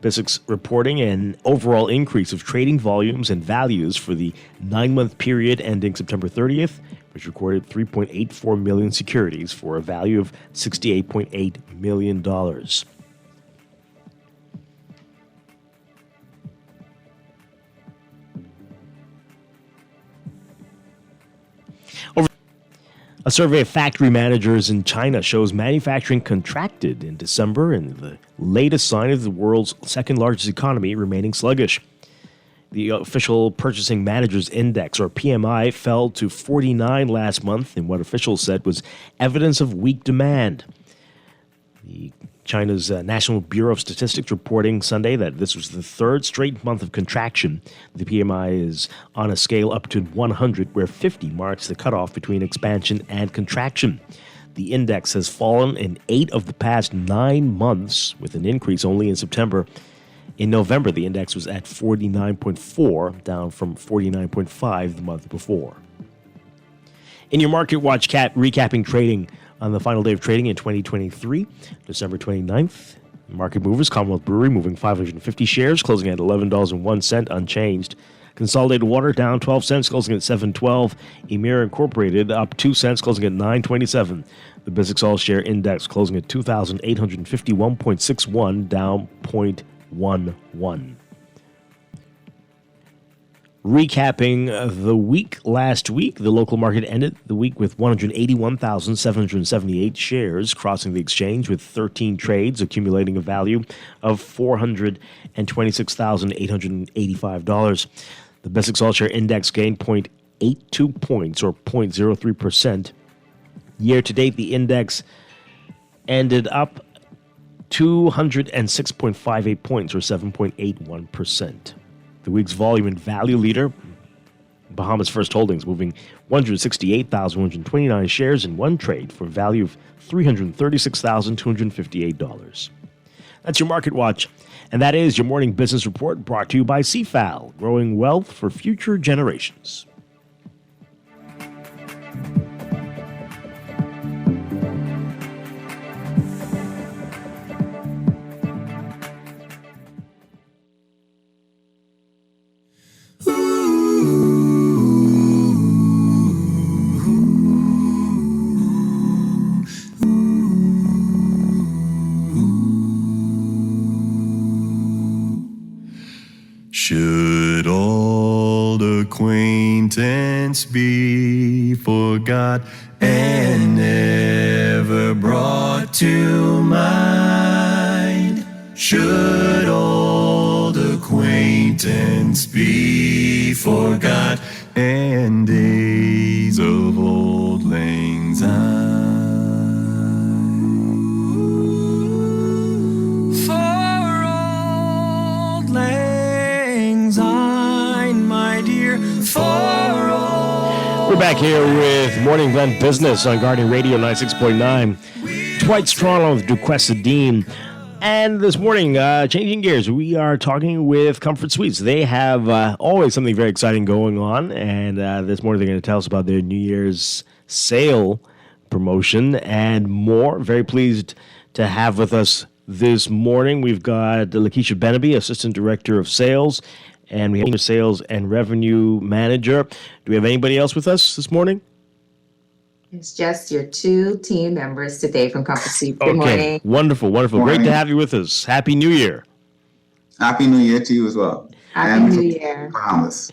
BISX reporting an overall increase of trading volumes and values for the 9-month period ending September 30th, which recorded 3.84 million securities for a value of $68.8 million. A survey of factory managers in China shows manufacturing contracted in December, and the latest sign of the world's second largest economy remaining sluggish. The official Purchasing Managers Index, or PMI, fell to 49 last month in what officials said was evidence of weak demand. China's National Bureau of Statistics reporting Sunday that this was the third straight month of contraction. The PMI is on a scale up to 100, where 50 marks the cutoff between expansion and contraction. The index has fallen in 8 of the past 9 months, with an increase only in September. In November, the index was at 49.4, down from 49.5 the month before. In your Market Watch recapping trading on the final day of trading in 2023, December 29th, market movers, Commonwealth Brewery moving 550 shares, closing at $11.01 unchanged. Consolidated Water down 12 cents, closing at $7.12. Emira Incorporated up 2 cents, closing at $9.27. The Basic All Share Index closing at 2,851.61, down 0.11. Recapping the week last week, the local market ended the week with 181,778 shares crossing the exchange with 13 trades, accumulating a value of $426,885. The Basic All Share Index gained 0.82 points or 0.03%. Year to date, the index ended up 206.58 points or 7.81%. The week's volume and value leader, Bahamas First Holdings, moving 168,129 shares in one trade for a value of $336,258. That's your Market Watch, and that is your morning business report brought to you by CFAL, growing wealth for future generations. Should old acquaintance be forgot and never brought to mind? Should old acquaintance be forgot and days of old lang syne? For old lang syne, my dear, for old. We're back here with Morning Blend Business on Guardian Radio 96.9. Dwight Strachan with Duquesa Dean. And this morning, changing gears, we are talking with Comfort Suites. They have always something very exciting going on. And this morning, they're going to tell us about their New Year's sale promotion and more. Very pleased to have with us this morning. We've got Lakeisha Benaby, Assistant Director of Sales, and we have a Sales and Revenue Manager. Do we have anybody else with us this morning? It's just your two team members today from Comfort Suites. Good morning. Wonderful, wonderful. Morning. Great to have you with us. Happy New Year. Happy New Year to you as well. Happy New Year. Bahamas.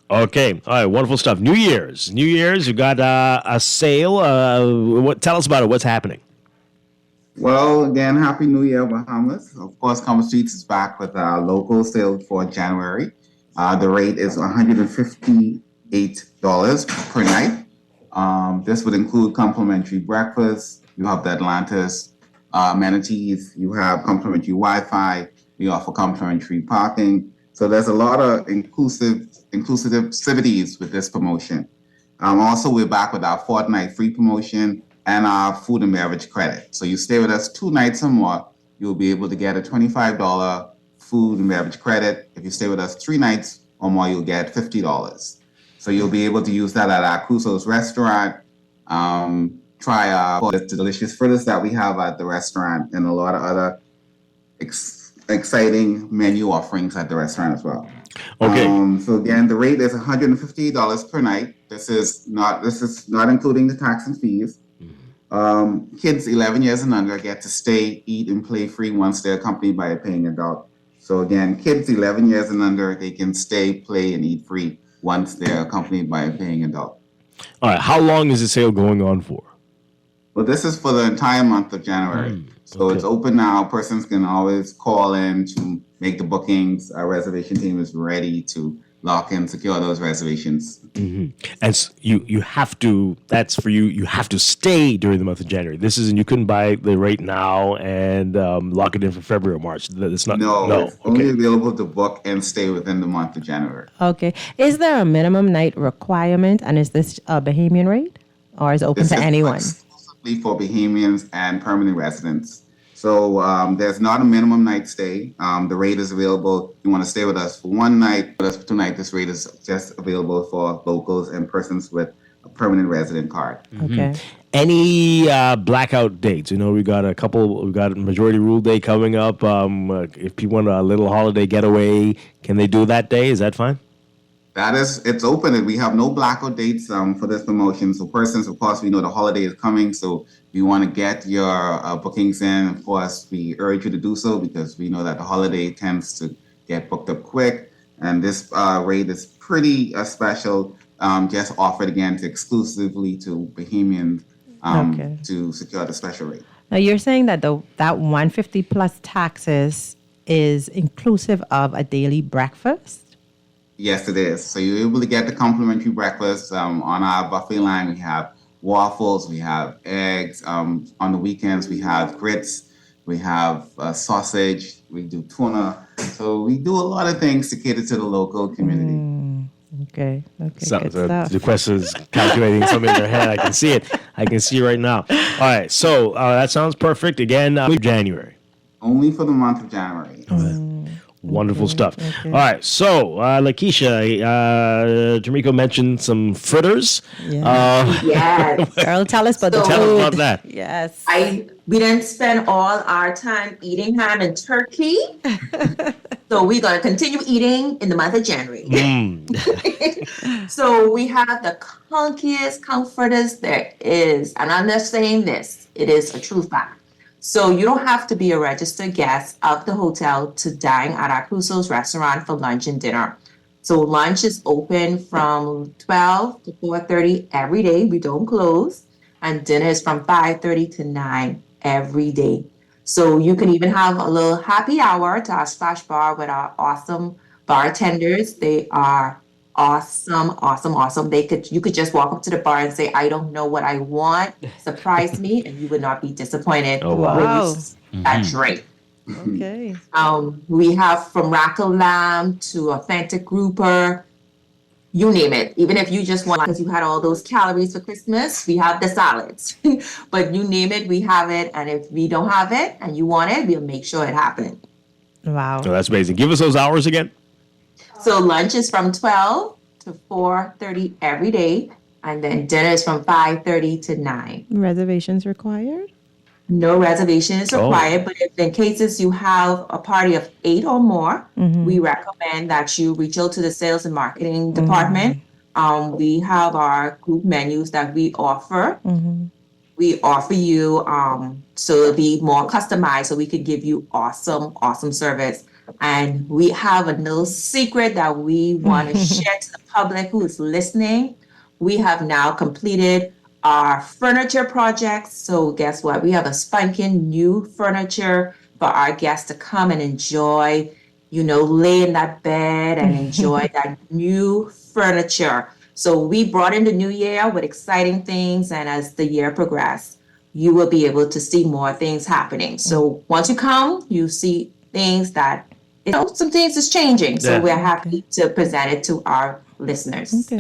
Okay, all right, wonderful stuff. New Year's, you've got a sale. Tell us about it. What's happening? Well, again, Happy New Year, Bahamas. Of course, Comfort Suites is back with our local sale for January. The rate is $158 per night. This would include complimentary breakfast. You have the Atlantis amenities. You have complimentary Wi-Fi. We offer complimentary parking. So there's a lot of inclusivities with this promotion. Also, we're back with our fortnight free promotion and our food and beverage credit. So you stay with us 2 nights or more, you'll be able to get a $25 food and beverage credit. If you stay with us 3 nights or more, you'll get $50. So you'll be able to use that at our Crusoe's restaurant. Try the delicious fritters that we have at the restaurant and a lot of other exciting menu offerings at the restaurant as well. Okay. So again, the rate is $150 per night. This is not including the tax and fees. Kids 11 years and under get to stay, eat, and play free once they're accompanied by a paying adult. So again, kids 11 years and under, they can stay, play, and eat free once they're accompanied by a paying adult. All right, how long is the sale going on for? Well, this is for the entire month of January. So it's open now. Persons can always call in to make the bookings. Our reservation team is ready to lock and secure those reservations. Mm-hmm. And you have to, that's for you, you have to stay during the month of January. This isn't, you couldn't buy the rate now and lock it in for February or March. That's not, no. It's only available to book and stay within the month of January. Okay. Is there a minimum night requirement, and is this a Bahamian rate, or is it open to anyone? Exclusively for Bahamians and permanent residents. So there's not a minimum night stay. The rate is available. If you want to stay with us for one night, with us for 2 nights, this rate is just available for locals and persons with a permanent resident card. Okay. Any blackout dates? You know, we got a majority rule day coming up. If people want a little holiday getaway, can they do that day? Is that fine? It's open and we have no blackout dates for this promotion. So persons, of course, we know the holiday is coming. So if you want to get your bookings in, of course, we urge you to do so because we know that the holiday tends to get booked up quick. And this rate is pretty special, just offered again exclusively to Bahamians to secure the special rate. Now you're saying that that $150 plus taxes is inclusive of a daily breakfast? Yes, it is. So you're able to get the complimentary breakfast on our buffet line. We have waffles, we have eggs. On the weekends, we have grits, we have sausage, we do tuna. So we do a lot of things to cater to the local community. Okay. So good stuff. the question is calculating something in their head. I can see it. I can see it right now. All right. So that sounds perfect. Again, January. Only for the month of January. Wonderful stuff. All right. So, Lakeisha, Jamaica mentioned some fritters. Yes. Girl, tell us about the Tell us about food. that. Yes. We didn't spend all our time eating ham and turkey. So we're going to continue eating in the month of January. So we have the clunkiest comforters there is. And I'm not saying this. It is a true fact. So you don't have to be a registered guest of the hotel to dine at our Crusoe's restaurant for lunch and dinner. So lunch is open from 12 to 4:30 every day. We don't close. And dinner is from 5:30 to 9 every day. So you can even have a little happy hour to our splash bar with our awesome bartenders. They are awesome. You could just walk up to the bar and say, I don't know what I want. Surprise me, and you would not be disappointed. Oh, wow. When you that drink. Okay. We have from rackle lamb to authentic grouper, you name it. Even if you just want, because you had all those calories for Christmas, we have the salads. But you name it, we have it. And if we don't have it and you want it, we'll make sure it happens. Wow. So that's amazing. Give us those hours again. So lunch is from 12 to 4:30 every day. And then dinner is from 5:30 to 9. Reservations required? No reservation is required, but if in cases you have a party of 8 or more, we recommend that you reach out to the sales and marketing department. We have our group menus that we offer. We offer you so it'll be more customized so we could give you awesome service. And we have a little secret that we want to share to the public who is listening. We have now completed our furniture projects. So guess what? We have a spanking new furniture for our guests to come and enjoy, lay in that bed and enjoy that new furniture. So we brought in the new year with exciting things. And as the year progressed, you will be able to see more things happening. So once you come, you see things that, some things is changing. So we're happy to present it to our listeners. Okay.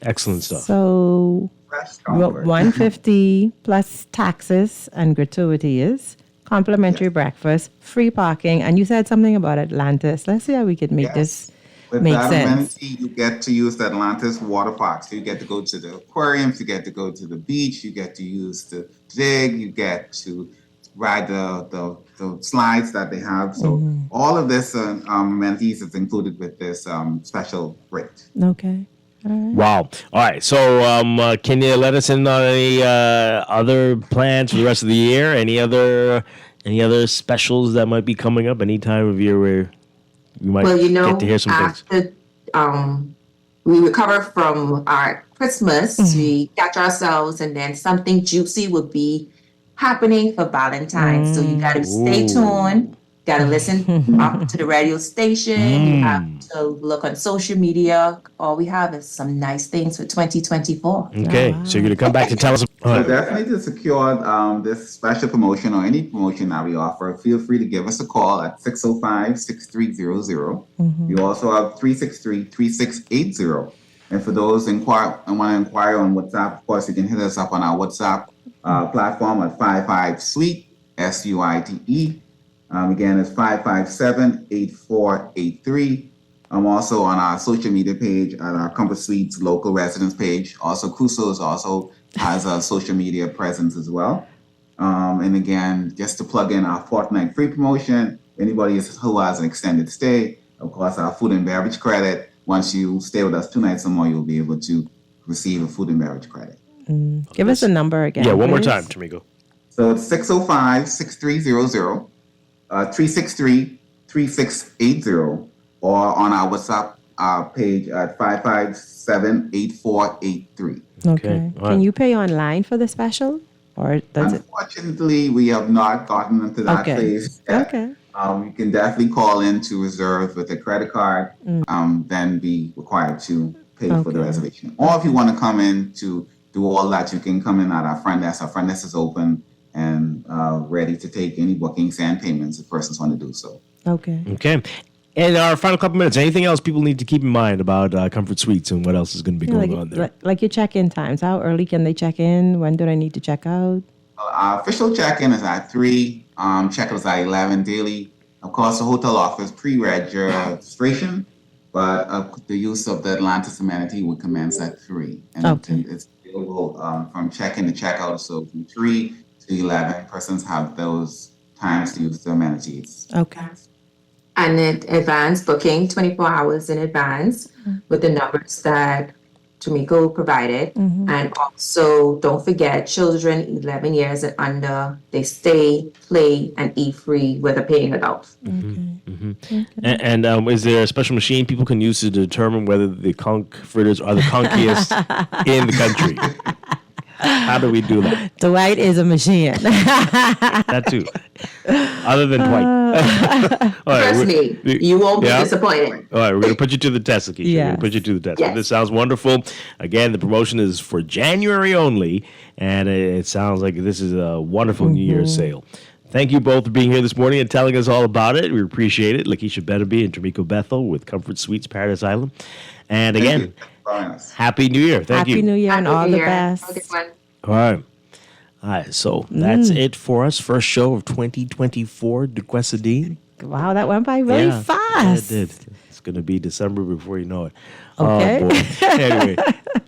Excellent stuff. So $150 plus taxes and gratuities, complimentary breakfast, free parking, and you said something about Atlantis. Let's see how we could make this make that sense. Amenity, you get to use the Atlantis water park. So you get to go to the aquariums, you get to go to the beach, you get to use the dig, you get to ride the slides that they have. So all of this amenities is included with this special rate. Okay. All right. Wow. All right. So can you let us in on any other plans for the rest of the year? Any other specials that might be coming up any time of year where we might get to hear some things? After we recover from our Christmas, we catch ourselves, and then something juicy will be happening for Valentine's. So you got to stay tuned. Got to listen up to the radio station. You have to look on social media. All we have is some nice things for 2024. Okay, so you're going to come back to tell us. So definitely to secure this special promotion or any promotion that we offer, feel free to give us a call at 605-6300. You also have 363-3680. And for those who want to inquire on WhatsApp, of course, you can hit us up on our WhatsApp platform at 55 Suite. SUITE. Again, it's 557-8483. I'm also on our social media page at our Comfort Suites local residence page. Also, Crusoe's also has a social media presence as well. And again, just to plug in our fortnight free promotion, anybody who has an extended stay, of course, our food and beverage credit. Once you stay with us 2 nights or more, you'll be able to receive a food and beverage credit. Give us a number again. Yeah, one more please. time, Tamiko. So it's 605-6300, 363-3680, or on our WhatsApp page at 557-8483. Okay. Can you pay online for the special? Or does it? Unfortunately, we have not gotten into that phase yet. Okay. You can definitely call in to reserve with a credit card, then be required to pay for the reservation. Or if you want to come in to do all that, you can come in at our front desk. Our front desk is open and ready to take any bookings and payments if persons want to do so. Okay. Okay. And our final couple minutes, anything else people need to keep in mind about Comfort Suites and what else is going to be going on there? Like your check-in times. How early can they check in? When do they need to check out? Our official check-in is at 3. Check-out is at 11 daily. Of course, the hotel offers pre-registration, but the use of the Atlantis amenity would commence at 3. And it's available from check-in to check-out. So from 3 to 11, persons have those times to use the amenities. Okay. And in advance booking 24 hours in advance with the numbers that Tamiko provided. And also don't forget children 11 years and under, they stay, play, and eat free with a paying adult. And is there a special machine people can use to determine whether the conch fritters are the conchiest in the country? How do we do that? Dwight is a machine. That too. Other than Dwight. Trust me, you won't be disappointed. All right, we're going to put you to the test, Lakeisha. We're going to put you to the test. Yes. This sounds wonderful. Again, the promotion is for January only, and it sounds like this is a wonderful New Year's sale. Thank you both for being here this morning and telling us all about it. We appreciate it. Lakeisha Benaby and Tamiko Bethel with Comfort Suites Paradise Island. And again, Happy New Year. Thank you. Happy New Year and all the best. All right. All right, so that's it for us. First show of 2024, Duquessadine. Wow, that went by really fast. Yeah, it did. It's going to be December before you know it. Okay. Oh, boy. Anyway,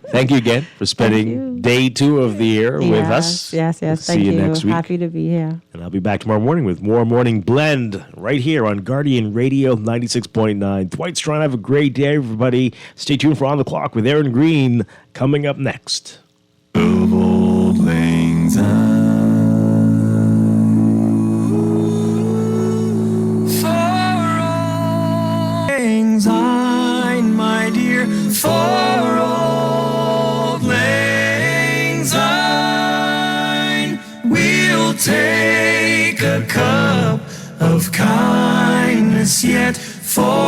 thank you again for spending day 2 of the year with us. Yes. We'll Thank see you. you next week. Happy to be here. And I'll be back tomorrow morning with more Morning Blend right here on Guardian Radio 96.9. Dwight Strachan, have a great day, everybody. Stay tuned for On the Clock with Aaron Green coming up next. Of old lang syne, my dear, for old lang syne, we'll take a cup of kindness yet for